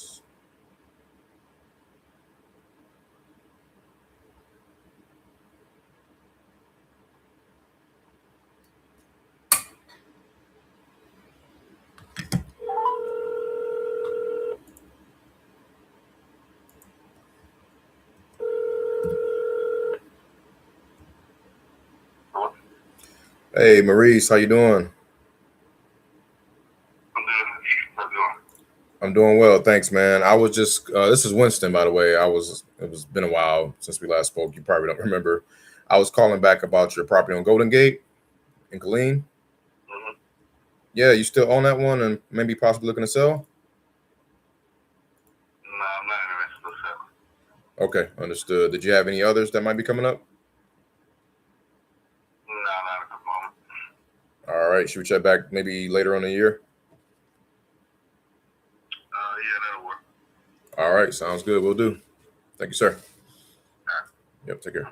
Hey, Maurice, how you doing? I'm doing well, thanks, man. I was just this is Winston, by the way. It was been a while since we last spoke. You probably don't remember. I was calling back about your property on Golden Gate in Killeen. Mm-hmm. Yeah, you still own that one and maybe possibly looking to sell? No, I'm not interested in selling. Okay, understood. Did you have any others that might be coming up? No, not at the moment. All right, should we check back maybe later on in the year? Yeah, that'll work. All right, sounds good. We'll do. Thank you, sir. Yep, take care.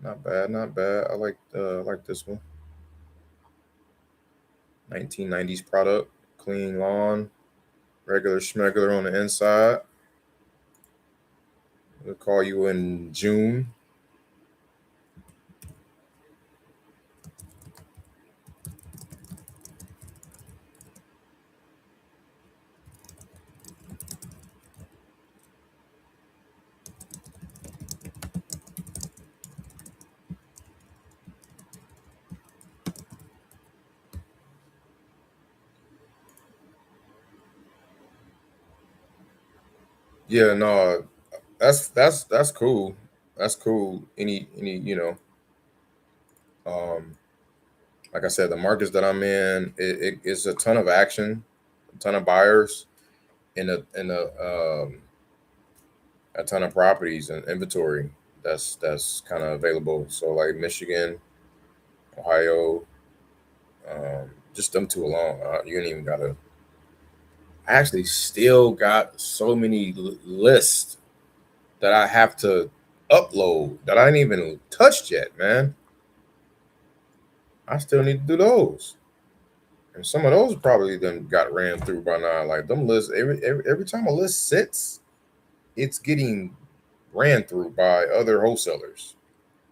Not bad, not bad. I like this one. 1990s product, clean lawn, regular schmegular on the inside. We'll call you in June. Yeah, no, that's cool. That's cool. Any like I said, the markets that I'm in, it's a ton of action, a ton of buyers, and a ton of properties and inventory that's kind of available. So like Michigan, Ohio, just them two alone. You ain't even gotta. I actually still got so many lists that I have to upload that I ain't even touched yet, man. I still need to do those. And some of those probably then got ran through by now. Like them lists, every time a list sits, it's getting ran through by other wholesalers.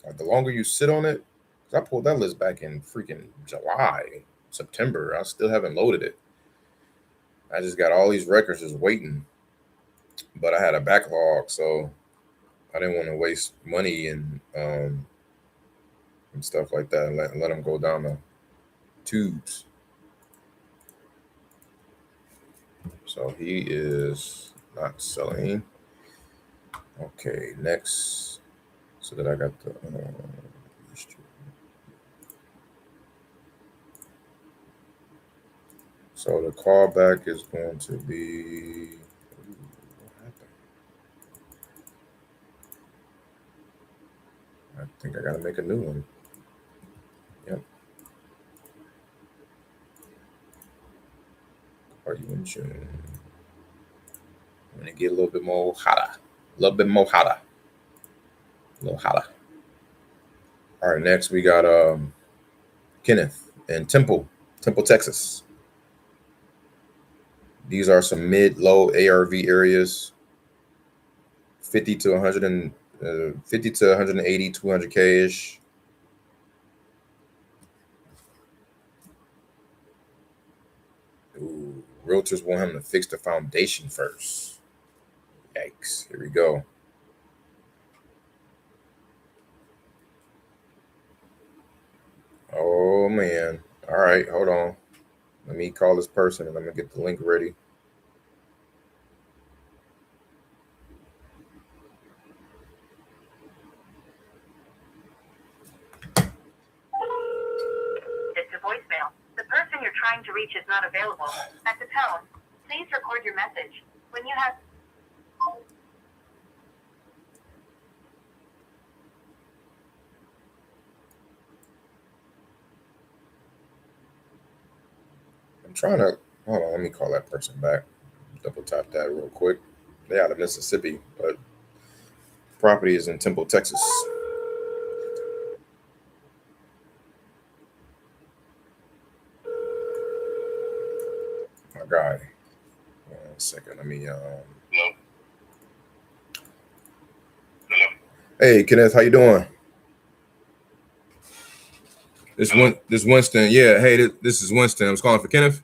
Like the longer you sit on it, because I pulled that list back in freaking July, September. I still haven't loaded it. I just got all these records just waiting. But I had a backlog, so I didn't want to waste money and stuff like that and let them go down the tubes. So he is not selling. Okay, next. So that I got the so the callback is going to be what happened? I think I gotta make a new one. Yep. Are you in June? I'm gonna get a little bit more hotter. A little bit more hotter. A little hotter. All right, next we got Kenneth in Temple, Texas. These are some mid-low ARV areas, 50 to 100 and 50 to 180, 200K ish. Ooh, realtors want him to fix the foundation first. Yikes! Here we go. Oh man! All right, hold on. Let me call this person and I'm gonna get the link ready. It's a voicemail. The person you're trying to reach is not available. At the tone, please record your message. When you have trying to hold on. Let me call that person back. Double tap that real quick. They out of Mississippi, but property is in Temple, Texas. My guy. 1 second. Let me. Hello? Hey, Kenneth, how you doing? This Winston. Yeah. Hey, this is Winston. I was calling for Kenneth.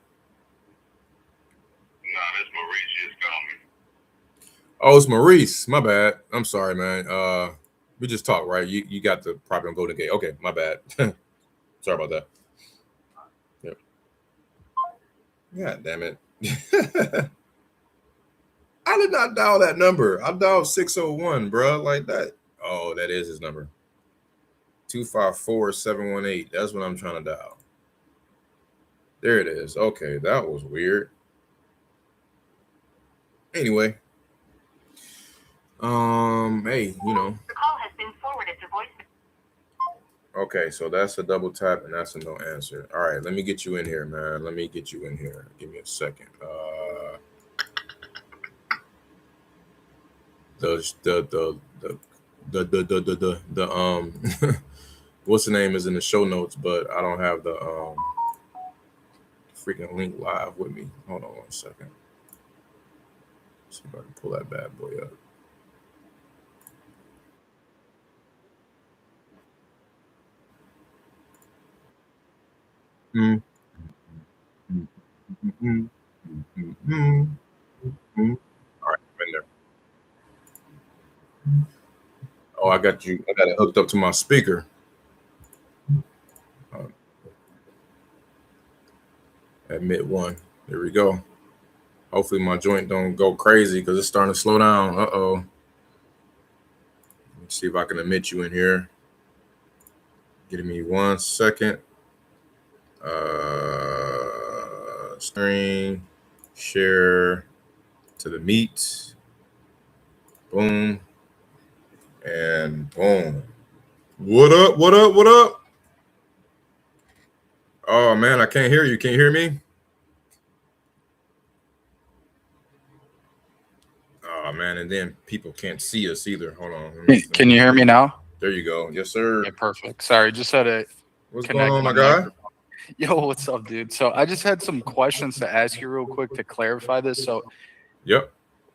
Nah, this Maurice just called me. Oh, it's Maurice. My bad. I'm sorry, man. We just talked, right? You got the property on Golden Gate. Okay, my bad. Sorry about that. Yep. God damn it. I did not dial that number. I dialed 601, bro. Like that. Oh, that is his number. 254-718. That's what I'm trying to dial. There it is. Okay, that was weird. Anyway. Hey, you know. The call has been forwarded to voicemail. Okay, so that's a double tap and that's a no answer. All right, let me get you in here, man. Let me get you in here. Give me a second. What's the name is in the show notes, but I don't have the freaking link live with me. Hold on 1 second. See if I can pull that bad boy up. All right, I'm in there. Oh, I got you. I got it hooked up to my speaker. Admit one. There we go. Hopefully my joint don't go crazy because it's starting to slow down. Uh-oh. Let me see if I can admit you in here. Give me 1 second. Screen. Share to the meet. Boom. And boom. What up? What up? What up? Oh, man, I can't hear you. Can you hear me? Oh, man, and then people can't see us either. Hold on. Can you hear me now? There you go. Yes, sir. Yeah, perfect. Sorry, just had to What's connect going on, my my guy? microphone. Yo, what's up, dude? So I just had some questions to ask you real quick to clarify this. So Yep.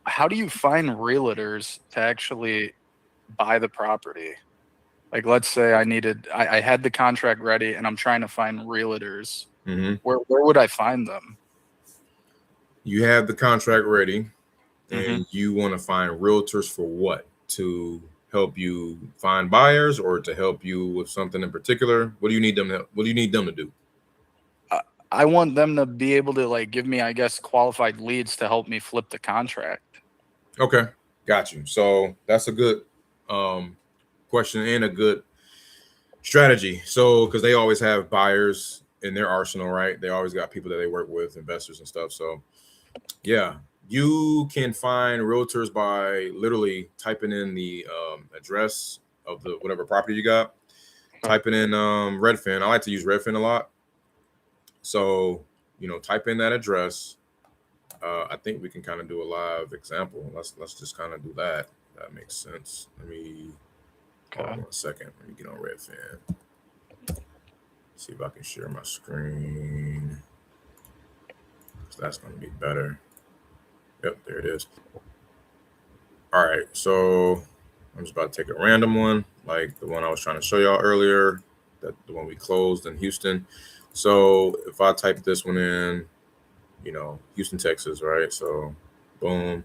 how do you find realtors to actually buy the property? Like, let's say I had the contract ready and I'm trying to find realtors. Mm-hmm. Where would I find them? You have the contract ready, and you want to find realtors for what? To help you find buyers or to help you with something in particular? What do you need them to do? I want them to be able to like give me, I guess, qualified leads to help me flip the contract. Okay, got you. So that's a good question and a good strategy. So because they always have buyers in their arsenal, right? They always got people that they work with, investors and stuff. So yeah, you can find realtors by literally typing in the address of the whatever property you got. Typing in Redfin. I like to use Redfin a lot. So, you know, type in that address. I think we can kind of do a live example. Let's just kind of do that. That makes sense. Let me hold on 1 second. Let me get on Redfin. See if I can share my screen. So that's going to be better. Yep, there it is. All right, so I'm just about to take a random one, like the one I was trying to show y'all earlier, that the one we closed in Houston. So if I type this one in, you know, Houston, Texas, right? So boom.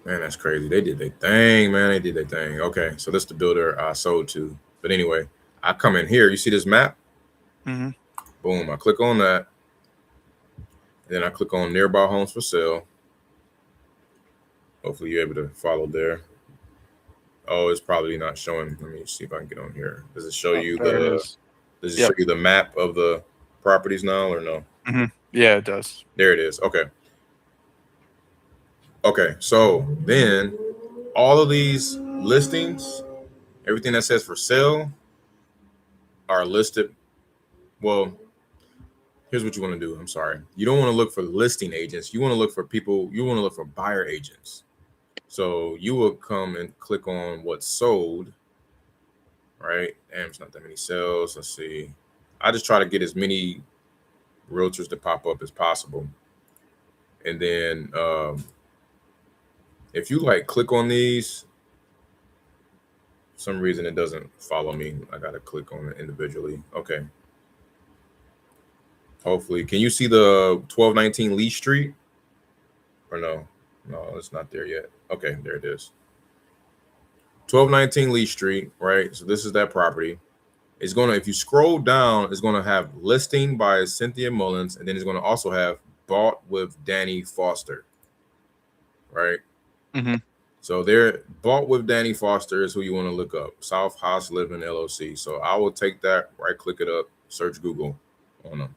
Man, that's crazy. They did their thing, man. They did their thing. Okay, so this is the builder I sold to. But anyway, I come in here. You see this map? Mm-hmm. Boom, I click on that. Then I click on nearby homes for sale. Hopefully you're able to follow there. Oh, it's probably not showing. Let me see if I can get on here. Does it show you does it show you the map of the properties now or no? Mm-hmm. Yeah, it does. There it is. Okay. Okay. So then all of these listings, everything that says for sale are listed well, here's what you want to do. I'm sorry. You don't want to look for listing agents. You want to look for people. You want to look for buyer agents. So you will come and click on what's sold, right? Damn, it's not that many sales. Let's see. I just try to get as many realtors to pop up as possible. And then if you like click on these, for some reason it doesn't follow me. I got to click on it individually. Okay. Hopefully. Can you see the 1219 Lee Street? Or no? No, it's not there yet. Okay, there it is. 1219 Lee Street, right? So this is that property. It's going to, if you scroll down, it's going to have listing by Cynthia Mullins, and then it's going to also have bought with Danny Foster, right? Mm-hmm. So they're bought with Danny Foster is who you want to look up. South House Living LLC. So I will take that, right click it up, search Google on them.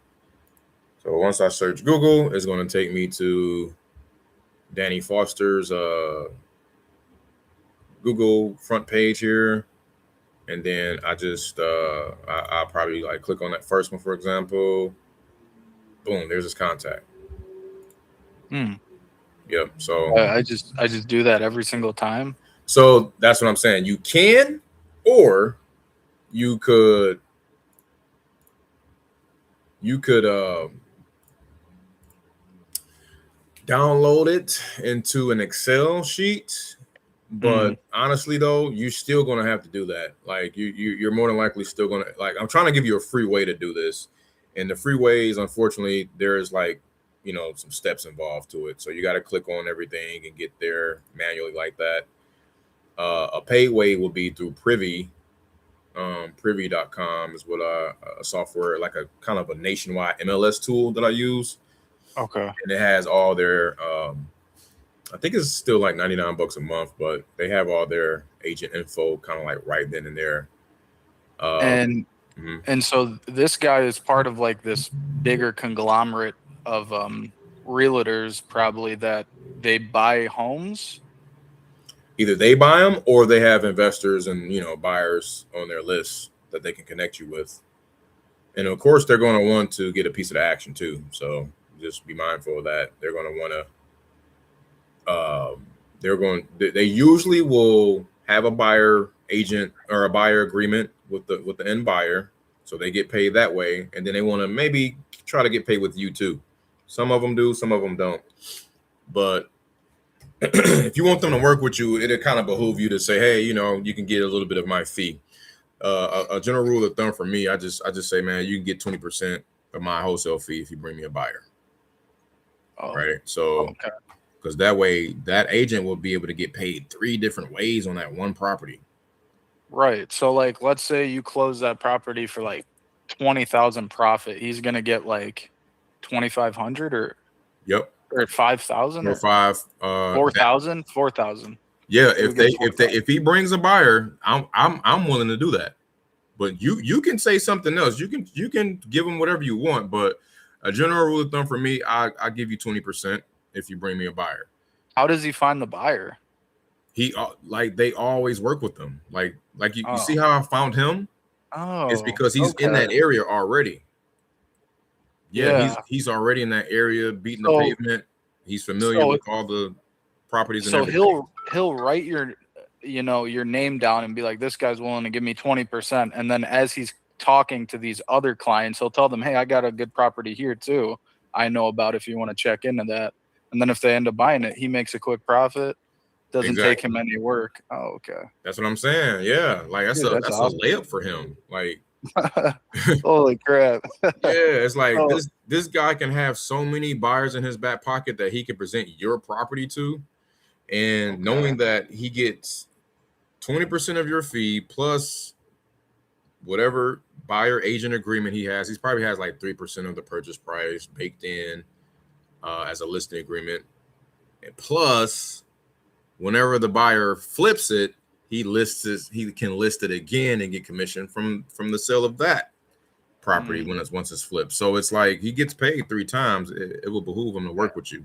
So once I search Google, it's going to take me to Danny Foster's Google front page here. And then I just, I'll probably like click on that first one, for example. Boom, there's his contact. Yep. So I just do that every single time. So that's what I'm saying. You can, or you could download it into an Excel sheet. But honestly, though, you're still going to have to do that. Like you're more than likely still going to, like, I'm trying to give you a free way to do this. And the free ways, unfortunately, there is like, you know, some steps involved to it. So you got to click on everything and get there manually like that. A paid way will be through Privy. Privy.com is what a software, like a kind of a nationwide MLS tool that I use. Okay. And it has all their, I think it's still like $99 a month, but they have all their agent info kind of like right then and there. And so this guy is part of like this bigger conglomerate of realtors, probably, that they buy homes. Either they buy them or they have investors and, you know, buyers on their list that they can connect you with. And of course, they're going to want to get a piece of the action too. So just be mindful of that. They're going to want to. They usually will have a buyer agent or a buyer agreement with the end buyer, so they get paid that way, and then they want to maybe try to get paid with you too. Some of them do, some of them don't. But if you want them to work with you, it'll kind of behoove you to say, hey, you know, you can get a little bit of my fee. A general rule of thumb for me, I just say, man, you can get 20% of my wholesale fee if you bring me a buyer. Right. So because that way that agent will be able to get paid 3 different ways on that one property. Right. So like, let's say you close that property for like 20,000 profit. He's going to get like 2,500 or 5,000 or 4,000. Yeah. If he brings a buyer, I'm willing to do that. But you can say something else. You can give him whatever you want. But a general rule of thumb for me, I give you 20% if you bring me a buyer. How does he find the buyer? He like they always work with them. Like you see how I found him? Oh, it's because he's in that area already. Yeah. He's already in that area, beating the pavement. He's familiar with all the properties and everything. So he'll write your name down and be like, this guy's willing to give me 20%. And then as he's talking to these other clients, he'll tell them, hey, I got a good property here too, I know about, if you want to check into that. And then if they end up buying it, he makes a quick profit. Doesn't take him any work. Oh, okay. That's what I'm saying. Yeah, like that's awesome. A layup for him. Like, holy crap. Yeah, it's like this guy can have so many buyers in his back pocket that he can present your property to, and knowing that he gets 20% of your fee plus whatever buyer agent agreement he has. He probably has like 3% of the purchase price baked in as a listing agreement, and plus whenever the buyer flips it, he can list it again and get commission from the sale of that property once it's flipped. So it's like he gets paid 3 times. It will behoove him to work with you.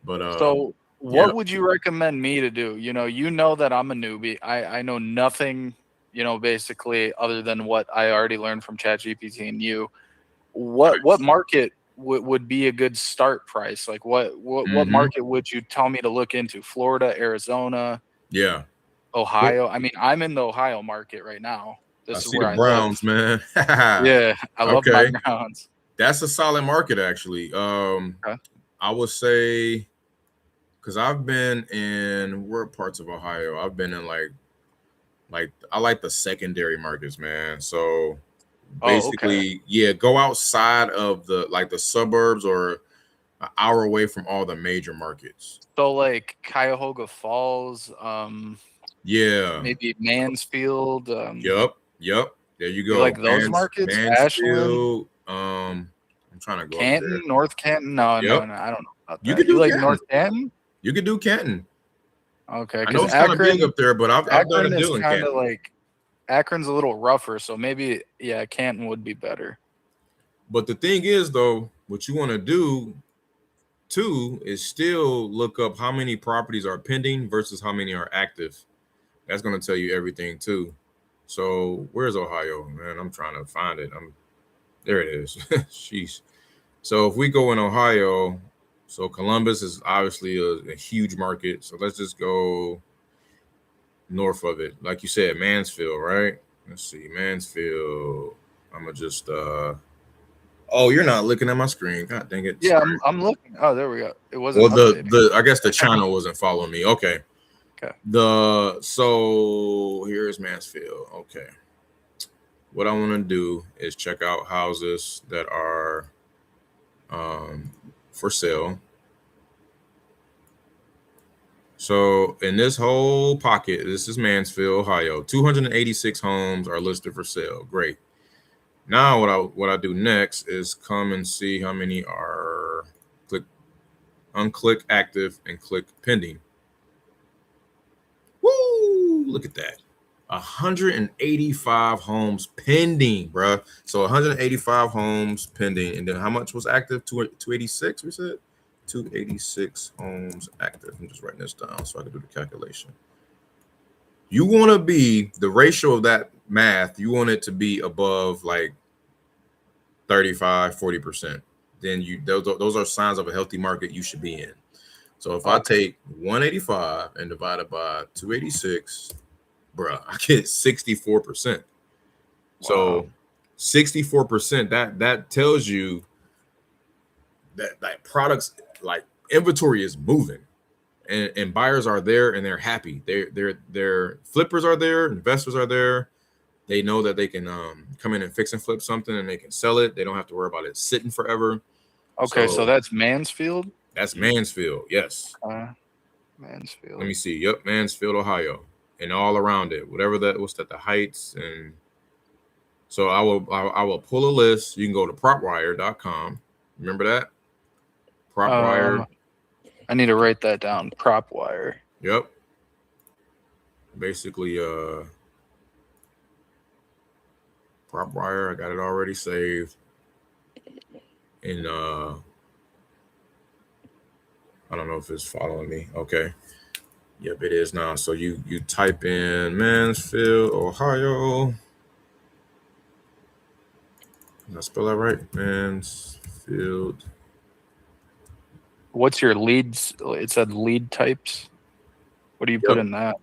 But so what would you recommend me to do? You know that I'm a newbie. I know nothing you know, basically, other than what I already learned from ChatGPT and you, what market would be a good start price? Like what market would you tell me to look into? Florida, Arizona, Yeah. Ohio? I mean, I'm in the Ohio market right now. I This is see where the I Browns, live. man. Yeah, I love my Okay. Browns. That's a solid market, actually. Okay. I would say, because I've been in what parts of Ohio? I've been in like I like the secondary markets, man. So Oh, okay. basically, yeah, go outside of the suburbs or an hour away from all the major markets. So like Cuyahoga Falls, Yeah. maybe Mansfield. Yep. There you You go. like those markets? Ashland, Mansfield. I'm trying to go up there. Canton, North Canton. No, Yep. I don't know about You that. could You do like Canton. North Canton? You could do Canton. Okay, I know because it's kind of big Akron, up there, but I've done a Akron is deal in kind of Canton. like Akron's a little rougher, so maybe Canton would be better. But the thing is, though, what you want to do too is still look up how many properties are pending versus how many are active. That's going to tell you everything too. So where's Ohio, man? I'm trying to find it. There it is. Sheesh. So if we go in Ohio, so Columbus is obviously a huge market. So let's just go north of it. Like you said, Mansfield, right? Let's see, Mansfield. I'm gonna just oh, you're not looking at my screen. God dang it. Yeah, Sorry. I'm looking. Oh, there we go. It wasn't Well, updating. I guess the channel wasn't following me. Okay. Okay. So here's Mansfield. Okay. What I want to do is check out houses that are for sale. So in this whole pocket, this is Mansfield, Ohio. 286 homes are listed for sale. Great. Now what I do next is come and see how many are unclick active and click pending. Woo! Look at that. 185 homes pending, bruh. So 185 homes pending. And then how much was active? 286, we said? 286 homes active. I'm just writing this down so I can do the calculation. You want to be, the ratio of that math, you want it to be above like 35, 40%. Then those are signs of a healthy market you should be in. So if I take 185 and divide it by 286, bruh, I get 64%. Wow. So 64%, that tells you that products like inventory is moving and buyers are there and they're happy. They're flippers are there, investors are there. They know that they can come in and fix and flip something and they can sell it. They don't have to worry about it sitting forever. Okay, so that's Mansfield? That's Mansfield, yes. Mansfield. Let me see. Yep, Mansfield, Ohio. And all around it, whatever what's that, the heights. And so I will pull a list. You can go to propwire.com. Remember that? Propwire. I need to write that down. Propwire. Yep. Basically, Propwire. I got it already saved. And I don't know if it's following me. Okay. Yep, it is now. So you type in Mansfield, Ohio. Did I spell that right? Mansfield. What's your leads? It said lead types. What do you put in that?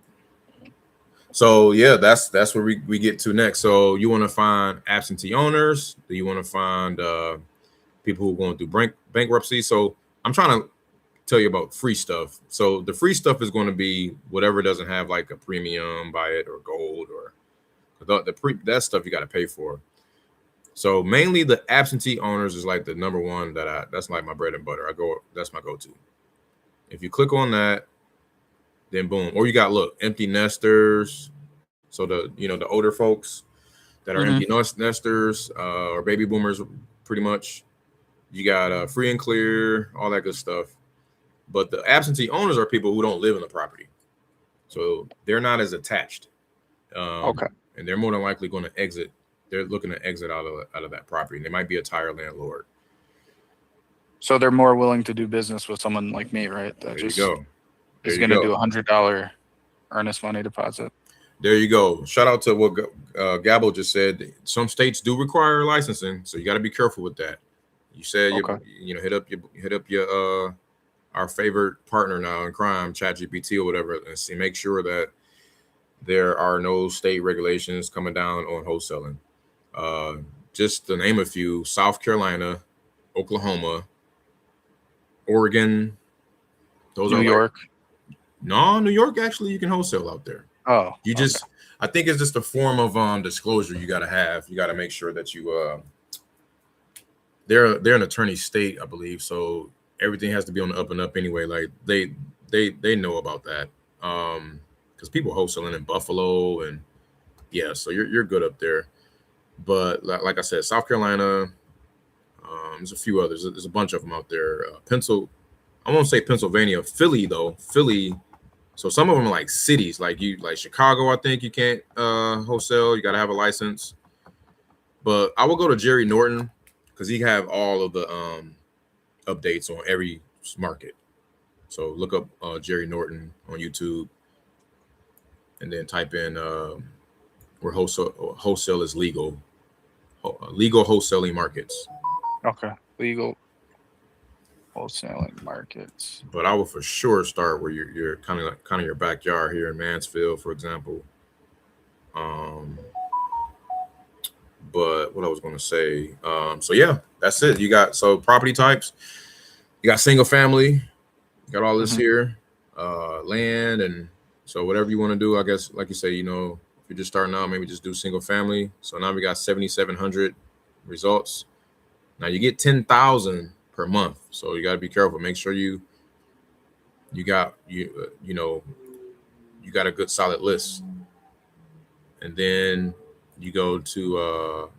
So yeah, that's where we get to next. So you want to find absentee owners. Do you want to find people who are going through bankruptcy? So I'm trying to tell you about free stuff. So the free stuff is going to be whatever doesn't have like a premium, buy it, or gold, or that stuff you got to pay for. So mainly the absentee owners is like the number one that's like my bread and butter. That's my go-to. If you click on that, then boom. Or you got empty nesters. So the older folks that are empty nesters or baby boomers, pretty much. You got free and clear, all that good stuff. But the absentee owners are people who don't live in the property, so they're not as attached. And they're more than likely going to exit. They're looking to exit out of that property. They might be a tire landlord. So they're more willing to do business with someone like me, right? That there you go. Is going to do $100 earnest money deposit. There you go. Shout out to what Gabo just said. Some states do require licensing, so you got to be careful with that. You said Okay. you know, hit up your our favorite partner now in crime, ChatGPT or whatever, and see, make sure that there are no state regulations coming down on wholesaling. Just to name a few: South Carolina, Oklahoma, Oregon. Those New are York. no, New York. Actually, you can wholesale out there. Oh, You just, I think it's just a form of disclosure you got to have. You got to make sure that you they're an attorney state, I believe, so everything has to be on the up and up anyway. Like they know about that. Because people wholesaling in Buffalo and yeah, so you're good up there. But like I said, South Carolina, there's a few others. There's a bunch of them out there. I won't say Pennsylvania, Philly though. Philly. So some of them are like cities, like Chicago. I think you can't wholesale. You got to have a license. But I will go to Jerry Norton because he have all of the updates on every market. So look up Jerry Norton on YouTube, and then type in where wholesale is legal, legal wholesaling markets. okay. Legal wholesaling markets. But I will for sure start where you're kind of your backyard here in Mansfield, for example. But what I was going to say, so yeah, that's it. You got property types. You got single family. You got all this here, land, and so whatever you want to do. I guess, like you say, you know, if you're just starting out, maybe just do single family. So now we got 7,700 results. Now you get 10,000 per month. So you got to be careful. Make sure you got a good solid list. And then you go to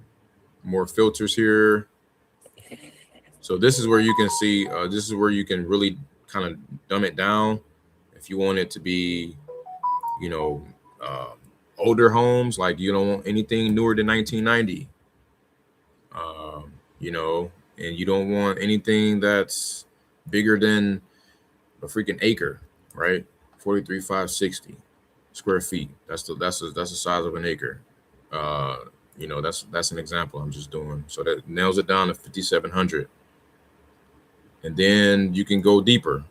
more filters here. So this is where you can see, this is where you can really kind of dumb it down. If you want it to be, you know, older homes, like you don't want anything newer than 1990, you know, and you don't want anything that's bigger than a freaking acre, right? 43,560 square feet. That's the size of an acre. You know, that's an example I'm just doing. So that nails it down to 5,700. And then you can go deeper.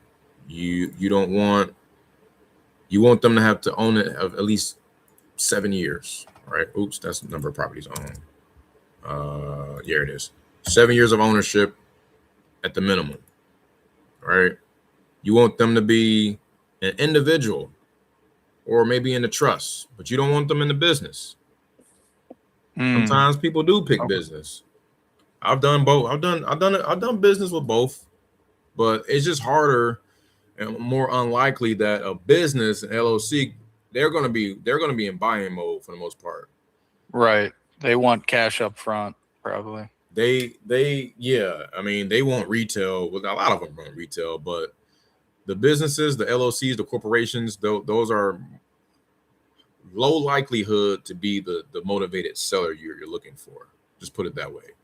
You want them to have to own it of at least 7 years, right? Oops, that's the number of properties owned. Here it is. 7 years of ownership at the minimum, right? You want them to be an individual or maybe in the trust, but you don't want them in the business. Sometimes people do pick business. I've done both. I've done business with both, but it's just harder and more unlikely that a business and LLC they're gonna be in buying mode for the most part. Right. They want cash up front, probably. Yeah. I mean, they want retail. Well, a lot of them want retail, but the businesses, the LLCs, the corporations, those are low likelihood to be the motivated seller you're looking for. Just put it that way.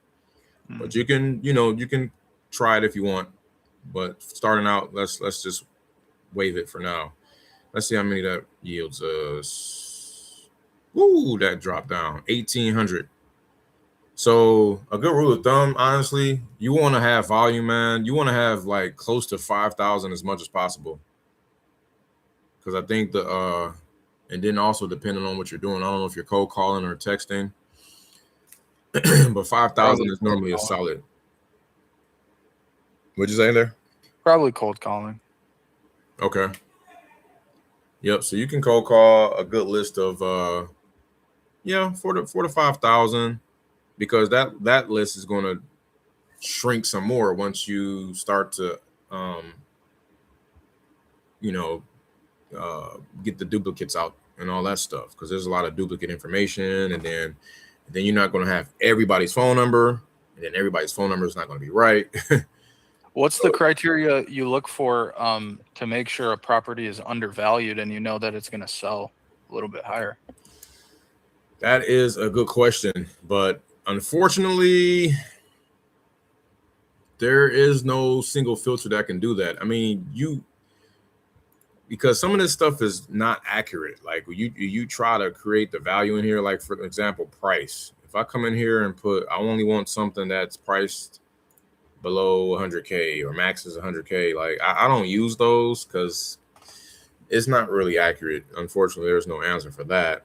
But you can try it if you want. But starting out, let's just waive it for now. Let's see how many that yields us. Ooh, that dropped down 1,800. So a good rule of thumb, honestly, you want to have volume, man. You want to have like close to 5,000 as much as possible. Because I think and then also depending on what you're doing, I don't know if you're cold calling or texting, but 5,000 is normally a solid. What'd you say there? Probably cold calling. Okay. Yep. So you can cold call a good list of 4 to 5,000, because that list is going to shrink some more once you start to get the duplicates out and all that stuff, because there's a lot of duplicate information, and then you're not going to have everybody's phone number, and then everybody's phone number is not going to be right. What's the criteria you look for to make sure a property is undervalued and you know that it's going to sell a little bit higher? That is a good question, but unfortunately, there is no single filter that can do that. I mean, because some of this stuff is not accurate. Like you try to create the value in here, like for example, price. If I come in here and put, I only want something that's priced below 100K or max is 100K. Like I don't use those because it's not really accurate. Unfortunately, there's no answer for that.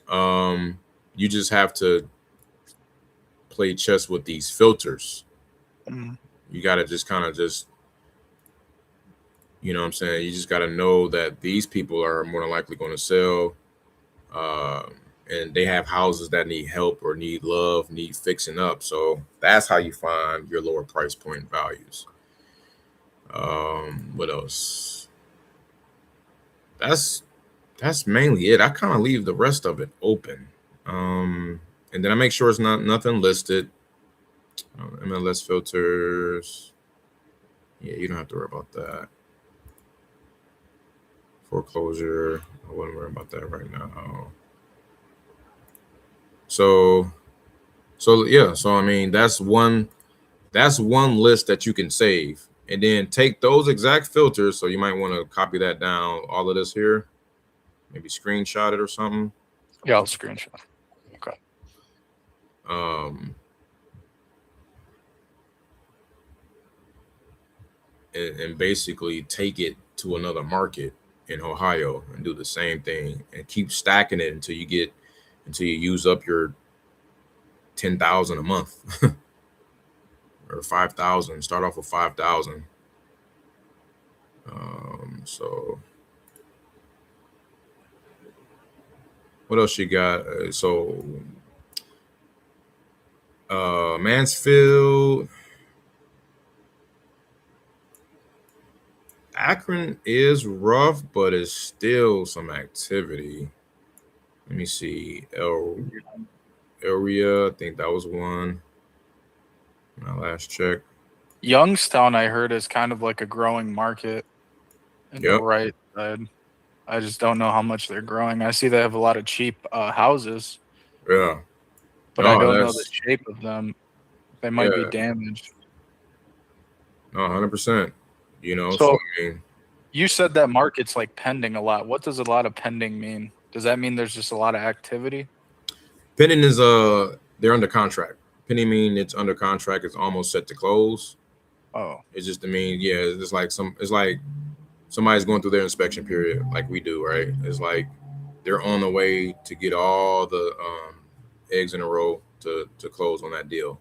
You just have to play chess with these filters. You got to just kind of just, you know what I'm saying? You just got to know that these people are more than likely going to sell. And they have houses that need help or need love, need fixing up. So that's how you find your lower price point values. What else? That's mainly it. I kind of leave the rest of it open. And then I make sure it's nothing listed. MLS filters. Yeah, you don't have to worry about that. Foreclosure. I wouldn't worry about that right now. So yeah. So I mean, that's one list that you can save, and then take those exact filters. So you might want to copy that down. All of this here, maybe screenshot it or something. Yeah, I'll screenshot. Okay. And basically take it to another market in Ohio and do the same thing and keep stacking it until you use up your 10,000 a month or 5,000. Start off with 5,000. So what else you got? Mansfield. Akron is rough, but it's still some activity. Let me see. Area, I think that was one. My last check. Youngstown, I heard, is kind of like a growing market. In the right side. I just don't know how much they're growing. I see they have a lot of cheap houses. Yeah. But I don't know the shape of them. They might be damaged. No, 100%. You know, so I mean, you said that market's like pending a lot. What does a lot of pending mean? Does that mean there's just a lot of activity? Pending is they're under contract. Pending mean it's under contract. It's almost set to close. Oh, it's just it's like somebody's going through their inspection period, like we do, right? It's like they're on the way to get all the eggs in a row to close on that deal.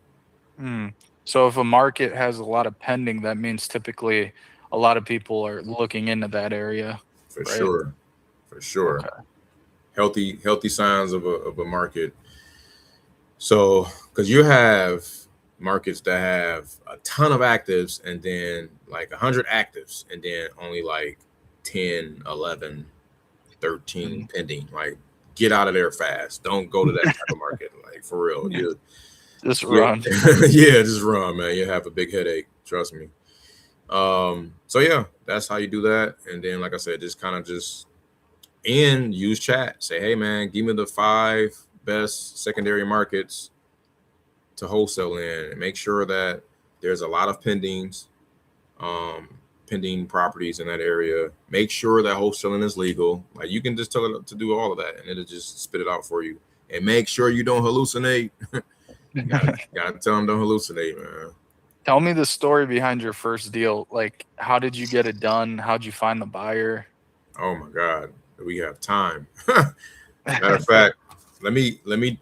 So if a market has a lot of pending, that means typically a lot of people are looking into that area. For sure. Okay. Healthy signs of a market. So, because you have markets that have a ton of actives and then like 100 actives and then only like 10, 11, 13 pending. Like, get out of there fast. Don't go to that type of market. Like, for real. Just run. Yeah, just run, man. You have a big headache. Trust me. So yeah, that's how you do that. And then, like I said, just kind of and use chat. Say, hey man, give me the 5 best secondary markets to wholesale in, and make sure that there's a lot of pending properties in that area. Make sure that wholesaling is legal. Like, you can just tell it to do all of that and it'll just spit it out for you. And make sure you don't hallucinate. gotta tell them don't hallucinate, man. Tell me the story behind your first deal. Like, how did you get it done? How'd you find the buyer? Oh my God, we have time. Matter of fact,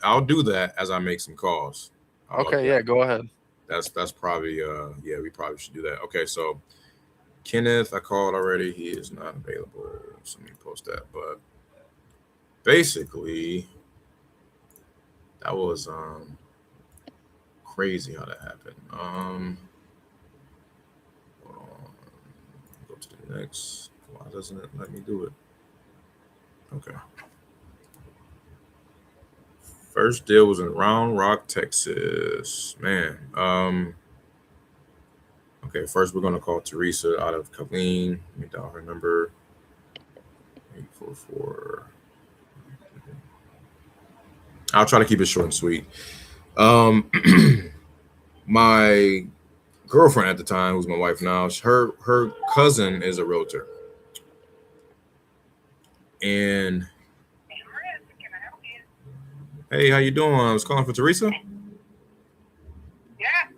I'll do that as I make some calls. Okay, yeah, go ahead. That's probably we probably should do that. Okay, so Kenneth, I called already. He is not available. So let me post that. But basically, that was crazy how that happened. Hold on. Go to the next. Why doesn't it let me do it? Okay. First deal was in Round Rock, Texas. Man. Okay, first we're gonna call Teresa out of Colleen. Let me dial her number. 844. I'll try to keep it short and sweet. My girlfriend at the time, who's my wife now, her cousin is a realtor. And hey, how you doing? I was calling for Teresa. Yeah.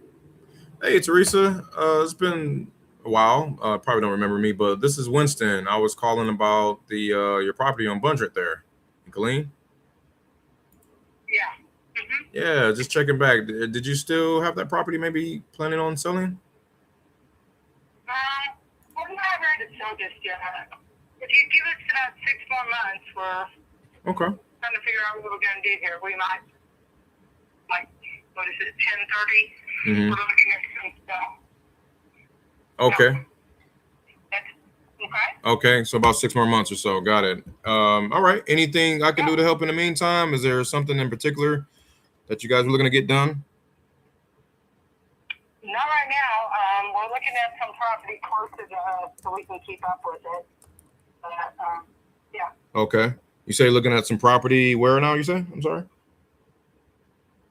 Hey, Teresa. It's been a while. Probably don't remember me, but this is Winston. I was calling about the your property on Bundret there in Killeen. Yeah. Mm-hmm. Yeah, just checking back. Did you still have that property? Maybe planning on selling? We're not ready to sell just yet. If you give us about 6 more months, we're Okay. trying to figure out what we're going to do here. We might, like, what is it, 10:30? Mm-hmm. We're looking at some stuff. Okay. Okay. Okay. So about 6 more months or so. Got it. All right. Anything I can do to help in the meantime? Is there something in particular that you guys were looking to get done? Not right now. We're looking at some property closer to us so we can keep up with it. But, yeah. Okay. You say looking at some property where now, you say? I'm sorry?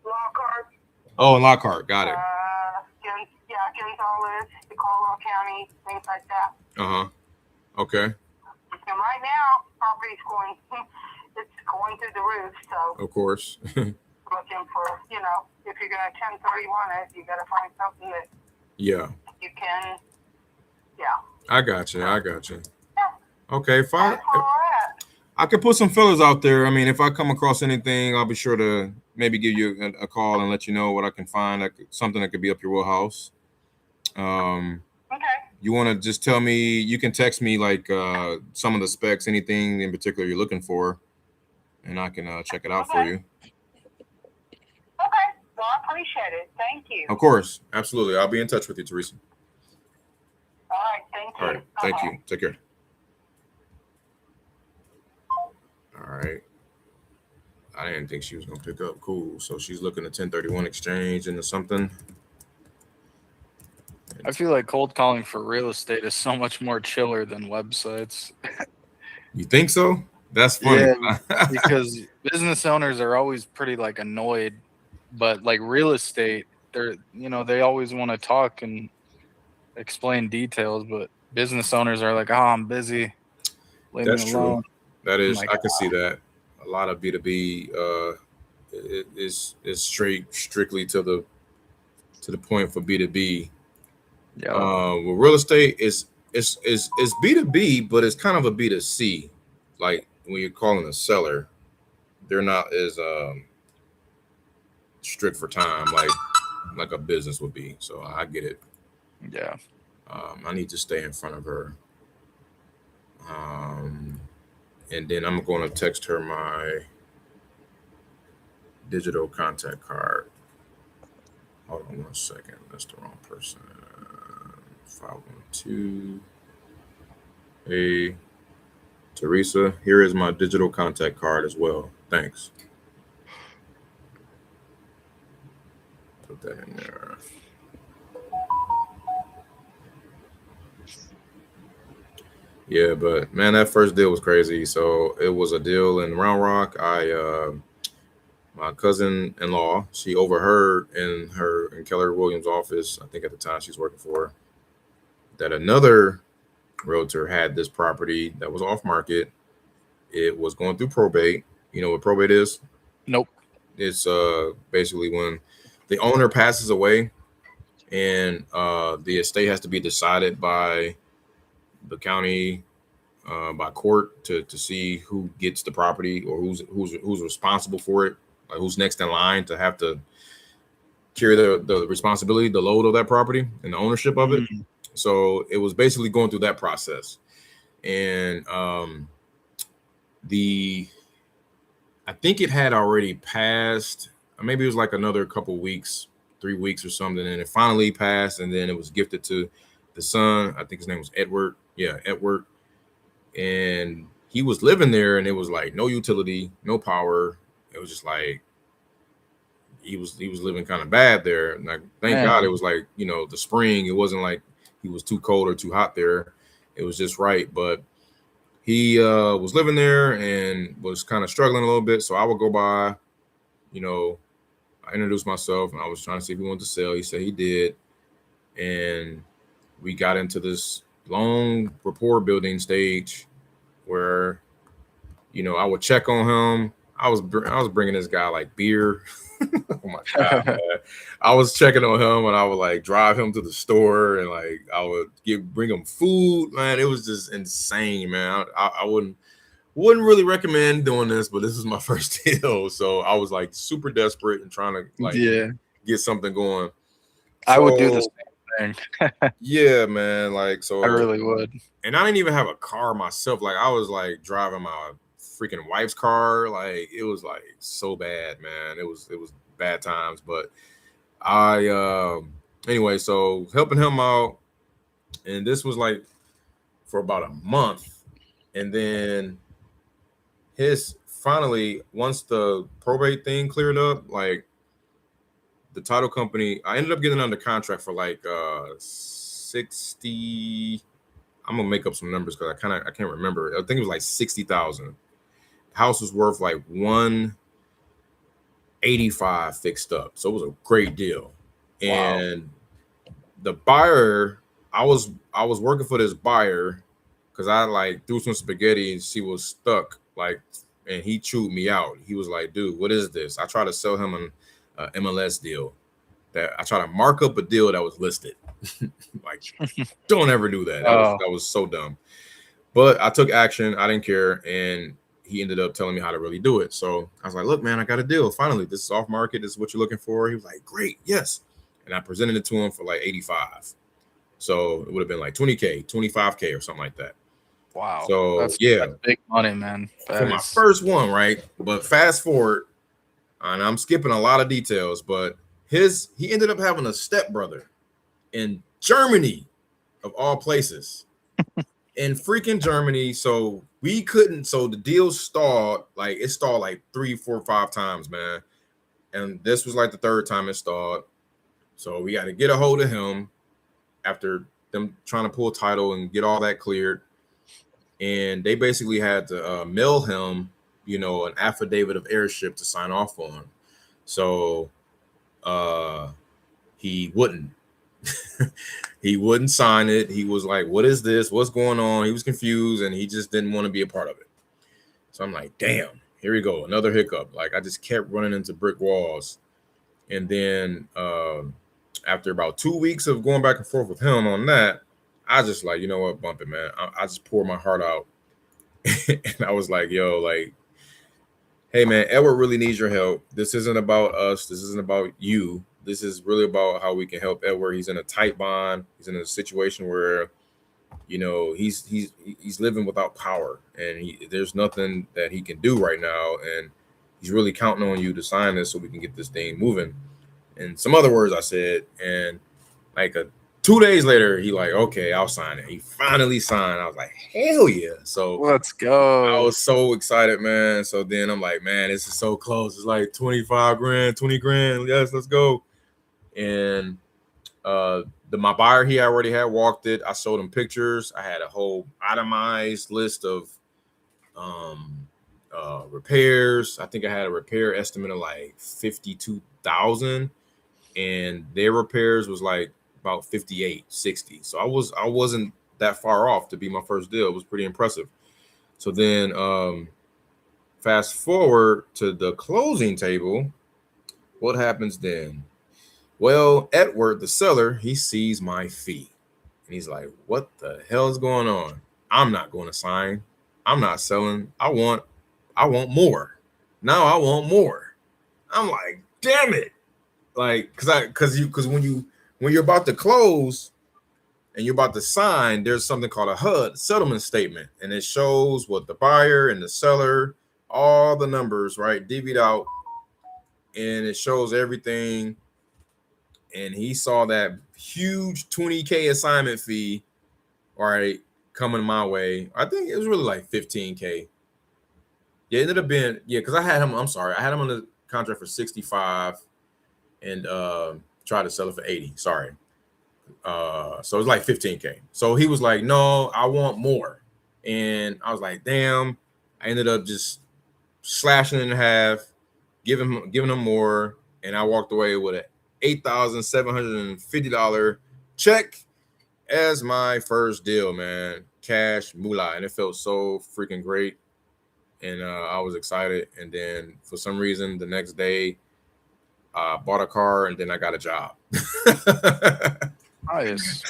Lockhart. Oh, in Lockhart. Got it. Gonzales, DeCarlo County, things like that. Uh-huh. Okay. And right now, property's going, it's going through the roof. So Of course. looking for, you know, if you're going to 1031 it, you got to find something that Yeah. you can, yeah. I got you. I got you. Yeah. Okay, fine. That's where we're at. I could put some fillers out there. I mean, if I come across anything, I'll be sure to maybe give you a call and let you know what I can find. Something that could be up your wheelhouse. Okay. You want to just tell me, you can text me like some of the specs, anything in particular you're looking for, and I can check it out for you. Okay. Well, I appreciate it. Thank you. Of course. Absolutely. I'll be in touch with you, Teresa. All right. Thank you. All right. Thank Bye-bye. you. Take care. All right. I didn't think she was going to pick up. Cool. So she's looking at 1031 exchange into something. I feel like cold calling for real estate is so much more chiller than websites. You think so? That's funny. Yeah, because business owners are always pretty like annoyed, but like real estate, they're, you know, they always want to talk and explain details, but business owners are like, oh, I'm busy. Leave That's me true. alone. That is, Like, I can see that. A lot of B2B is strictly to the point for B2B. yeah. Well, real estate is B2B, but it's kind of a B2C. Like when you're calling a seller, they're not as strict for time like a business would be. So I get it. Yeah. I need to stay in front of her. And then I'm going to text her my digital contact card. Hold on 1 second. That's the wrong person. 512. Hey, Teresa, here is my digital contact card as well. Thanks. Put that in there. Yeah, but man, that first deal was crazy. So it was a deal in Round Rock. My cousin-in-law, she overheard in Keller Williams' office, I think at the time she's working for, that another realtor had this property that was off market. It was going through probate. You know what probate is? Nope. It's basically when the owner passes away and the estate has to be decided by the county, by court to see who gets the property or who's responsible for it, like who's next in line to have to carry the responsibility, the load of that property and the ownership of it. Mm-hmm. So it was basically going through that process. And I think it had already passed, maybe it was like another couple weeks, 3 weeks or something, and it finally passed, and then it was gifted to the son. I think his name was Edward. Yeah, Edward. And he was living there, and it was like no utility, no power. It was just like he was living kind of bad there. And like, thank God it was like, you know, the spring. It wasn't like he was too cold or too hot there. It was just right. But he was living there and was kind of struggling a little bit. So I would go by, you know, I introduced myself and I was trying to see if he wanted to sell. He said he did. And we got into this long rapport building stage where I would check on him. I was bringing this guy like beer. Oh my god, man! I was checking on him, and I would like drive him to the store, and like I would bring him food. Man, it was just insane, man. I wouldn't really recommend doing this, but this is my first deal, so I was like super desperate and trying to like get something going. I would do the same thing. Yeah, man. Like, so I really would. And I didn't even have a car myself. Like, I was like driving my freaking wife's car. Like, it was like so bad, man. It was bad times. But anyway, so helping him out, and this was like for about a month, and then finally, once the probate thing cleared up, like the title company, I ended up getting under contract for like 60. I'm gonna make up some numbers because I can't remember. I think it was like 60,000. House was worth like 185 fixed up, so it was a great deal. Wow. And the buyer, I was working for this buyer because I like threw some spaghetti and she was stuck, like, and he chewed me out. He was like, "Dude, what is this?" I tried to sell him an MLS deal. That I tried to mark up a deal that was listed. Like, don't ever do that. That was so dumb. But I took action. I didn't care, and he ended up telling me how to really do it. So I was like, "Look, man, I got a deal. Finally, this is off market. This is what you're looking for." He was like, "Great, yes." And I presented it to him for like 85. So it would have been like 20K, 25K, or something like that. Wow. So that's big money, man. For my first one, right? But fast forward, and I'm skipping a lot of details, but he ended up having a stepbrother in Germany, of all places. In freaking Germany. So we couldn't, so the deal stalled, like it stalled like 3, 4, 5 times, man. And this was like the third time it stalled. So we got to get a hold of him after them trying to pull title and get all that cleared. And they basically had to mail him, an affidavit of heirship to sign off on. So he wouldn't. He wouldn't sign it. He was like, "What is this? What's going on?" He was confused, and he just didn't want to be a part of it. So I'm like, damn, here we go, another hiccup. Like, I just kept running into brick walls. And then after about 2 weeks of going back and forth with him on that, I just like, you know what, bump it, man. I just poured my heart out. And I was like, yo, like, hey, man, Edward really needs your help. This isn't about us. This isn't about you. This is really about how we can help Edward. He's in a tight bond. He's in a situation where, he's living without power, and there's nothing that he can do right now. And he's really counting on you to sign this so we can get this thing moving. And some other words I said, and like 2 days later, he like, "Okay, I'll sign it." He finally signed. I was like, hell yeah. So let's go. I was so excited, man. So then I'm like, man, this is so close. It's like 25 grand, 20 grand. Yes, let's go. And my buyer, he already had walked it. I showed him pictures. I had a whole itemized list of repairs. I think I had a repair estimate of like 52,000, and their repairs was like about 58, 60. So I wasn't that far off to be my first deal. It was pretty impressive. So then fast forward to the closing table. What happens then? Well, Edward, the seller, he sees my fee, and he's like, "What the hell is going on? I'm not going to sign. I'm not selling. I want more. Now I want more." I'm like, damn it. Like, because when you're about to close and you're about to sign, there's something called a HUD, settlement statement, and it shows what the buyer and the seller, all the numbers, right, divvied out, and it shows everything. And he saw that huge 20K assignment fee, all right, coming my way. I think it was really like 15K. Yeah, it ended up being, because I had him on the contract for 65 and tried to sell it for 80. Sorry. So it was like 15K. So he was like, "No, I want more." And I was like, damn. I ended up just slashing it in half, giving him more, and I walked away with an $8,750 check as my first deal, man. Cash moolah, and it felt so freaking great. and I was excited. And then for some reason, the next day, I bought a car, and then I got a job. Nice.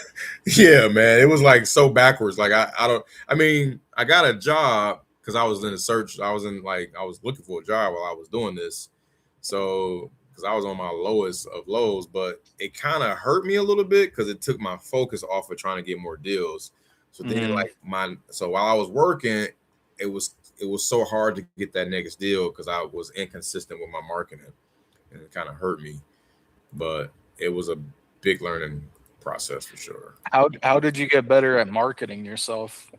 Yeah, man, it was like so backwards. Like I mean, I got a job because I was in a search. I was looking for a job while I was doing this. So because I was on my lowest of lows, but it kind of hurt me a little bit because it took my focus off of trying to get more deals. So then so while I was working, it was so hard to get that next deal because I was inconsistent with my marketing, and it kind of hurt me. But it was a big learning process for sure. How did you get better at marketing yourself?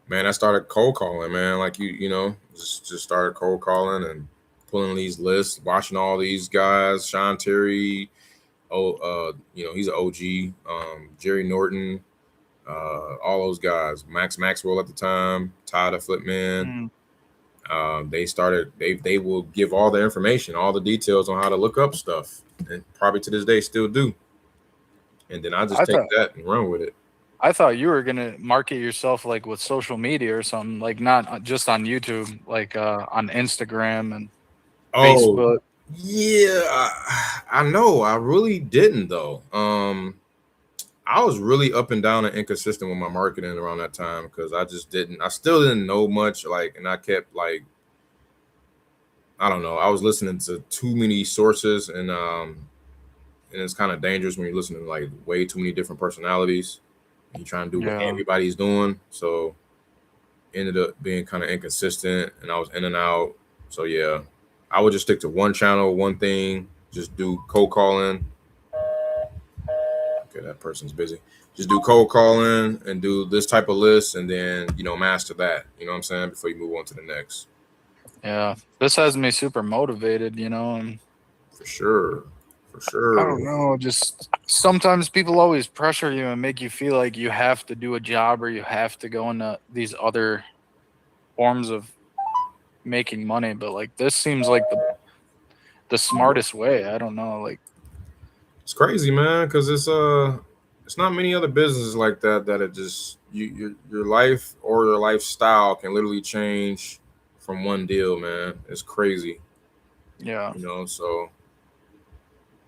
Man, I started cold calling, man. Like you know, just started cold calling and pulling these lists, watching all these guys, Sean Terry, you know, he's an OG, Jerry Norton, all those guys, Max Maxwell at the time, Tyler Flipman. They will give all the information, all the details on how to look up stuff, and probably to this day still do. And then I just take that and run with it. I thought you were gonna market yourself like with social media or something, like not just on YouTube, like on Instagram and Facebook. Yeah, I know. I really didn't though. I was really up and down and inconsistent with my marketing around that time because I still didn't know much. Like, and I kept like, I don't know. I was listening to too many sources, and it's kind of dangerous when you're listening to like way too many different personalities. And you try and do what everybody's doing, so ended up being kind of inconsistent, and I was in and out. So yeah, I would just stick to one channel, one thing, just do cold calling. Okay, that person's busy. Just do cold calling and do this type of list, and then, you know, master that. You know what I'm saying? Before you move on to the next. Yeah, this has me super motivated, you know. And for sure. I don't know. Just sometimes people always pressure you and make you feel like you have to do a job or you have to go into these other forms of making money. But like this seems like the smartest way. I don't know. Like it's crazy, man, because it's not many other businesses like that it just your life or your lifestyle can literally change from one deal, man. It's crazy. Yeah. You know, so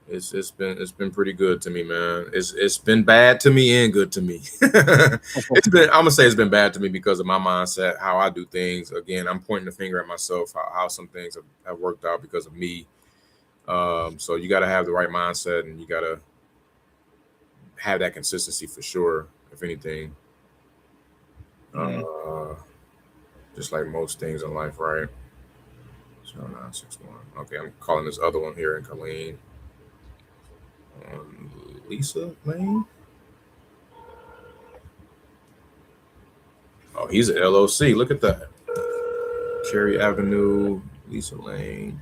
it's been pretty good to me, man. It's been bad to me and good to me. I'm gonna say it's been bad to me because of my mindset, how I do things. Again, I'm pointing the finger at myself, how some things have worked out because of me. So you got to have the right mindset, and you got to have that consistency for sure. If anything, just like most things in life, right? 0961. Okay, I'm calling this other one here in Colleen. Lisa Lane. Oh, he's an LOC. Look at that. Cherry Avenue, Lisa Lane.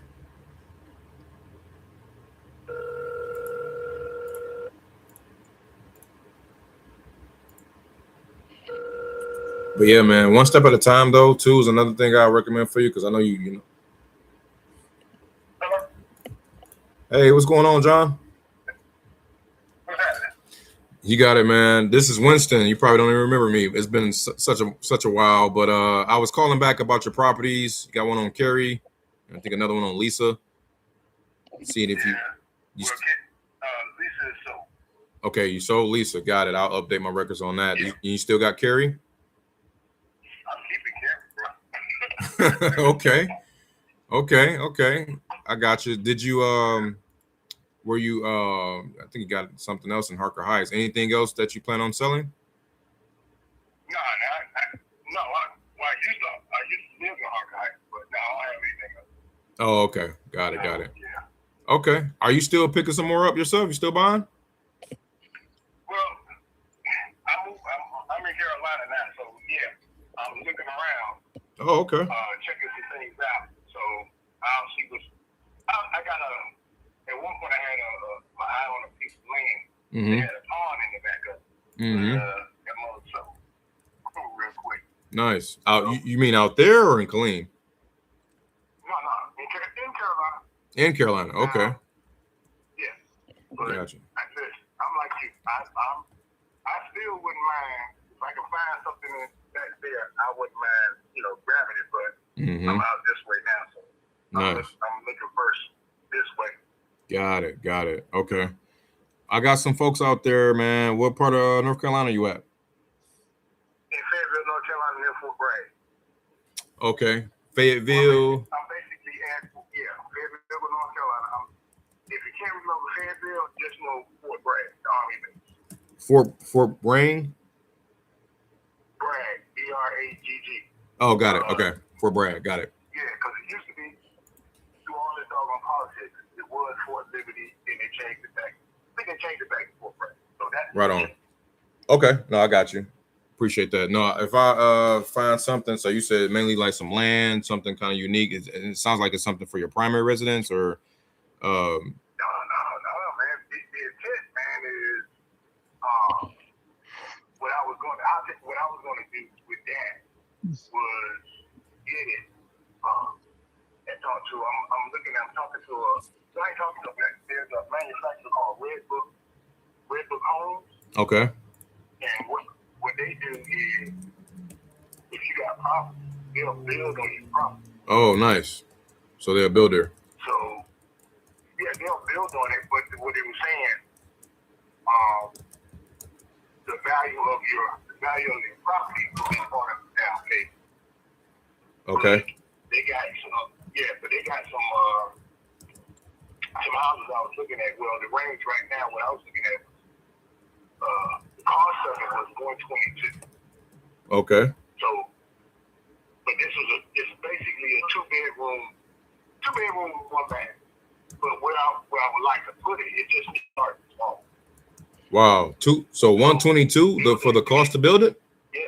But yeah, man, one step at a time though, too, is another thing I recommend for you, because I know you know. Hey, what's going on, John? You got it, man. This is Winston. You probably don't even remember me. It's been such a while, but I was calling back about your properties. You got one on Carrie, I think another one on Lisa. Seeing if you Lisa is sold. Okay, you sold Lisa. Got it. I'll update my records on that. Yeah. You still got Carrie? I'm keeping Carrie, bro. Okay. I got you. Did you were you I think you got something else in Harker Heights. Anything else that you plan on selling? No. I used to live in Harker Heights, but now I don't have anything else. Oh, okay. Got it. Yeah. Okay. Are you still picking some more up yourself? You still buying? Well, I'm in Carolina now, so yeah, I'm looking around. Oh, okay. Checking some things out. So I'll see what's. I got at one point I had my eye on a piece of land. Mm-hmm. They had a pond in the back of it. Mm-hmm. That mother so real quick. Nice. You mean out there or in Killeen? No, in Carolina. In Carolina. Okay. Yeah. But Gotcha. I'm like you. I still wouldn't mind if I can find something that's there. I wouldn't mind, grabbing it. But Mm-hmm. I'm out this way now, so Nice. I'm looking first this way. Got it. Okay. I got some folks out there, man. What part of North Carolina you at? In Fayetteville, North Carolina, near Fort Bragg. Okay. Fayetteville. I'm basically at, Fayetteville, North Carolina. If you can't remember Fayetteville, just know Fort Bragg, the Army base. Fort Bragg. Bragg, B-R-A-G-G. Oh, got it. Okay. Fort Bragg. Got it. Yeah, because it used to be, through all this doggone politics, it was Fort Liberty, and they changed it back. I think they changed it back to Fort Bragg. So that's Right on. Okay. No, I got you. Appreciate that. No, if I find something, so you said mainly like some land, something kind of unique. It sounds like it's something for your primary residence or No, man. The intent, man, is what I was going to do with that was get it and talk to. I'm talking to I ain't talking to there's a manufacturer called Red Book Homes, okay. and what they do is if you got property, they'll build on your property. Oh, nice. So they're a builder. So yeah, they'll build on it, but what they were saying, the value of your property will be part of the down payment. Okay. They got some houses I was looking at. Well, the range right now, what I was looking at, the cost of it was $122. Okay. So, but it's basically a two bedroom, one bath. But where I would like to put it, it just starts small. Wow. So 122 for the cost to build it? Yeah.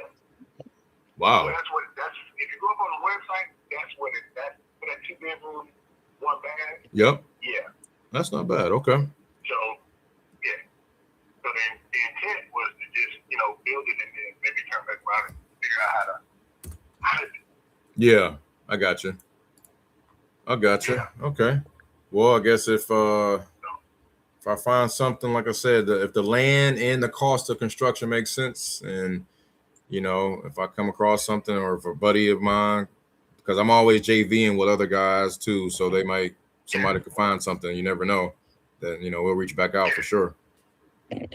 Wow. So that's if you go up on the website, that's for that two bedroom, one bath. Yep. Yeah. That's not bad. Okay. So yeah. So the intent was to just, build it and then maybe turn back around and figure out how to do it. Yeah, I got you. Yeah. Okay. Well, I guess if I find something, like I said, if the land and the cost of construction makes sense, and if I come across something, or if a buddy of mine, because I'm always JVing with other guys too, so somebody could find something. You never know. Then we'll reach back out for sure. Okay.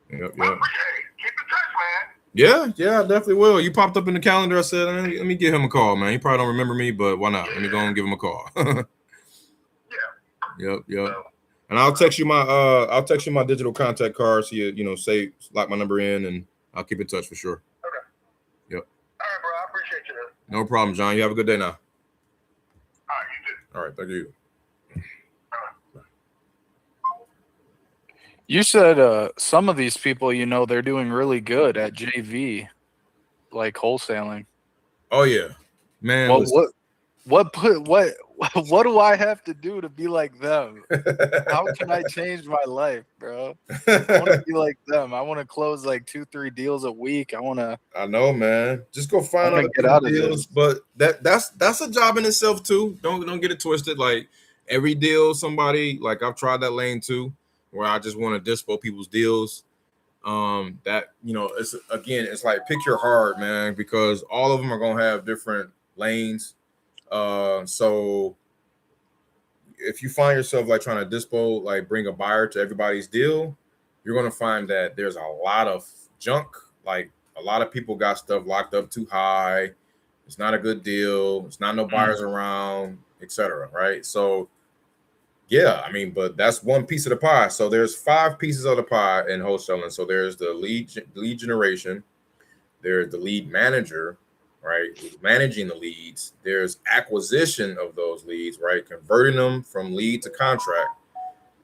Yep. Well, hey, keep in touch, man. Yeah, I definitely will. You popped up in the calendar. I said, let me give him a call, man. He probably don't remember me, but why not? Let me go and give him a call. Yeah. Yep. And I'll text you my digital contact card, so you lock my number in, and I'll keep in touch for sure. Okay. Yep. All right, bro. I appreciate you. No problem, John. You have a good day now. All right, you too. All right, thank you. You said some of these people, they're doing really good at JV, like wholesaling. Oh yeah, man. Well, what do I have to do to be like them? How can I change my life, bro? I want to be like them. I want to close like 2-3 deals a week. I know, man. Just go find I wanna get out of deals. this. But that's a job in itself too. Don't get it twisted. Like every deal, somebody, like I've tried that lane too, where I just want to dispo people's deals. It's like pick your heart, man, because all of them are gonna have different lanes. So if you find yourself like trying to dispo, like bring a buyer to everybody's deal, you're gonna find that there's a lot of junk. Like a lot of people got stuff locked up too high. It's not a good deal. It's not no buyers around, etc. Right? So yeah, but that's one piece of the pie. So there's 5 pieces of the pie in wholesaling. So there's the lead generation, there's the lead manager, right? Managing the leads. There's acquisition of those leads, right? Converting them from lead to contract.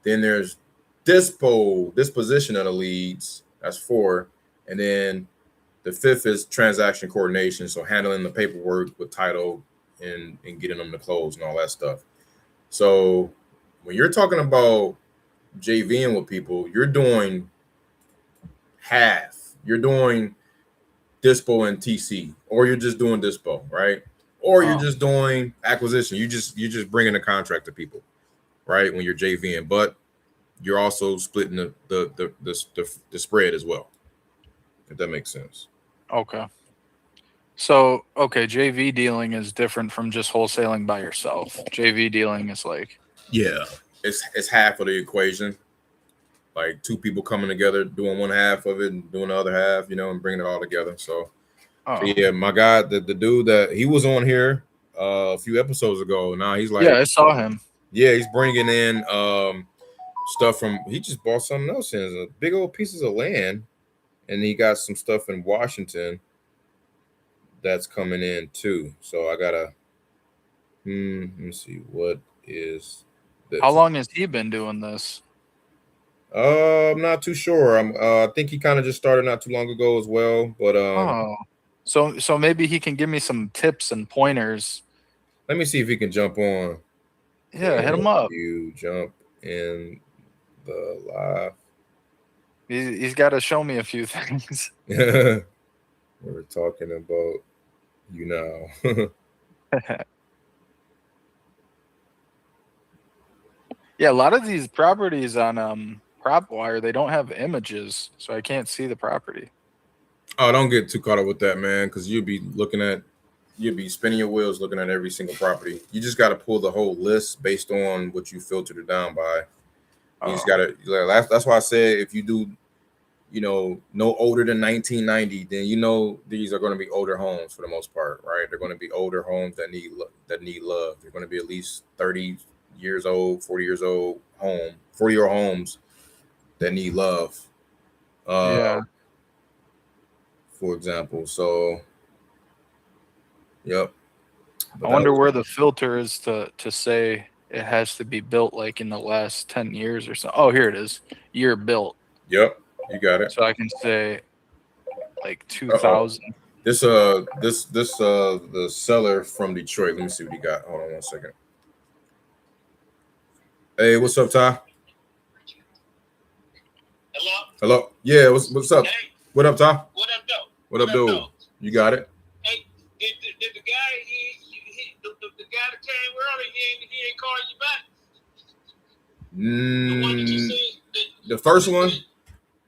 Then there's disposition of the leads. That's 4. And then the 5th is transaction coordination. So handling the paperwork with title and getting them to close and all that stuff. So when you're talking about JVing with people, you're doing half. You're doing dispo and TC, or you're just doing dispo, right? Or you're just doing acquisition. You're just bringing a contract to people, right? When you're JVing, but you're also splitting the spread as well, if that makes sense. Okay. So, okay, JV dealing is different from just wholesaling by yourself. JV dealing is like, Yeah, it's half of the equation. Like two people coming together, doing one half of it and doing the other half, and bringing it all together. So oh, yeah, my guy, the dude that he was on here a few episodes ago. Now he's like, yeah, I saw him. yeah, he's bringing in stuff from. He just bought something else in big old pieces of land, and he got some stuff in Washington that's coming in too. So I gotta. Let me see what is this. How long has he been doing this? I'm not too sure. I think he kind of just started not too long ago as well. But so maybe he can give me some tips and pointers. let me see if he can jump on. Yeah, hit him up. You jump in the live. He's got to show me a few things. We're talking about you now. Yeah, a lot of these properties on PropWire, they don't have images, so I can't see the property. Oh, don't get too caught up with that, man, because you'll be spinning your wheels looking at every single property. You just got to pull the whole list based on what you filtered it down by. You just got to. That's why I said if you do, no older than 1990, then these are going to be older homes for the most part, right? They're going to be older homes that need love. They're going to be at least 30 years old, 40 years old 40-year homes that need love. Yeah. For example. So, yep. I wonder where the filter is to say it has to be built like in the last 10 years or so. Oh, here it is. Year built. Yep, you got it. So I can say like 2000. This the seller from Detroit. Let me see what he got. Hold on 1 second. Hey, what's up, Ty? Hello. Yeah, what's up? Hey. What up, Ty? What up, though? What up, dude? You got it. Hey, did the guy the guy that came early, he ain't called you back? The one that you said, the first one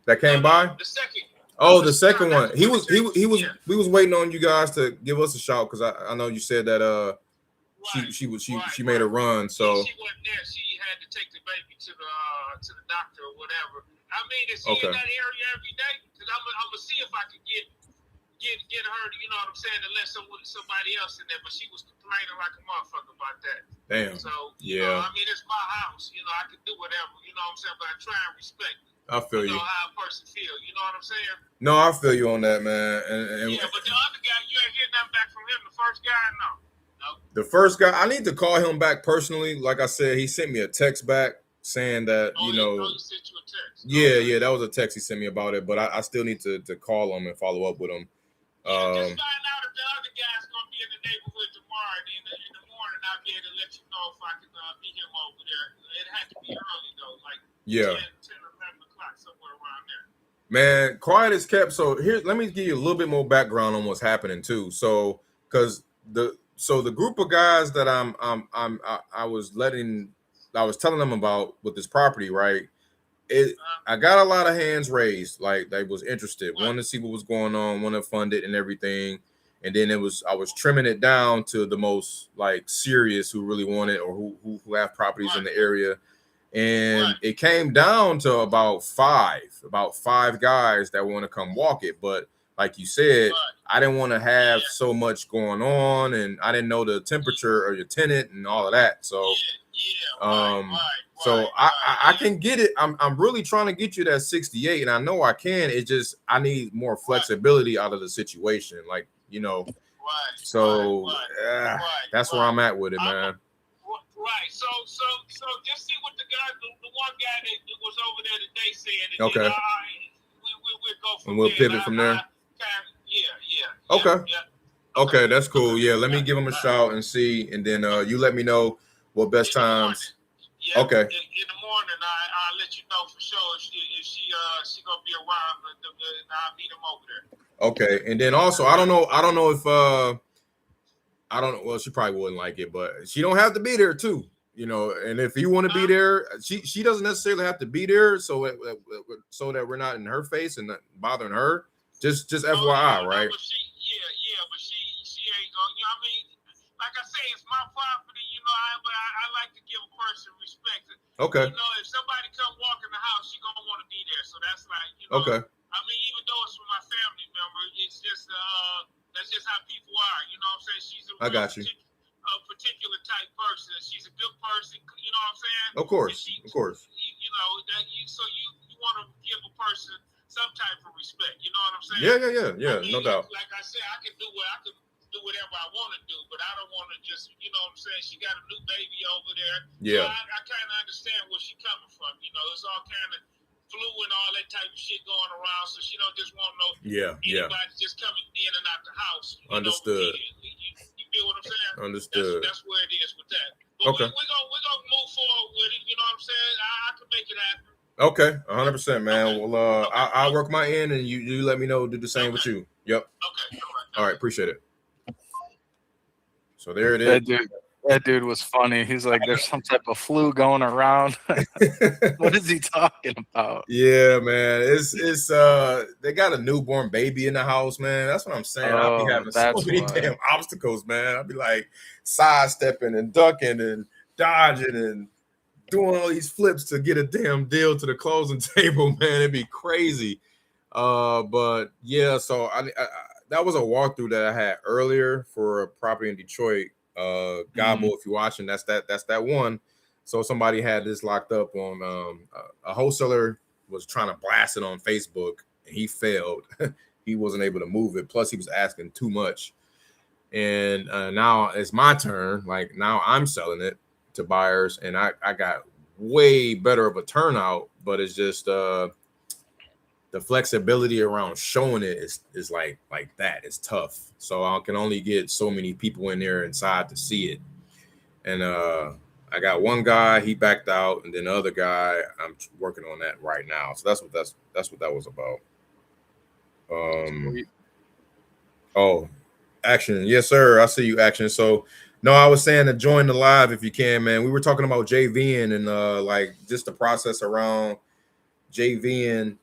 that came by. The second. Oh, the second one. He was. Yeah. We was waiting on you guys to give us a shout because I know you said that she made a run. So yeah, she wasn't there. She had to take the baby to the doctor or whatever. I mean, is she in that area every day? Because I'm gonna see if I can get her. You know what I'm saying? Unless somebody else in there, but she was complaining like a motherfucker about that. Damn. So yeah. I mean, it's my house. I can do whatever. You know what I'm saying? But I try and respect. I feel you. How a person feel. You know what I'm saying? No, I feel you on that, man. And yeah, but the other guy, you ain't hear nothing back from him. The first guy, no. The first guy, I need to call him back personally. Like I said, he sent me a text back saying that he sent you a text. Yeah, that was a text he sent me about it. But I still need to call him and follow up with him. Just find out if the other guy's gonna be in the neighborhood tomorrow, and in the morning I'll be able to let you know if I can meet him over there. It had to be early though, like 10 or 11 o'clock, somewhere around there. Man, quiet is kept. So let me give you a little bit more background on what's happening too. So because the group of guys that I was telling them about with this property, right? I got a lot of hands raised, like they was interested, wanted to see what was going on, want to fund it and everything. And then I was trimming it down to the most like serious who really want it or who have properties in the area. And it came down to about five guys that want to come walk it. But like you said, I didn't want to have so much going on, and I didn't know the temperature of your tenant and all of that. So so I can get it. I'm really trying to get you that 68, and I know I can. It just I need more flexibility out of the situation, like So that's where I'm at with it, man. Right. So just see what the one guy that was over there today said. And okay. We'll go from and we'll there. pivot from there. Okay. Okay, that's cool. Yeah, let me give him a shout and see, and then you let me know what best times. Yeah, okay. In the morning, I'll let you know for sure if she gonna be around, and I'll meet him over there. Okay, and then also I don't know if well, she probably wouldn't like it, but she don't have to be there too, and if you want to be there, she doesn't necessarily have to be there, so that we're not in her face and not bothering her. Just FYI, right? But she like I say, it's my property. You know, I like to give a person respect. Okay. You know, if somebody come walk in the house, you're gonna want to be there. So that's like, you know. Okay. I mean, even though it's from my family member, it's just that's just how people are. You know what I'm saying? She's a particular type person. She's a good person. You know what I'm saying? Of course. You know that you want to give a person some type of respect. You know what I'm saying? Yeah. I mean, no doubt. Like I said, I can do whatever I want to do, but I don't want to just, you know what I'm saying? She got a new baby over there. Yeah. So I kind of understand where she's coming from. You know, it's all kind of flu and all that type of shit going around, so she don't just want anybody just coming in and out the house. Understood. You feel what I'm saying? Understood. That's where it is with that. But okay. We're gonna move forward with it. You know what I'm saying? I can make it happen. Okay, 100%, man. Okay. Well, I'll work my end, and you let me know. Do the same with you. Yep. Okay. All right. Appreciate it. So there it is. That dude was funny. He's like, there's some type of flu going around. What is he talking about? Yeah, man. It's they got a newborn baby in the house, man. That's what I'm saying. I'll be having so many damn obstacles, man. I'll be like sidestepping and ducking and dodging and doing all these flips to get a damn deal to the closing table, man. It'd be crazy. But yeah, so I that was a walkthrough that I had earlier for a property in Detroit. Gobble, if you're watching, that's that one. So somebody had this locked up on a wholesaler was trying to blast it on Facebook and he failed. He wasn't able to move it. Plus he was asking too much. And now it's my turn. Like now I'm selling it to buyers and I got way better of a turnout, but it's just the flexibility around showing it is like that. It's tough. So I can only get so many people in there inside to see it. And I got one guy, he backed out, and then the other guy, I'm working on that right now. So that's what that was about. Oh, Action. Yes, sir. I see you, Action. So no, I was saying to join the live if you can, man. We were talking about JVing and like just the process around JVing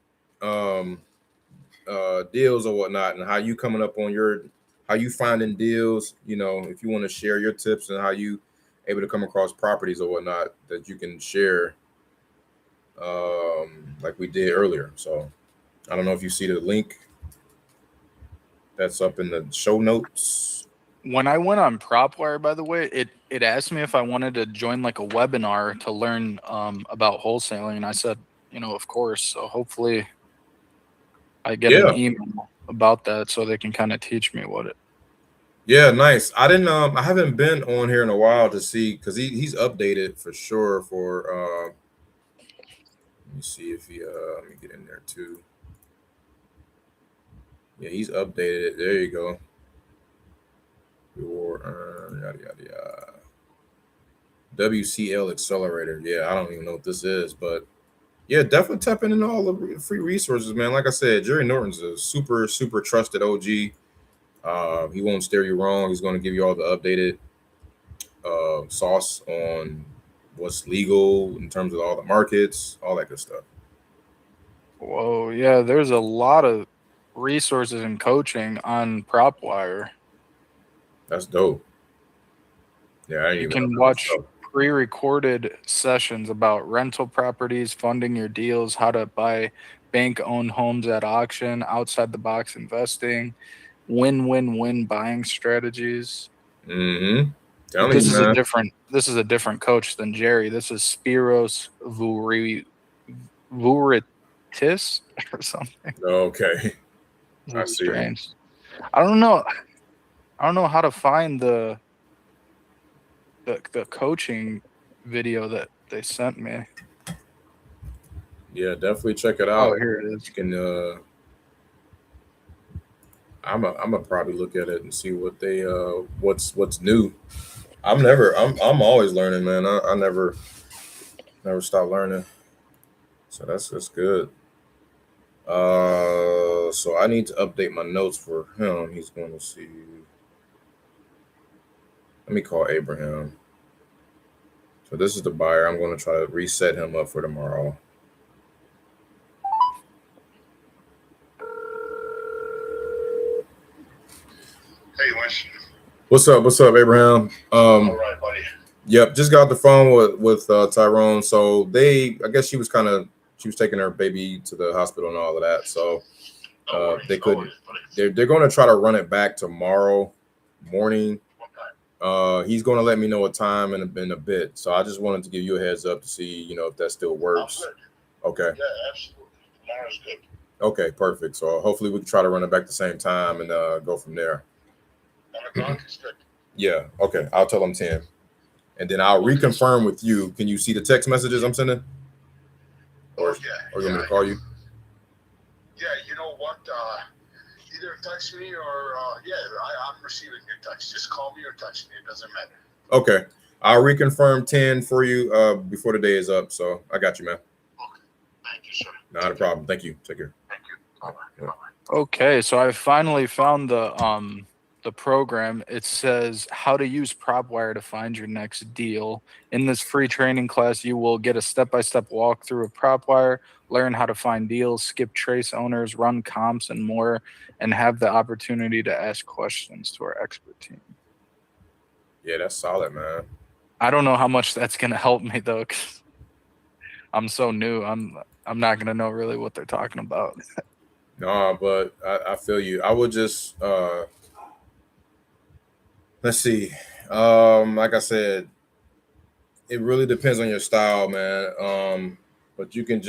deals or whatnot, and how you coming up on how you finding deals, you know, if you want to share your tips and how you able to come across properties or whatnot that you can share like we did earlier. So I don't know if you see the link that's up in the show notes. When I went on PropWire, by the way, it asked me if I wanted to join like a webinar to learn about wholesaling, and I said, you know, of course. So hopefully I get an email about that so they can kind of teach me what it. Yeah, nice. I haven't been on here in a while to see because he's updated for sure for let me see if he let me get in there too. Yeah, he's updated it. There you go. Your yada yada yada. WCL Accelerator. Yeah, I don't even know what this is, but yeah, definitely tap into all the free resources, man. Like I said, Jerry Norton's a super, super trusted OG. He won't steer you wrong. He's going to give you all the updated sauce on what's legal in terms of all the markets, all that good stuff. Whoa, yeah, there's a lot of resources and coaching on PropWire. That's dope. Yeah, you can watch pre-recorded sessions about rental properties, funding your deals, how to buy bank-owned homes at auction, outside-the-box investing, win-win-win buying strategies. Mm-hmm. This is a different coach than Jerry. This is Spiros Vuritis or something. Okay, I see. Strange. I don't know how to find the coaching video that they sent me. Yeah, definitely check it out. Oh, here it is. You can I'm probably look at it and see what they what's new. I'm always learning, man. I never stop learning. So that's good. So I need to update my notes for him. He's going to see. Let me call Abraham. So this is the buyer. I'm going to try to reset him up for tomorrow. Hey, Wes. What's up? What's up, Abraham? All right, buddy. Yep, just got the phone with Tyrone. So I guess she was taking her baby to the hospital and all of that. So they're going to try to run it back tomorrow morning. He's going to let me know a time in a bit. So I just wanted to give you a heads up to see, if that still works. Okay. Yeah, absolutely. Tomorrow's good. Okay, perfect. So hopefully we can try to run it back the same time and go from there. 1 o'clock is good. Yeah. Okay. I'll tell him 10. And then I'll reconfirm with you. Can you see the text messages I'm sending? Or you want me to call you? Yeah, you know what? Either text me or, I'm receiving your text. Just call me or text me. It doesn't matter. Okay. I'll reconfirm 10 for you before the day is up. So I got you, man. Okay. Thank you, sir. Not a problem. Thank you. Take care. Thank you. Bye-bye. Bye-bye. Okay, so I finally found the program. It says how to use PropWire to find your next deal. In this free training class, you will get a step-by-step walkthrough of PropWire, learn how to find deals, skip trace owners, run comps, and more, and have the opportunity to ask questions to our expert team. Yeah, that's solid, man. I don't know how much that's gonna help me though, 'cause I'm so new. I'm not gonna know really what they're talking about. No, but I feel you. I would just let's see. Like I said, it really depends on your style, man. But you can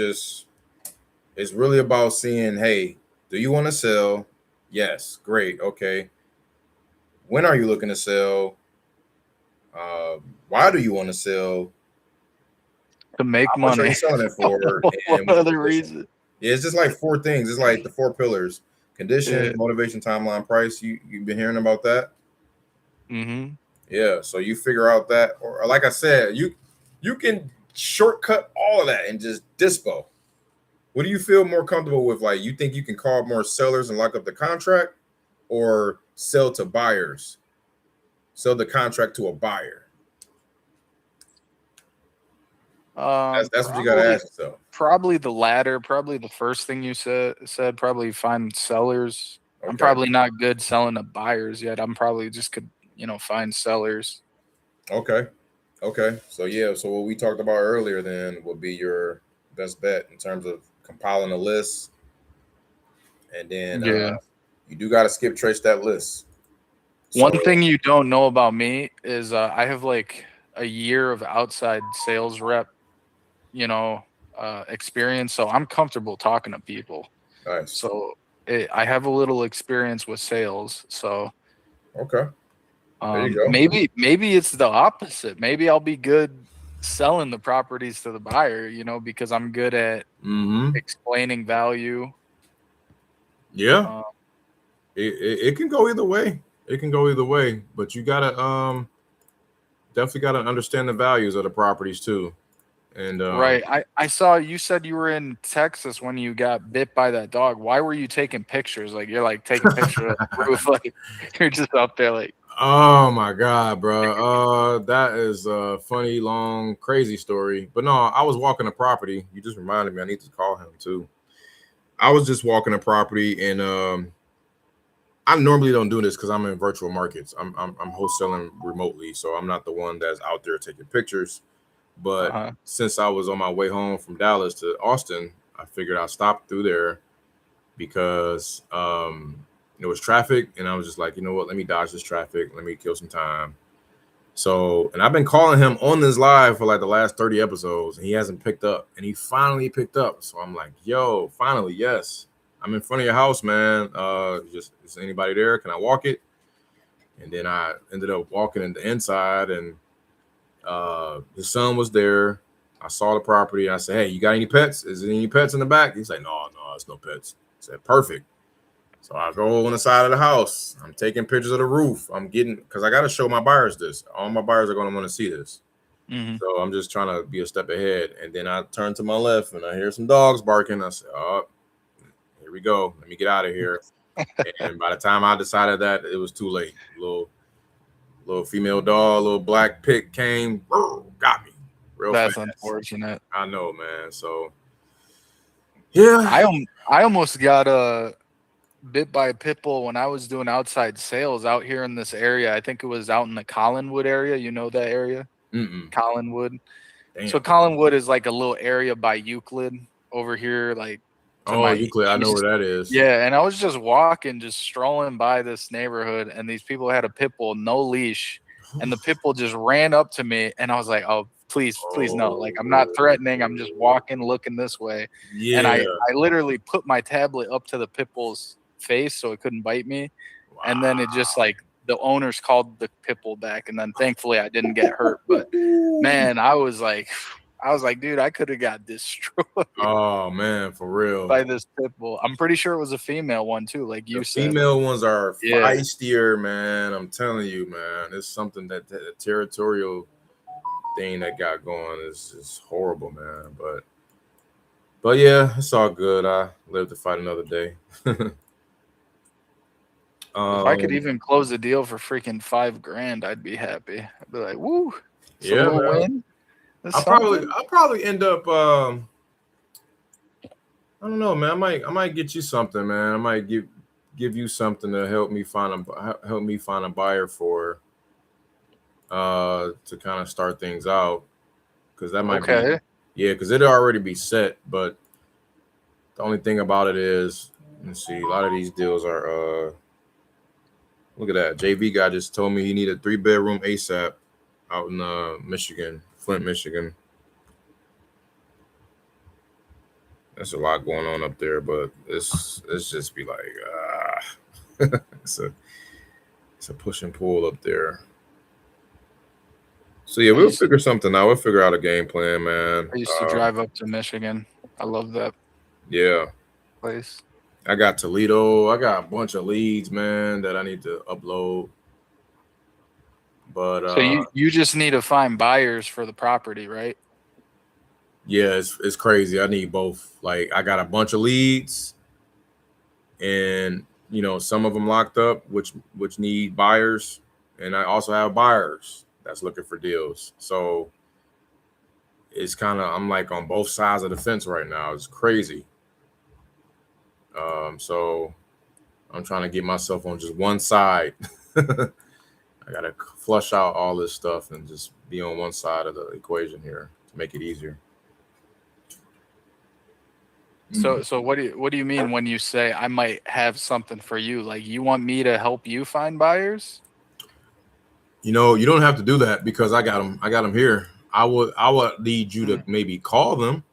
it's really about seeing, hey, do you want to sell? Yes, great. Okay. When are you looking to sell? Why do you want to sell? To make How much are money. you selling it for? What other reason? Yeah, it's just like 4 things. It's like the 4 pillars: condition, Yeah. motivation, timeline, price. You've been hearing about that? Mm-hmm. Yeah. So you figure out that, or like I said, you can shortcut all of that and just dispo. What do you feel more comfortable with? Like, you think you can call more sellers and lock up the contract, or sell to buyers? Sell the contract to a buyer. That's what you got to ask yourself. Probably the latter. Probably the first thing you said. Probably find sellers. Okay. I'm probably not good selling to buyers yet. I'm probably just could find sellers. Okay. So yeah. So what we talked about earlier then would be your best bet in terms of compiling a list, and then you do got to skip trace that list. One thing you don't know about me is I have like a year of outside sales rep, experience. So I'm comfortable talking to people. Nice. So I have a little experience with sales. So okay. There you go. Maybe it's the opposite. Maybe I'll be good selling the properties to the buyer, because I'm good at explaining value. Yeah. It can go either way. It can go either way, but you gotta definitely gotta understand the values of the properties too. And right. I saw you said you were in Texas when you got bit by that dog. Why were you taking pictures? Like, you're like taking pictures of the roof, like you're just up there like, oh my God, bro. That is a funny, long, crazy story. But no, I was walking a property. You just reminded me I need to call him too. I was just walking a property, and I normally don't do this because I'm in virtual markets. I'm wholesaling remotely, so I'm not the one that's out there taking pictures. But since I was on my way home from Dallas to Austin, I figured I'd stop through there because there was traffic, and I was just like, you know what? Let me dodge this traffic. Let me kill some time. So, and I've been calling him on this live for like the last 30 episodes, and he hasn't picked up, and he finally picked up. So I'm like, yo, finally, yes. I'm in front of your house, man. Is anybody there? Can I walk it? And then I ended up walking in the inside, and his son was there. I saw the property. I said, hey, you got any pets? Is there any pets in the back? He's like, no, it's no pets. I said, perfect. So I go on the side of the house. I'm taking pictures of the roof. Because I got to show my buyers this. All my buyers are going to want to see this. Mm-hmm. So I'm just trying to be a step ahead. And then I turn to my left, and I hear some dogs barking. I said, oh, here we go. Let me get out of here. And by the time I decided that, it was too late. Little female dog, little black pig came, got me. That's fast. Unfortunate. I know, man. So yeah, I almost got bit by a pit bull when I was doing outside sales out here in this area. I think it was out in the Collinwood area. You know that area? Collinwood. Damn. So Collinwood is like a little area by Euclid over here, like to my Euclid, I know east. where that is. Yeah, and I was just walking, just strolling by this neighborhood, and these people had a pit bull, no leash, and the pit bull just ran up to me, and I was like, "Oh, please no! Like, I'm not threatening. I'm just walking, looking this way." Yeah. And I literally put my tablet up to the pit bull's face so it couldn't bite me, and then it just like the owners called the pit bull back, and then thankfully I didn't get hurt. But man, I was like, dude, I could have got destroyed. Oh man, for real. By this pit bull. I'm pretty sure it was a female one too, like you said. Female ones are feistier, man. I'm telling you, man. It's something that the territorial thing that got going is horrible, man. But yeah, it's all good. I live to fight another day. If I could even close a deal for freaking $5,000, I'd be happy. I'd be like, woo, it's a little win. I'll probably end up I don't know, man. I might get you something, man. I might give you something to help me find a buyer for to kind of start things out, because that might be because it'll already be set, but the only thing about it is, let's see, a lot of these deals are look at that. JV guy just told me he needed a 3-bedroom ASAP out in Michigan, Flint, Michigan. There's a lot going on up there, but it's just be like it's a push and pull up there. So yeah, we'll figure something out. We'll figure out a game plan, man. I used to drive up to Michigan. I love that place. I got Toledo. I got a bunch of leads, man, that I need to upload. But so you just need to find buyers for the property, right? Yeah, it's crazy. I need both. Like, I got a bunch of leads, and some of them locked up, which need buyers, and I also have buyers that's looking for deals. So it's kind of, I'm like on both sides of the fence right now. It's crazy. So I'm trying to get myself on just one side. I gotta flush out all this stuff and just be on one side of the equation here to make it easier. So what do you mean when you say I might have something for you? Like, you want me to help you find buyers? You don't have to do that, because I got them here. I would need you to maybe call them.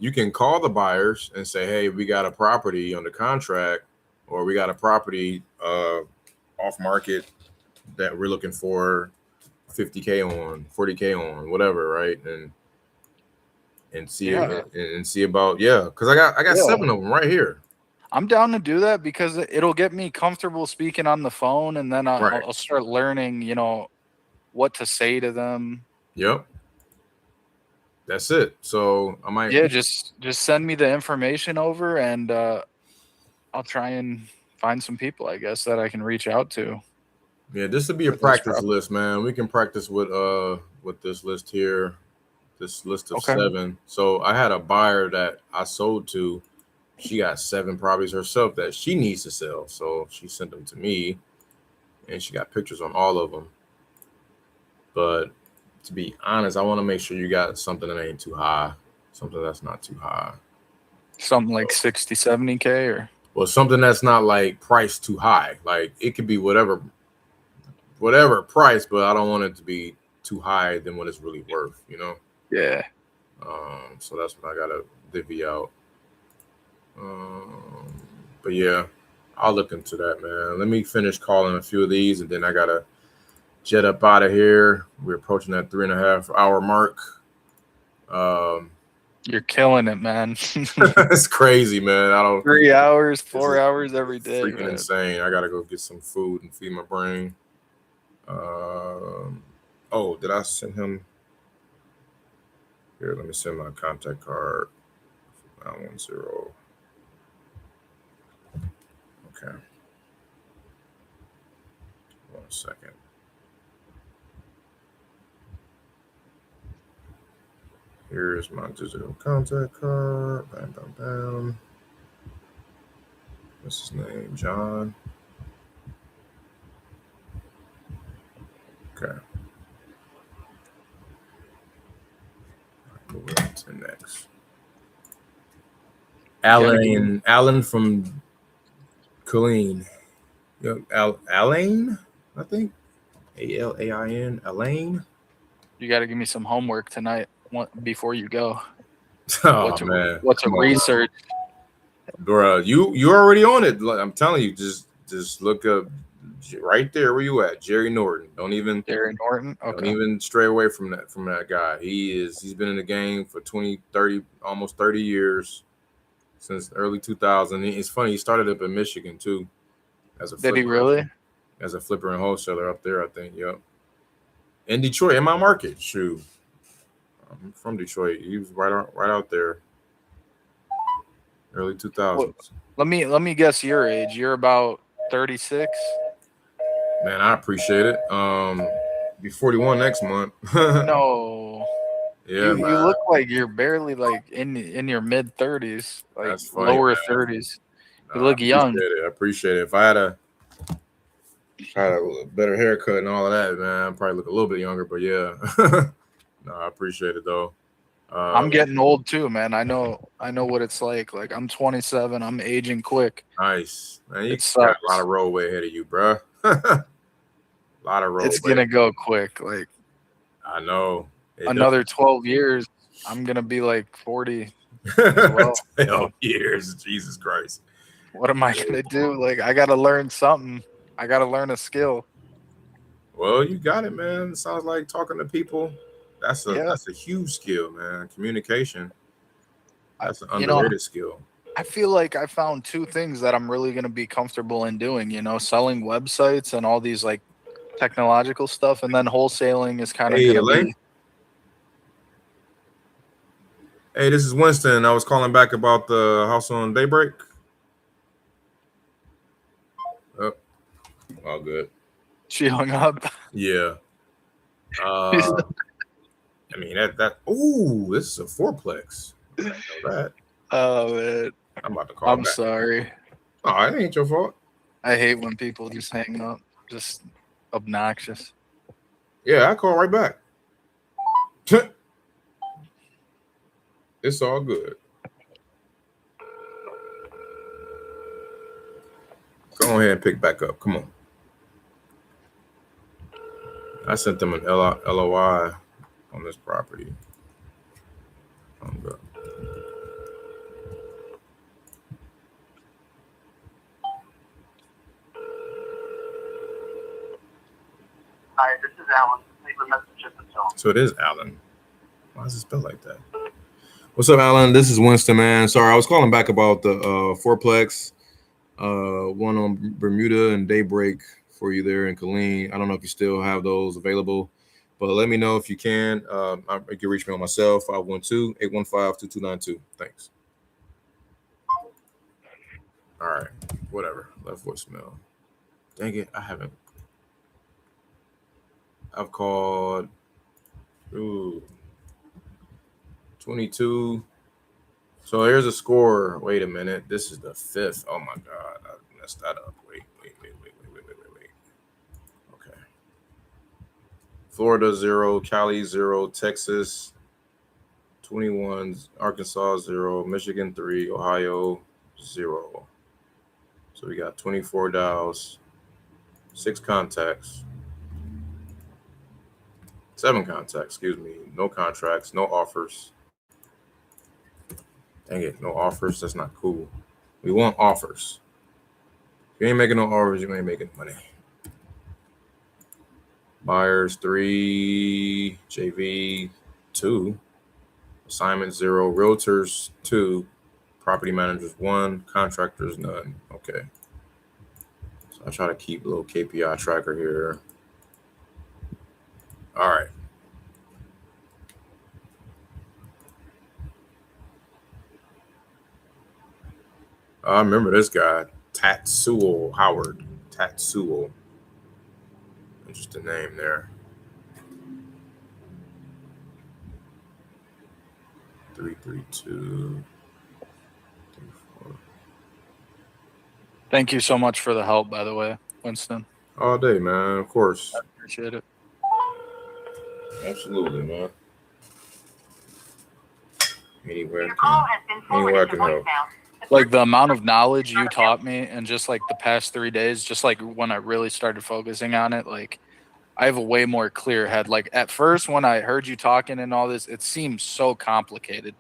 You can call the buyers and say, hey, we got a property under contract, or we got a property off market that we're looking for $50K on, $40K on, whatever, right? And see about because I got 7 of them right here. I'm down to do that because it'll get me comfortable speaking on the phone, and then I'll start learning, what to say to them. Yep. That's it. So I might just send me the information over, and I'll try and find some people, I guess, that I can reach out to. Yeah, this would be a practice list, man. We can practice with this list here, this list of 7. So I had a buyer that I sold to. She got 7 properties herself that she needs to sell. So she sent them to me, and she got pictures on all of them. But to be honest, I want to make sure you got something that ain't too high, something that's not too high. Something like 60, 70K, or? Well, something that's not like priced too high. Like, it could be whatever price, but I don't want it to be too high than what it's really worth, Yeah. So that's what I gotta divvy out. But yeah, I'll look into that, man. Let me finish calling a few of these, and then I gotta jet up out of here. We're approaching that 3.5 hour mark. You're killing it, man. It's crazy, man. 3 hours, 4 hours every day. Freaking insane. I gotta go get some food and feed my brain. Did I send him? Here, let me send my contact card. 910. Okay. 1 second. Here's my digital contact card. Bam, bam, bam. What's his name? John. Okay. Move on to the next. Alan from Colleen. Yep. Alain, I think. Alain. Alain. You got to give me some homework tonight before you go. Oh man. What's a Come on, research? bro. You already on it. I'm telling you, just look up right there where you at. Jerry Norton. Don't even stray away from that guy. He's been in the game for 20, 30, almost 30 years, since early 2000. It's funny, he started up in Michigan too, as a flipper. Did he really? As a flipper and wholesaler up there, I think. Yep. In Detroit, in my market. Shoot. I'm from Detroit. He was right out there. Early 2000s. Let me guess your age. You're about 36. Man, I appreciate it. Be 41 next month. No. Yeah, you look like you're barely like in your mid 30s, like that's funny, lower man. 30s. You No, look young. I appreciate it. If I had a better haircut and all of that, man, I'd probably look a little bit younger. But yeah, no, I appreciate it though. I'm getting old too, man. I know what it's like. Like I'm 27. I'm aging quick. Nice, man. You got a lot of roadway ahead of you, bro. A lot of roadway. It's gonna go quick. Like I know. Another 12 years, I'm gonna be like 40 as well. 12 years, Jesus Christ. What am I gonna do? Like I gotta learn something. I gotta learn a skill. Well, you got it, man. It sounds like talking to people. That's a huge skill, man. Communication. That's an underrated skill. I feel like I found two things that I'm really gonna be comfortable in doing. Selling websites and all these like technological stuff, and then wholesaling is kind of gonna be. Hey, this is Winston. I was calling back about the house on Daybreak. Oh, all good. She hung up. Yeah. I mean that. Ooh, this is a fourplex. I didn't know that. Oh man. I'm about to call. I'm sorry. Oh, it ain't your fault. I hate when people just hang up. Just obnoxious. Yeah, I call right back. It's all good. Go ahead and pick back up. Come on. I sent them an LOI on this property. I'm good. Hi, this is Alan. Leave a message at the tone. So it is Alan. Why is it spelled like that? What's up, Alan? This is Winston, man. Sorry, I was calling back about the fourplex, one on Bermuda and Daybreak for you there in Colleen. I don't know if you still have those available, but let me know if you can. You can reach me on my cell, 512-815-2292. Thanks. All right, whatever. Left voicemail. Dang it, I haven't. I've called 22. So here's a score. Wait a minute. This is the 5th. Oh my God. I messed that up. Wait. Okay. Florida 0, Cali 0, Texas 21, Arkansas 0, Michigan 3, Ohio 0. So we got 24 dials, 6 contacts. 7 contacts, excuse me. No contracts, no offers. Dang it, no offers. That's not cool. We want offers. If you ain't making no offers, you ain't making money. Buyers 3, JV 2, assignment 0, realtors 2, property managers 1, contractors none. Okay. So I try to keep a little KPI tracker here. All right. I remember this guy, Tatsuo Howard. Tatsuo. Interesting name there. 332. 34. Thank you so much for the help, by the way, Winston. All day, man. Of course. I appreciate it. Absolutely, man. Anywhere Your call has been forwarded to can help. voicemail. Like the amount of knowledge you taught me in just like the past 3 days, just like when I really started focusing on it, like I have a way more clear head. Like at first when I heard you talking and all this, it seemed so complicated,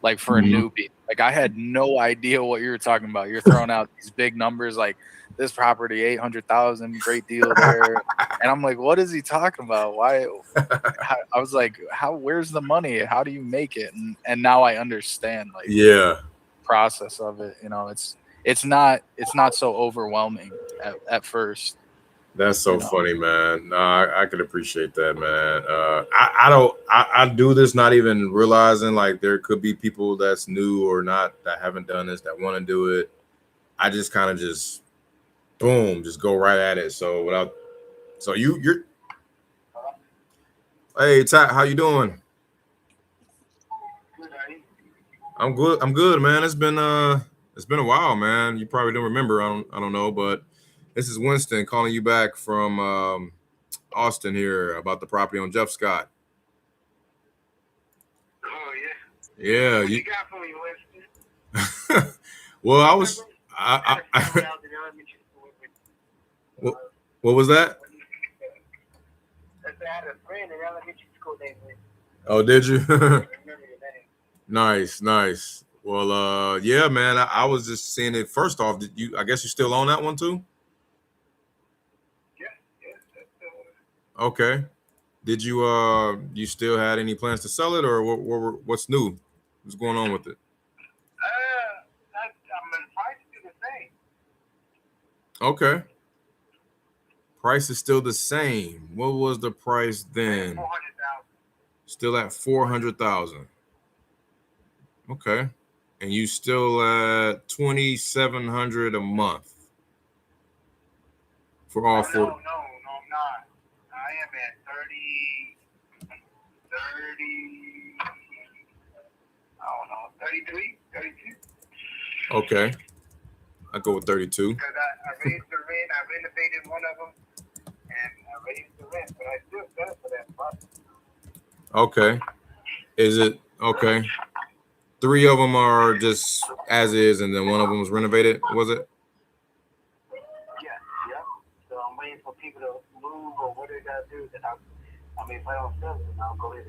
like for a newbie. Like I had no idea what you were talking about. You're throwing out these big numbers like this property, 800,000, great deal there. And I'm like, what is he talking about? Why? I was like, where's the money? How do you make it? And now I understand like Yeah. process of it. You know, it's not so overwhelming at first. That's so funny, man. No, I could appreciate that, man. I do this not even realizing like there could be people that's new or not that haven't done this that want to do it. I just kind of just boom, just go right at it. So you're hey Ty, how you doing? I'm good, man. It's been a while, man. You probably don't remember. I don't know, but this is Winston calling you back from Austin here about the property on Jeff Scott. Oh, yeah. Yeah. What you got for me, Winston? Well, what was that? I had a friend in elementary school named Winston. Oh, did you? I remember your name. Nice. Well, yeah, man. I was just seeing it. First off, I guess you still own that one too? Yeah. Okay. Did you still had any plans to sell it, or what's new? What's going on with it? I'm in price is the same. Okay. Price is still the same. What was the price then? 400,000. Still at 400,000. Okay. And you still at 2,700 a month for all four. No, I'm not. I am at 30, I don't know, 33, 32. Okay. I go with 32. Because I raised the rent, I renovated one of them, and I raised the rent, but I still sell for that price. Okay. Is it okay? 3 of them are just as is, and then one of them was renovated. Was it? Yeah. So I'm waiting for people to move or what they gotta do. Then I mean, if I don't sell it, then I'll go ahead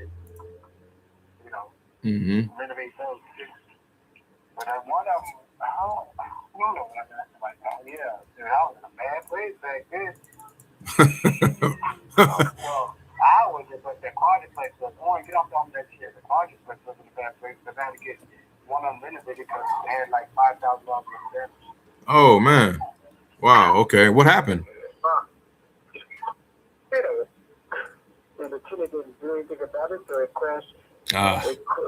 and, renovate those too. But I want them. I don't know what I'm asking myself. Yeah, dude, I was in a bad place back then. Well, I was just like the Contractors place was on. Get off on that shit. The Contractors place was in a bad place, but I had to get one of them renovated because they had like $5,000 worth of damage. Oh man! Wow. Okay. What happened? And the tenant didn't do anything about it, so it crashed. It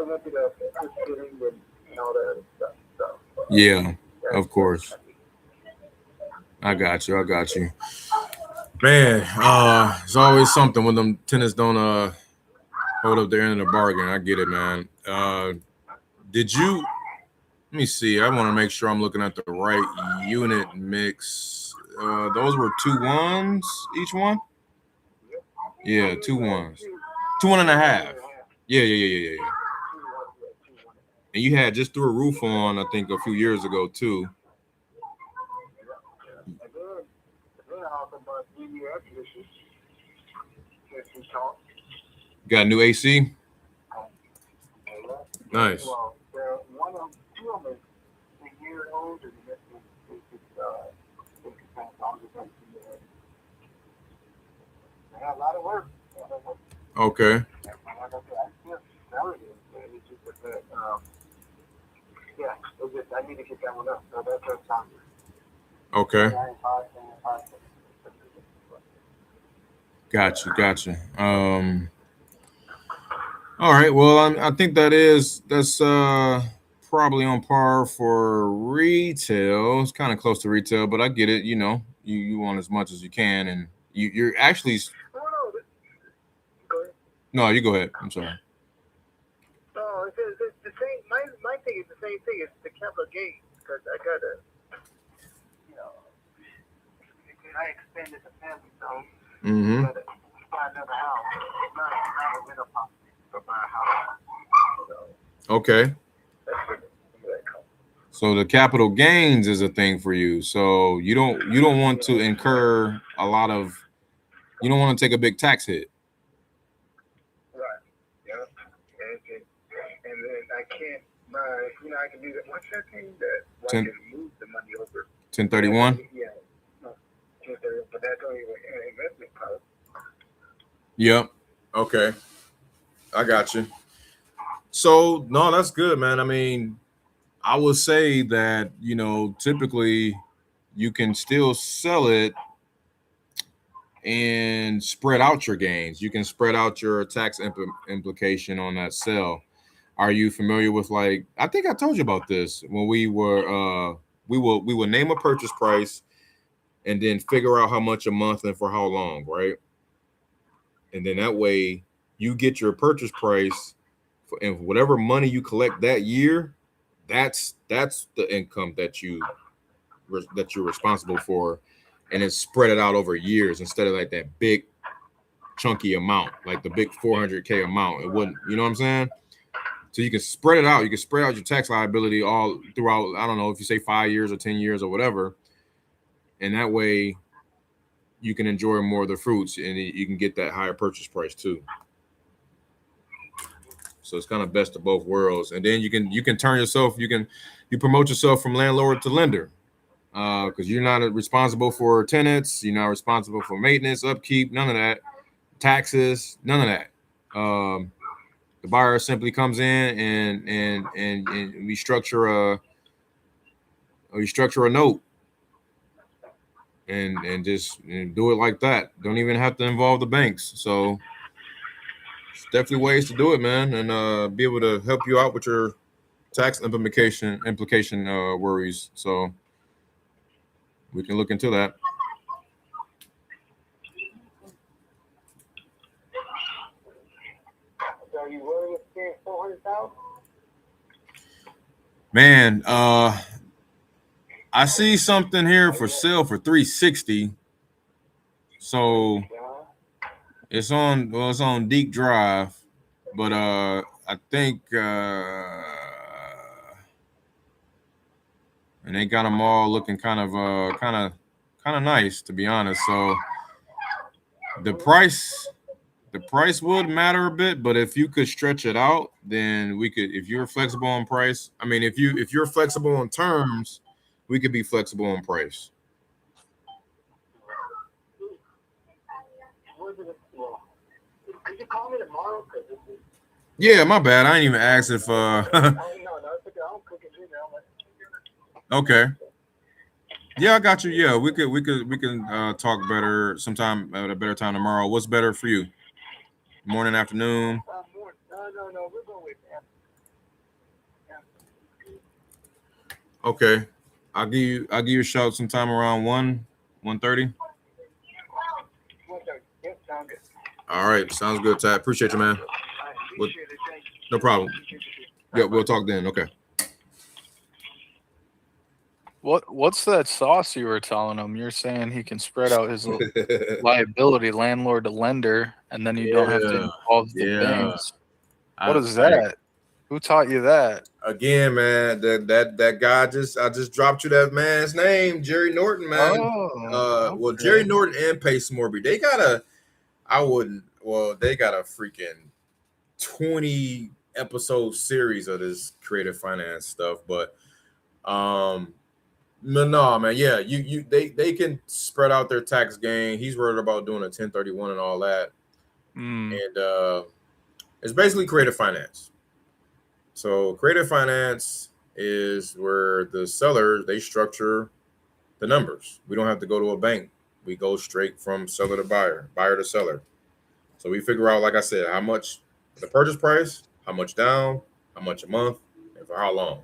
went to the ceiling and all that other stuff. So, yeah, of course. I got you. Man, it's always something when them tenants don't hold up their end of the bargain. I get it, man. Did you? Let me see. I want to make sure I'm looking at the right unit mix. Those were 2 1s each one. Yeah, 2 1s. 2 1.5. Yeah. And you had just threw a roof on, I think, a few years ago too. Got a new AC? Nice. Well, two of them is a year old, and the next one is they got a lot of work. Okay. Like I said, I still sell it, but it's just that, I need to get that one up. So that's what sounds. Okay. Gotcha. All right. Well, I think that's probably on par for retail. It's kind of close to retail, but I get it. You know, you want as much as you can, and you're actually. Oh, no. Go ahead. No, you go ahead. I'm sorry. No, it's the same. My thing is the same thing. It's the capital gain because I gotta, I expanded the family, so Mm-hmm. but buy another house, not a rental property, but buy a house. So Okay. that's where that comes. So the capital gains is a thing for you. So you don't want to incur a lot of, you don't want to take a big tax hit. Right. Yep. And then I can't buy. I can do that. What's that thing that I can move the money over? 1031. Yeah. No, 1031. But that's only an investment part. Yep. Okay. I got you. So no, that's good, man. I mean, I would say that, typically you can still sell it and spread out your gains. You can spread out your tax implication on that sale. Are you familiar with, like, I think I told you about this when we will name a purchase price and then figure out how much a month and for how long, right? And then that way you get your purchase price and whatever money you collect that year, that's the income that you're responsible for, and it's spread it out over years instead of like that big chunky amount, like the big 400K amount. It wouldn't, you know what I'm saying? So you can spread it out. You can spread out your tax liability all throughout, I don't know if you say 5 years or 10 years or whatever, and that way you can enjoy more of the fruits and you can get that higher purchase price too. So it's kind of best of both worlds. And then you can turn yourself, you promote yourself from landlord to lender, because you're not responsible for tenants, you're not responsible for maintenance, upkeep, none of that, taxes, none of that. The buyer simply comes in and we structure a note and just do it like that. Don't even have to involve the banks. So it's definitely ways to do it, man, and be able to help you out with your tax implication worries. So we can look into that. So are you willing to spend $400,000? Man, I see something here for sale for 360. So it's on Deep Drive, but I think and they got them all looking kind of nice, to be honest. So the price would matter a bit, but if you could stretch it out, then we could. If you're flexible on price, I mean, if you're flexible on terms, we could be flexible on price. Could you call me tomorrow? Yeah, my bad. I ain't even asked if. No, it's okay. I'm cooking dinner. Okay. Yeah, I got you. Yeah, we can talk better sometime at a better time tomorrow. What's better for you? Morning, afternoon? No. We're going with Okay. I'll give you a shout sometime around 1:30. Yep, sound good. All right, sounds good, Ty. Appreciate you, man. No problem. Yeah, we'll talk then. Okay. What's that sauce you were telling him? You're saying he can spread out his liability, landlord to lender, and then you don't have to involve the banks. What is that? Who taught you that? Again, man, that guy I just dropped you that man's name, Jerry Norton, man. Okay. Well, Jerry Norton and Pace Morby, they got a freaking 20 episode series of this creative finance stuff, but no, man, yeah, they can spread out their tax gain. He's worried about doing a 1031 and all that. And it's basically creative finance. So creative finance is where the sellers, they structure the numbers. We don't have to go to a bank. We go straight from seller to buyer to seller. So we figure out, like I said, how much the purchase price, how much down, how much a month, and for how long.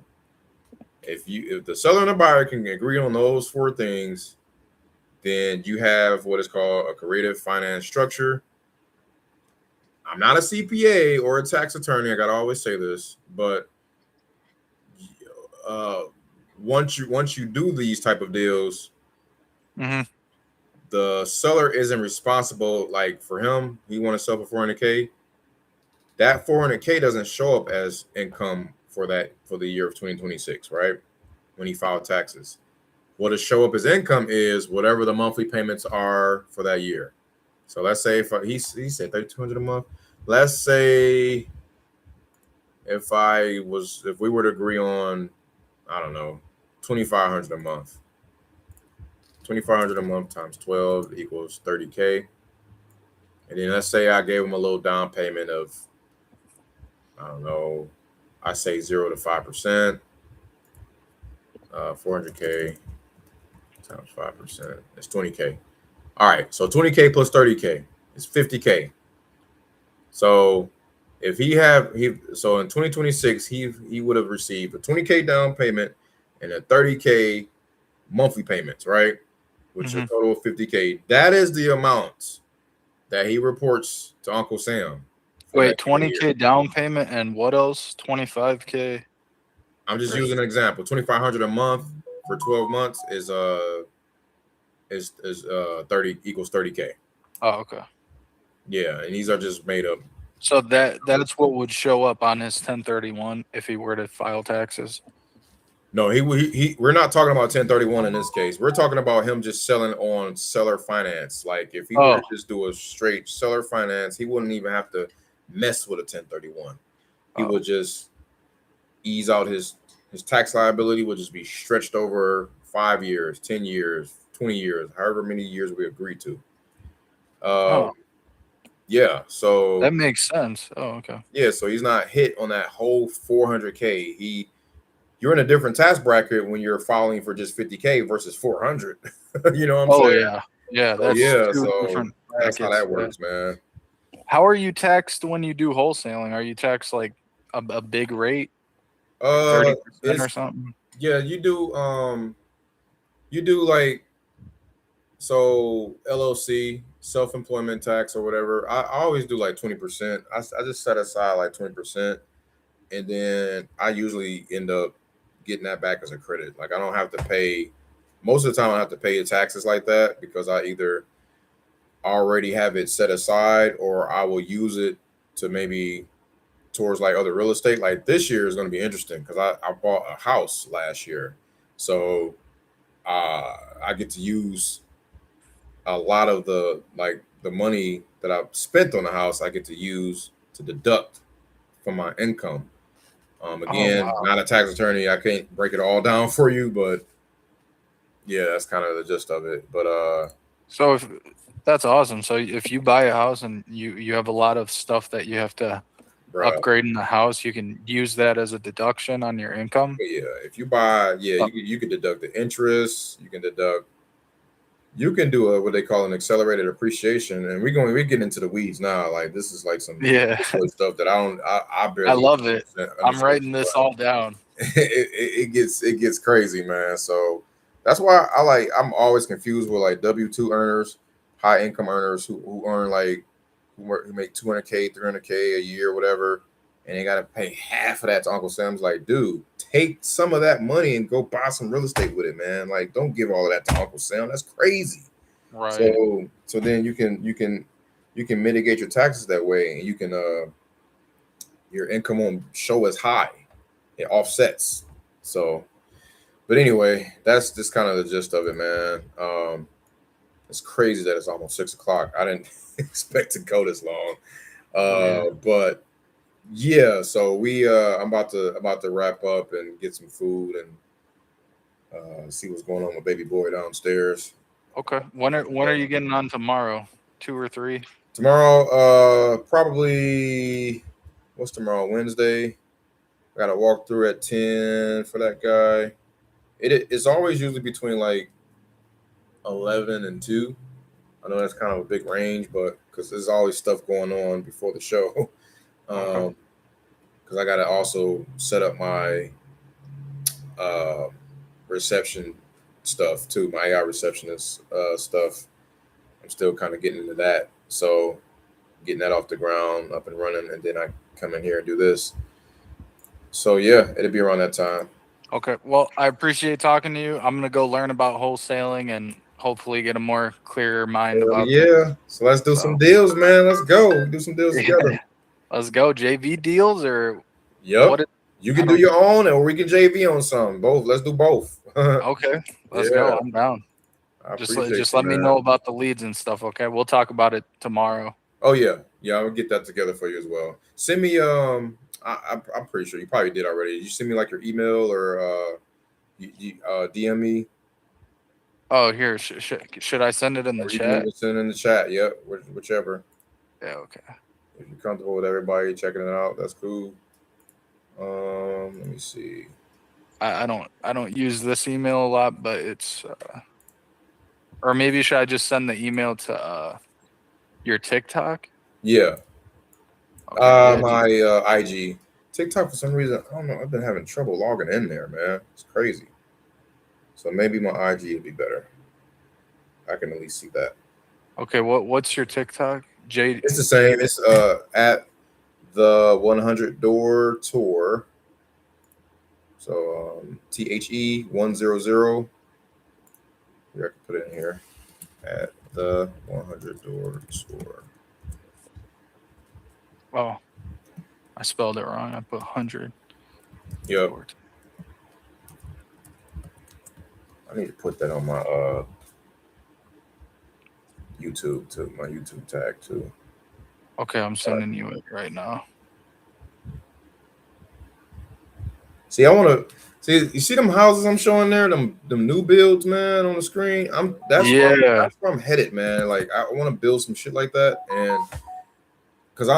If the seller and the buyer can agree on those 4 things, then you have what is called a creative finance structure. I'm not a CPA or a tax attorney. I gotta always say this, but once you do these type of deals, the seller isn't responsible, like for him, he want to sell for 400K. That 400K doesn't show up as income for the year of 2026, right? When he filed taxes. What'll show up as income is whatever the monthly payments are for that year. So let's say if he said 3,200 a month. Let's say if we were to agree on, I don't know, 2,500 a month. 2,500 a month times 12 equals 30K. And then let's say I gave him a little down payment of, I don't know, I say 0 to 5%. 400K times 5%. It's 20K. All right. So 20K plus 30K is 50K. So if so in 2026, he would have received a 20K down payment and a 30K monthly payments, right? Which is a total of 50K. That is the amount that he reports to Uncle Sam. Wait, 20K down payment and what else? 25K. I'm just using an example. 2,500 a month for 12 months is 30 equals 30K. Oh, okay. Yeah, and these are just made up. So that's what would show up on his 1031 if he were to file taxes. No, we're not talking about 1031 in this case. We're talking about him just selling on seller finance. Like if he were to just do a straight seller finance, he wouldn't even have to mess with a 1031. He would just ease out his tax liability would just be stretched over 5 years, 10 years, 20 years, however many years we agree to. Yeah, so that makes sense. Oh, okay. Yeah, so he's not hit on that whole 400K. You're in a different tax bracket when you're filing for just 50K versus 400. You know what I'm saying? Yeah. That's how that works, man. How are you taxed when you do wholesaling? Are you taxed like a big rate? 30% or something? Yeah, you do like, so LLC, self-employment tax or whatever. I always do like 20%. I just set aside like 20%, and then I usually end up getting that back as a credit. Like I don't have to pay, most of the time I don't have to pay the taxes like that because I either already have it set aside or I will use it to maybe towards like other real estate. Like this year is going to be interesting because I bought a house last year. So I get to use a lot of the money that I've spent on the house. I get to use to deduct from my income. Again, not a tax attorney. I can't break it all down for you, but yeah, that's kind of the gist of it. But so that's awesome. So if you buy a house and you have a lot of stuff that you have to upgrade in the house, you can use that as a deduction on your income. Yeah, if you buy, you can deduct the interest. You can do what they call an accelerated appreciation, and we get into the weeds now. Like this is like some stuff that I barely. I love it. I'm writing this all down. it gets crazy, man. So that's why I'm always confused with like W-2 earners, high income earners who earn like who make 200K, 300K a year, whatever, and they got to pay half of that to Uncle Sam's. Like, dude, take some of that money and go buy some real estate with it, man. Like, don't give all of that to Uncle Sam. That's crazy. Right. So then you can mitigate your taxes that way, and you can your income won't show as high. It offsets. So, but anyway, that's just kind of the gist of it, man. It's crazy that it's almost 6 o'clock. I didn't expect to go this long. But yeah, so I'm about to wrap up and get some food and see what's going on with baby boy downstairs. Okay. When are you getting on tomorrow? 2 or 3? Tomorrow, probably, what's tomorrow? Wednesday. I got to walk through at 10 for that guy. It's always usually between like 11 and 2. I know that's kind of a big range, but because there's always stuff going on before the show. Because I got to also set up my reception stuff too, my AI receptionist stuff. I'm still kind of getting into that. So getting that off the ground, up and running, and then I come in here and do this. So yeah, it'll be around that time. Okay. Well, I appreciate talking to you. I'm going to go learn about wholesaling and hopefully get a more clearer mind about yeah. So let's do some deals, man. Let's go. Do some deals together. Let's go. JV deals or Yep. what? You can do your own, or we can JV on some. Both. Let's do both. Okay, let's go. I'm down. Just let me know about the leads and stuff. Okay, we'll talk about it tomorrow. Oh yeah, I'll get that together for you as well. Send me I'm pretty sure you probably did already. Did you send me like your email or DM me? Oh, here, should I send it in the chat? Send it in the chat. Yep, whichever. Yeah. Okay. If you're comfortable with everybody checking it out, that's cool. Let me see. I don't use this email a lot, but it's or maybe should I just send the email to your TikTok? Yeah. Okay, my IG. TikTok for some reason, I don't know. I've been having trouble logging in there, man. It's crazy. So maybe my IG would be better. I can at least see that. Okay, what's your TikTok? Jade. It's the same. It's at the 100 Door Tour. So THE 100. Here, I can put it in here. At the 100 Door Tour. Oh, I spelled it wrong. I put 100. Yep. I need to put that on my YouTube too, my YouTube tag too. Okay, I'm sending you it right now. See, I want to see. You see them houses I'm showing there, them new builds, man, on the screen. That's where I'm headed, man. Like I want to build some shit like that, and because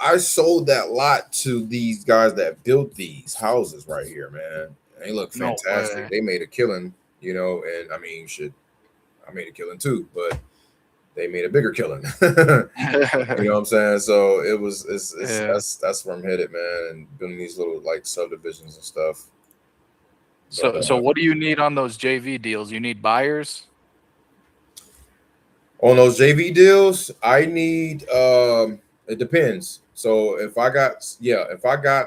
I sold that lot to these guys that built these houses right here, man. They look fantastic. No, they made a killing, you know, and I mean, I made a killing too, but they made a bigger killing. You know what I'm saying? So that's where I'm headed, man, and building these little like subdivisions and stuff. So what do you need on those JV deals? You need buyers? On those JV deals, I need it depends. So if I got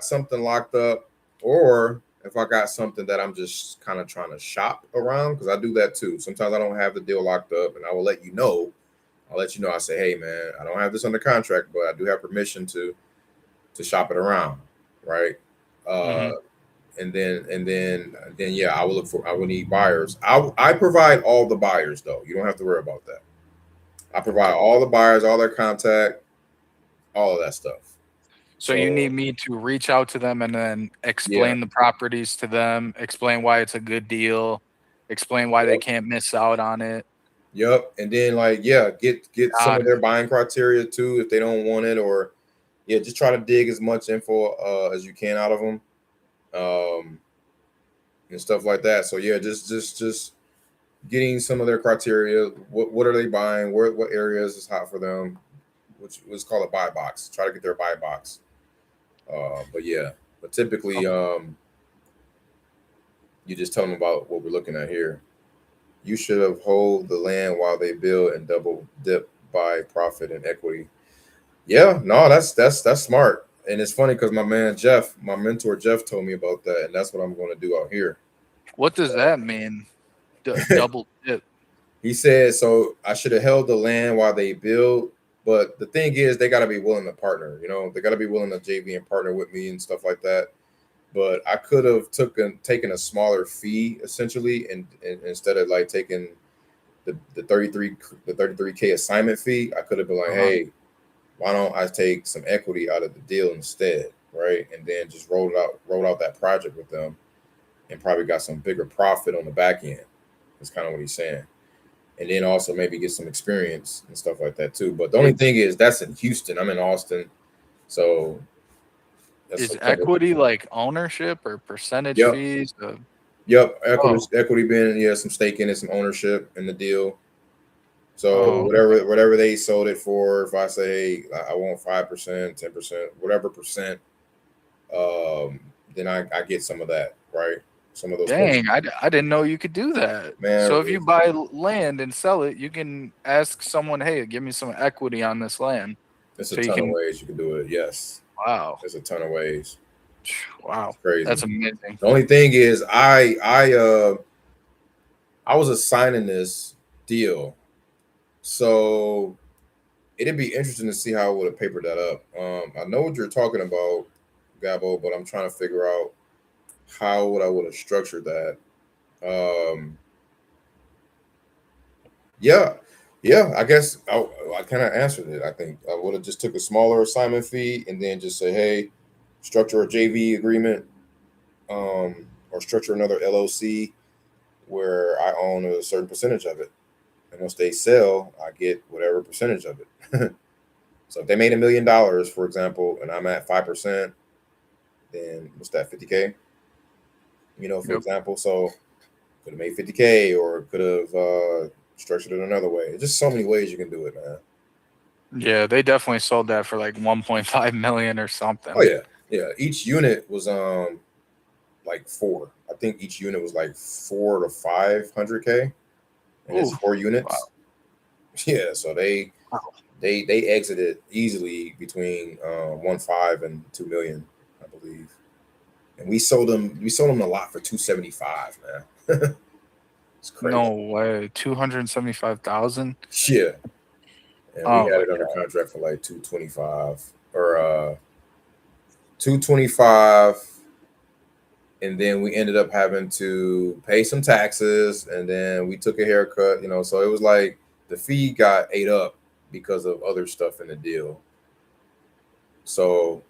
something locked up, or if I got something that I'm just kind of trying to shop around, because I do that too. Sometimes I don't have the deal locked up, and I will let you know. I'll let you know. I say, hey man, I don't have this under contract, but I do have permission to shop it around, right? And then yeah, I will need buyers. I provide all the buyers though. You don't have to worry about that. I provide all the buyers, all their contact, all of that stuff. So you need me to reach out to them and then explain the properties to them, explain why it's a good deal, explain why they can't miss out on it. Yep. And then get some of their buying criteria too if they don't want it, or just try to dig as much info as you can out of them. And stuff like that. So just getting some of their criteria. What are they buying? What areas is hot for them? Which was called a buy box. Try to get their buy box. But typically you just tell them about what we're looking at here. You should have hold the land while they build and double dip by profit and equity. Yeah, no, that's smart. And it's funny because my man Jeff, my mentor Jeff, told me about that, and that's what I'm going to do out here. What does that mean? Double dip. He said, so I should have held the land while they build, but the thing is, they got to be willing to partner. You know, they got to be willing to JV and partner with me and stuff like that. But I could have taken a smaller fee essentially, and instead of like taking the 33K assignment fee, I could have been like, hey, why don't I take some equity out of the deal instead, right? And then just roll out that project with them, and probably got some bigger profit on the back end. That's kind of what he's saying. And then also maybe get some experience and stuff like that too. But the only thing is that's in Houston. I'm in Austin, so. Is equity like ownership or percentage fees? Yep, equity being some stake in it, some ownership in the deal. So whatever they sold it for, if I say, hey, I want 5%, 10%, whatever percent, then I get some of that, right? Some of those. Dang, I didn't know you could do that. Man, so if you buy land and sell it, you can ask someone, hey, give me some equity on this land. There's a ton of ways you can do it. Yes. Wow. There's a ton of ways. Wow. It's crazy. That's amazing. The only thing is I was assigning this deal. So it'd be interesting to see how I would have papered that up. I know what you're talking about, Gabo, but I'm trying to figure out how would I would have structured that. Yeah, I guess I kind of answered it. I think I would have just took a smaller assignment fee and then just say, hey, structure a JV agreement, or structure another LLC where I own a certain percentage of it. And once they sell, I get whatever percentage of it. So if they made $1 million, for example, and I'm at 5%, then what's that, 50K? For example. So could have made 50K or could have structured it another way. Just so many ways you can do it, man. Yeah, they definitely sold that for like 1.5 million or something. Oh yeah. Each unit was like 4. I think each unit was like 400 to 500K, and it's 4 units. Wow. Yeah, so they exited easily between 1.5 and 2 million, I believe. And we sold them a lot for 275, man. It's crazy. No way. 275,000. Yeah. And we had it under contract for like 225 or 225, and then we ended up having to pay some taxes, and then we took a haircut, so it was like the fee got ate up because of other stuff in the deal. So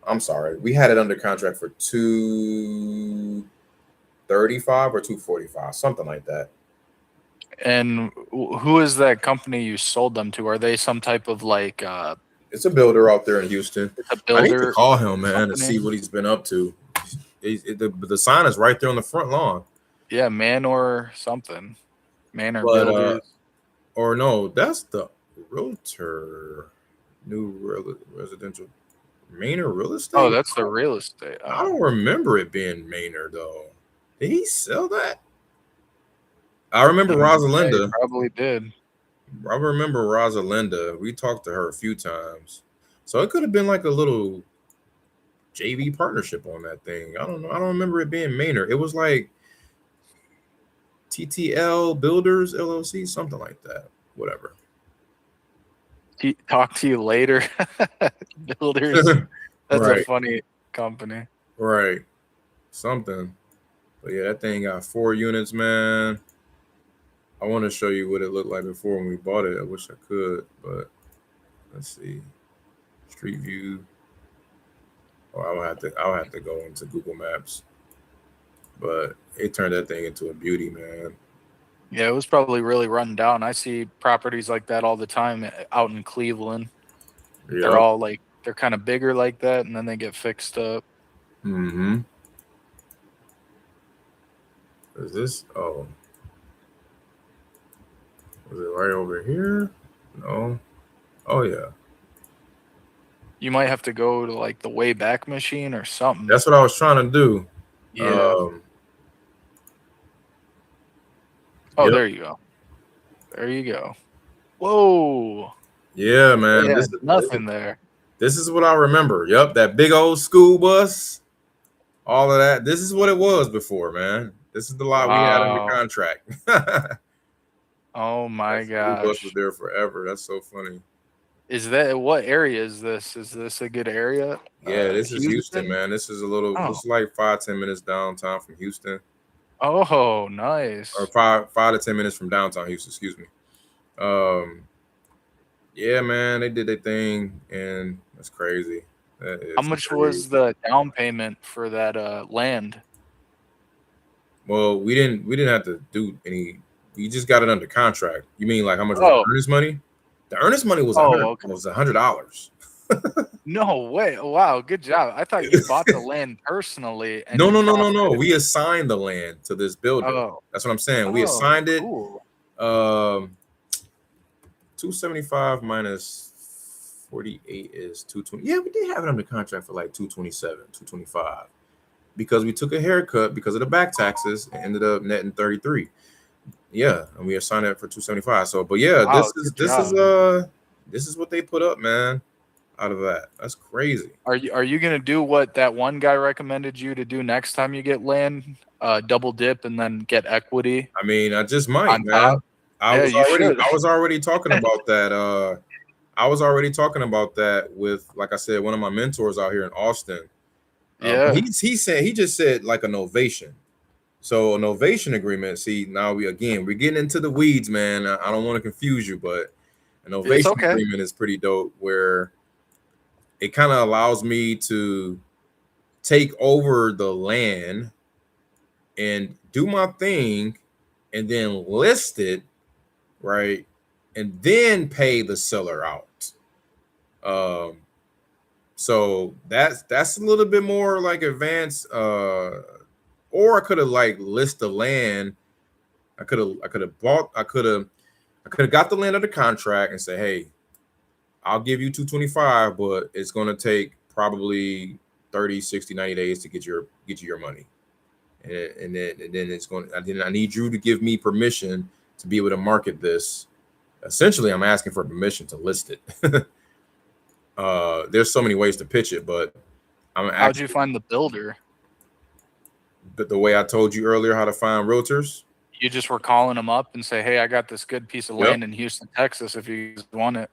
I'm sorry, we had it under contract for 235 or 245, something like that. And who is that company you sold them to? Are they some type of like it's a builder out there in Houston. It's a builder. I need to call him, man, company. and see what he's been up to. The sign is right there on the front lawn. Yeah, Manor something. Manor Builders. Or no, that's the realtor. New residential. Manor Real Estate? Oh, that's the real estate. I don't remember it being Manor, though. Did he sell that? I remember Rosalinda. Yeah, probably did. I remember Rosalinda. We talked to her a few times. So it could have been like a little JV partnership on that thing. I don't know. I don't remember it being Manor. It was like TTL Builders LLC, something like that. Whatever. Talk to you later. Builders. That's right. a funny company. Right. Something. But yeah, that thing got 4 units, man. I want to show you what it looked like before when we bought it. I wish I could, but let's see. Street view. Oh, I'll have to go into Google Maps. But it turned that thing into a beauty, man. Yeah, it was probably really run down. I see properties like that all the time out in Cleveland. Yep. They're all like, they're kind of bigger like that, and then they get fixed up. Mm-hmm. Is this? Oh. Was it right over here? No. Oh, yeah. You might have to go to like the Wayback Machine or something. That's what I was trying to do. Yeah. Oh, yep. There you go. There you go. Whoa. Yeah, man. Yeah, nothing there. This is what I remember. Yep, that big old school bus. All of that. This is what it was before, man. This is the lot we had under contract. Oh my gosh. The bus was there forever. That's so funny. Is that, what area is this? Is this a good area? Yeah, this is Houston, man. This is a little, it's like 5-10 minutes downtown from Houston. Oh, nice. Or 5 to 10 minutes from downtown Houston, excuse me. Yeah, man, they did their thing, and that's crazy. How much was the down payment for that land? Well, we didn't have to do any. We just got it under contract. You mean like how much was the earnest money? The earnest money was $100. No way! Wow, good job. I thought you bought the land personally. And No. We assigned the land to this builder. That's what I'm saying. We assigned it. Cool. 275 minus 48 is 220. Yeah, we did have it under contract for like 227, 225, because we took a haircut because of the back taxes and ended up netting 33. Yeah, and we assigned it for 275. So, but yeah, wow, this is what they put up, man. Out of that, that's crazy. Are you gonna do what that one guy recommended you to do next time you get land? Double dip and then get equity. I mean, I just might, man. Yeah, you should. I was already talking about that. I was already talking about that with, like I said, one of my mentors out here in Austin. Yeah. He just said like a novation. So a novation agreement. See, now we're getting into the weeds, man. I don't want to confuse you, but a It's novation okay. agreement is pretty dope, where it kind of allows me to take over the land and do my thing, and then list it, right, and then pay the seller out. So that's a little bit more like advanced. Or I could have like list the land. I could have got the land under contract and say, hey, I'll give you 225, but it's going to take probably 30, 60, 90 days to get you your money. And then it's going I need you to give me permission to be able to market this. Essentially, I'm asking for permission to list it. There's so many ways to pitch it, but how'd you find the builder? But the way I told you earlier how to find realtors. You just were calling them up and say, hey, I got this good piece of land in Houston, Texas, if you want it.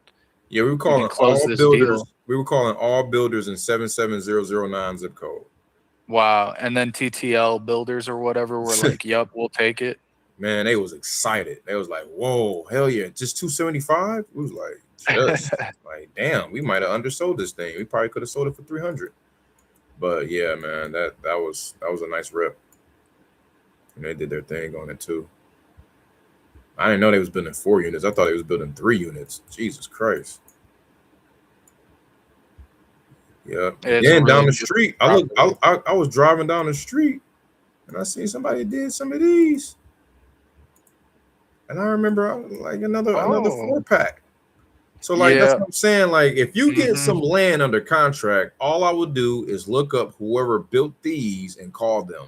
Yeah, we were calling all builders. We were calling all builders in 77009 zip code. Wow. And then TTL builders or whatever were like, yep, we'll take it. Man, they was excited. They was like, whoa, hell yeah, just 275? We was like, just like, damn, we might have undersold this thing. We probably could have sold it for 300. But yeah, man, that was a nice rip. And they did their thing on it too. I didn't know they was building 4 units. I thought they was building 3 units. Jesus Christ. Yeah. And then down the street, I was driving down the street and I seen somebody did some of these. And I remember like another 4-pack. So like that's what I'm saying. Like if you get some land under contract, all I would do is look up whoever built these and call them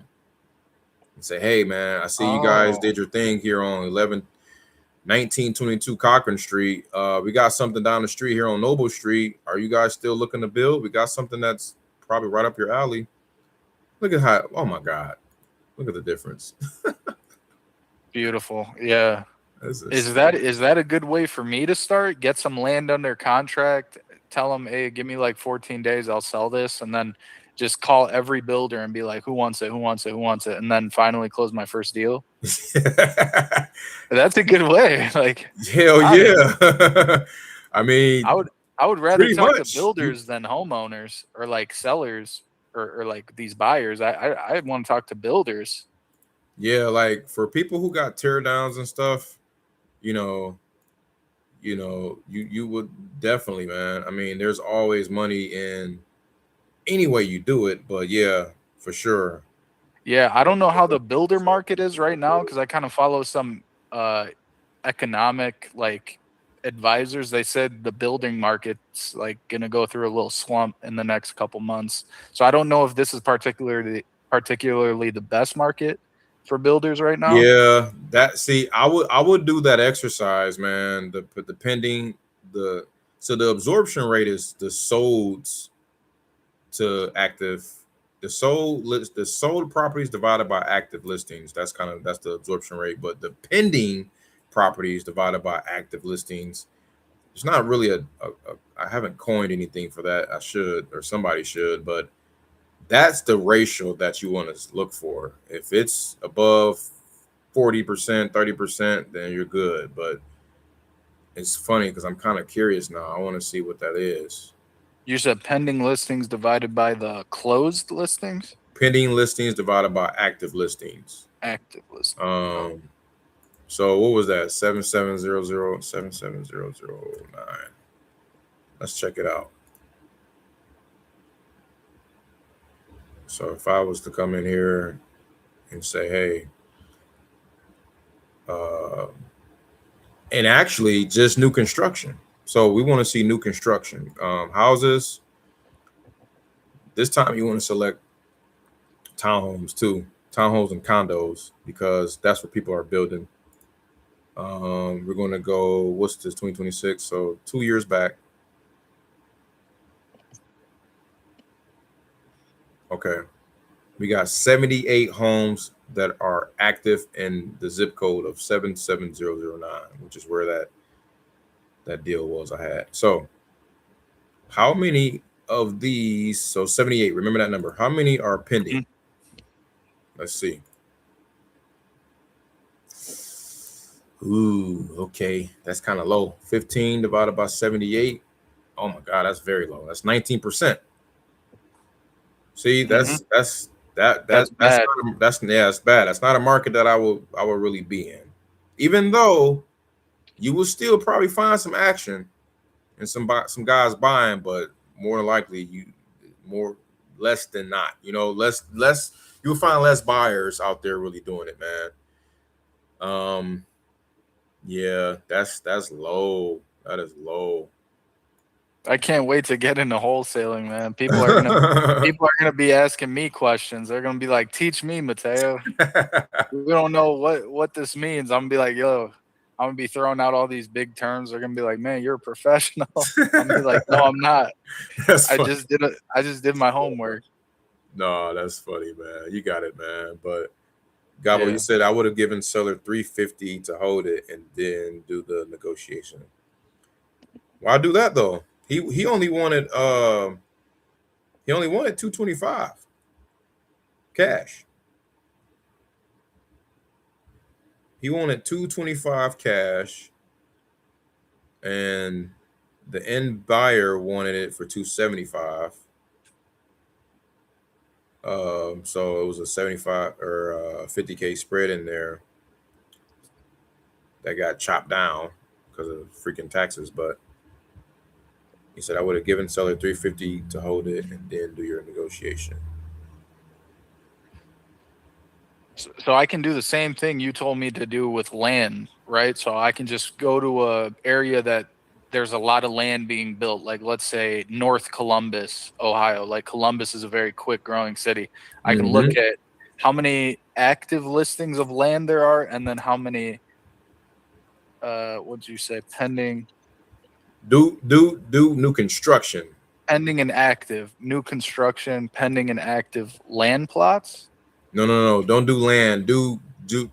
and say, hey man, I see you guys did your thing here on 1922 Cochran Street. We got something down the street here on Noble Street. Are you guys still looking to build? We got something that's probably right up your alley. Look at how, oh my God. Look at the difference. Beautiful. Yeah. Is that a good way for me to start? Get some land under contract, tell them, hey, give me like 14 days, I'll sell this, and then just call every builder and be like, who wants it, who wants it, who wants it, and then finally close my first deal. That's a good way. Like, hell yeah. I mean, I would rather talk to builders than homeowners or like sellers or like these buyers. I want to talk to builders. Yeah, like for people who got tear downs and stuff, you would definitely, man. I mean, there's always money in any way you do it, but yeah, for sure. Yeah, I don't know how the builder market is right now because I kind of follow some economic like advisors. They said the building market's like gonna go through a little slump in the next couple months. So I don't know if this is particularly the best market for builders right now. Yeah, I would do that exercise, man. The absorption rate is the solds to active, the sold properties divided by active listings. That's the absorption rate. But the pending properties divided by active listings, it's not really I haven't coined anything for that. I should, or somebody should, but that's the ratio that you want to look for. If it's above 40%, 30%, then you're good. But it's funny because I'm kind of curious now. I want to see what that is. You said pending listings divided by the closed listings? Pending listings divided by active listings. Active listings. So what was that? 7700, 77009. Let's check it out. So if I was to come in here and say, hey, and actually just new construction. So we want to see new construction. Houses. This time you want to select townhomes too. Townhomes and condos, because that's what people are building. We're going to go, what's this, 2026? So 2 years back. Okay. We got 78 homes that are active in the zip code of 77009, which is where that deal was I had. So how many of these? So 78. Remember that number. How many are pending? Let's see. Ooh, okay. That's kind of low. 15 divided by 78. Oh my God, that's very low. That's 19%. See, that's bad. that's bad. That's not a market that I will really be in. Even though you will still probably find some action and some guys buying, but more than likely less than not. Less you'll find less buyers out there really doing it, man. Yeah, that's low. That is low. I can't wait to get into wholesaling, man. People are gonna be asking me questions. They're gonna be like, "Teach me, Mateo. We don't know what this means." I'm gonna be like, "Yo," I'm gonna be throwing out all these big terms. They're gonna be like, "Man, you're a professional." I'm gonna be like, "No, I'm not. I just did my homework." No, that's funny, man. You got it, man. But Gabo, you said I would have given seller $350 to hold it and then do the negotiation. Why do that though? He only wanted $225 cash. He wanted $225 cash, and the end buyer wanted it for $275. So it was a 75 or 50K spread in there that got chopped down because of freaking taxes. But he said I would have given seller $350 to hold it and then do your negotiation. So I can do the same thing you told me to do with land, right? So I can just go to a area that there's a lot of land being built, like let's say North Columbus, Ohio. Like Columbus is a very quick growing city. I can look at how many active listings of land there are, and then how many what'd you say, pending? Do new construction. Pending and active, new construction, pending and active land plots. No. Don't do land. Do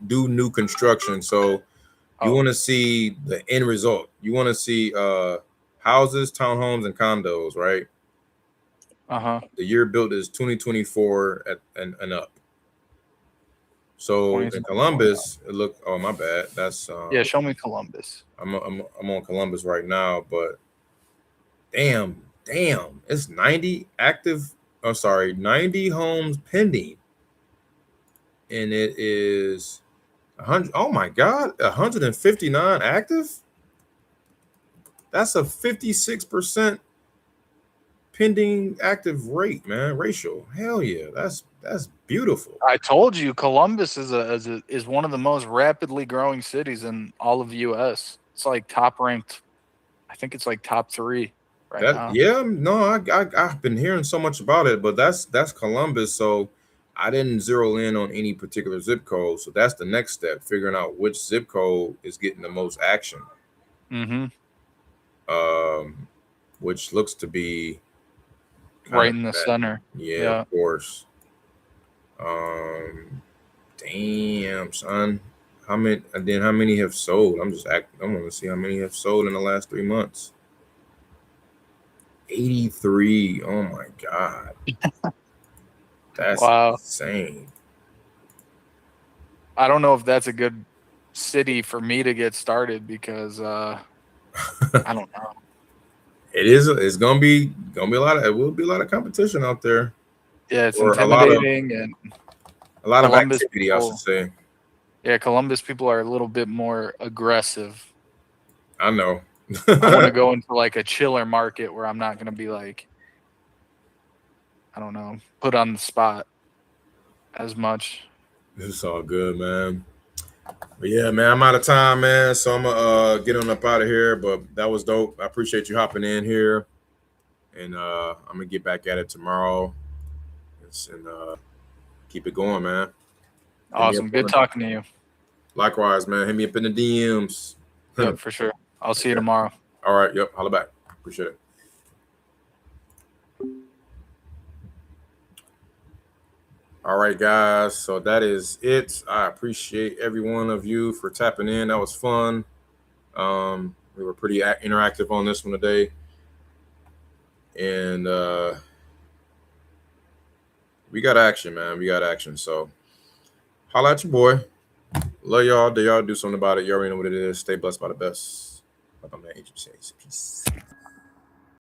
new construction. So you want to see the end result. You want to see houses, townhomes, and condos, right? The year built is 2024 and up. So in Columbus, it looked. Oh, my bad. That's show me Columbus. I'm on Columbus right now, but damn, it's 90 active. I'm sorry, 90 homes pending, and it is 100. Oh my God, 159 active. That's a 56% pending active rate, man. Ratio. Hell yeah, that's beautiful. I told you, Columbus is one of the most rapidly growing cities in all of the U.S. It's like top ranked. I think it's like top 3 right now. Yeah, no, I've been hearing so much about it, but that's Columbus. So I didn't zero in on any particular zip code. So that's the next step, figuring out which zip code is getting the most action. Which looks to be right in the center. Yeah, of course. Damn, son. How many have sold? I want to see how many have sold in the last 3 months. 83. Oh my God. That's insane. I don't know if that's a good city for me to get started because I don't know. It is. It's gonna be a lot of. It will be a lot of competition out there. Yeah, it's intimidating and a lot of activity, I should say. Yeah, Columbus people are a little bit more aggressive. I know. I want to go into like a chiller market where I'm not going to be like, I don't know, put on the spot as much. It's all good, man. But yeah, man, I'm out of time, man. So I'm gonna get on up out of here. But that was dope. I appreciate you hopping in here, and I'm gonna get back at it tomorrow, and keep it going, man. Awesome. Good talking to you. Likewise, man. Hit me up in the DMs. Yep, for sure. I'll see you tomorrow. All right. Yep. Holla back. Appreciate it. All All right, guys. So that is it. I appreciate every one of you for tapping in. That was fun. We were pretty interactive on this one today. And we got action, man. We got action. So holla at your boy. Love y'all. Do y'all do something about it? You already know what it is. Stay blessed by the best. Like my man Agent says. Peace.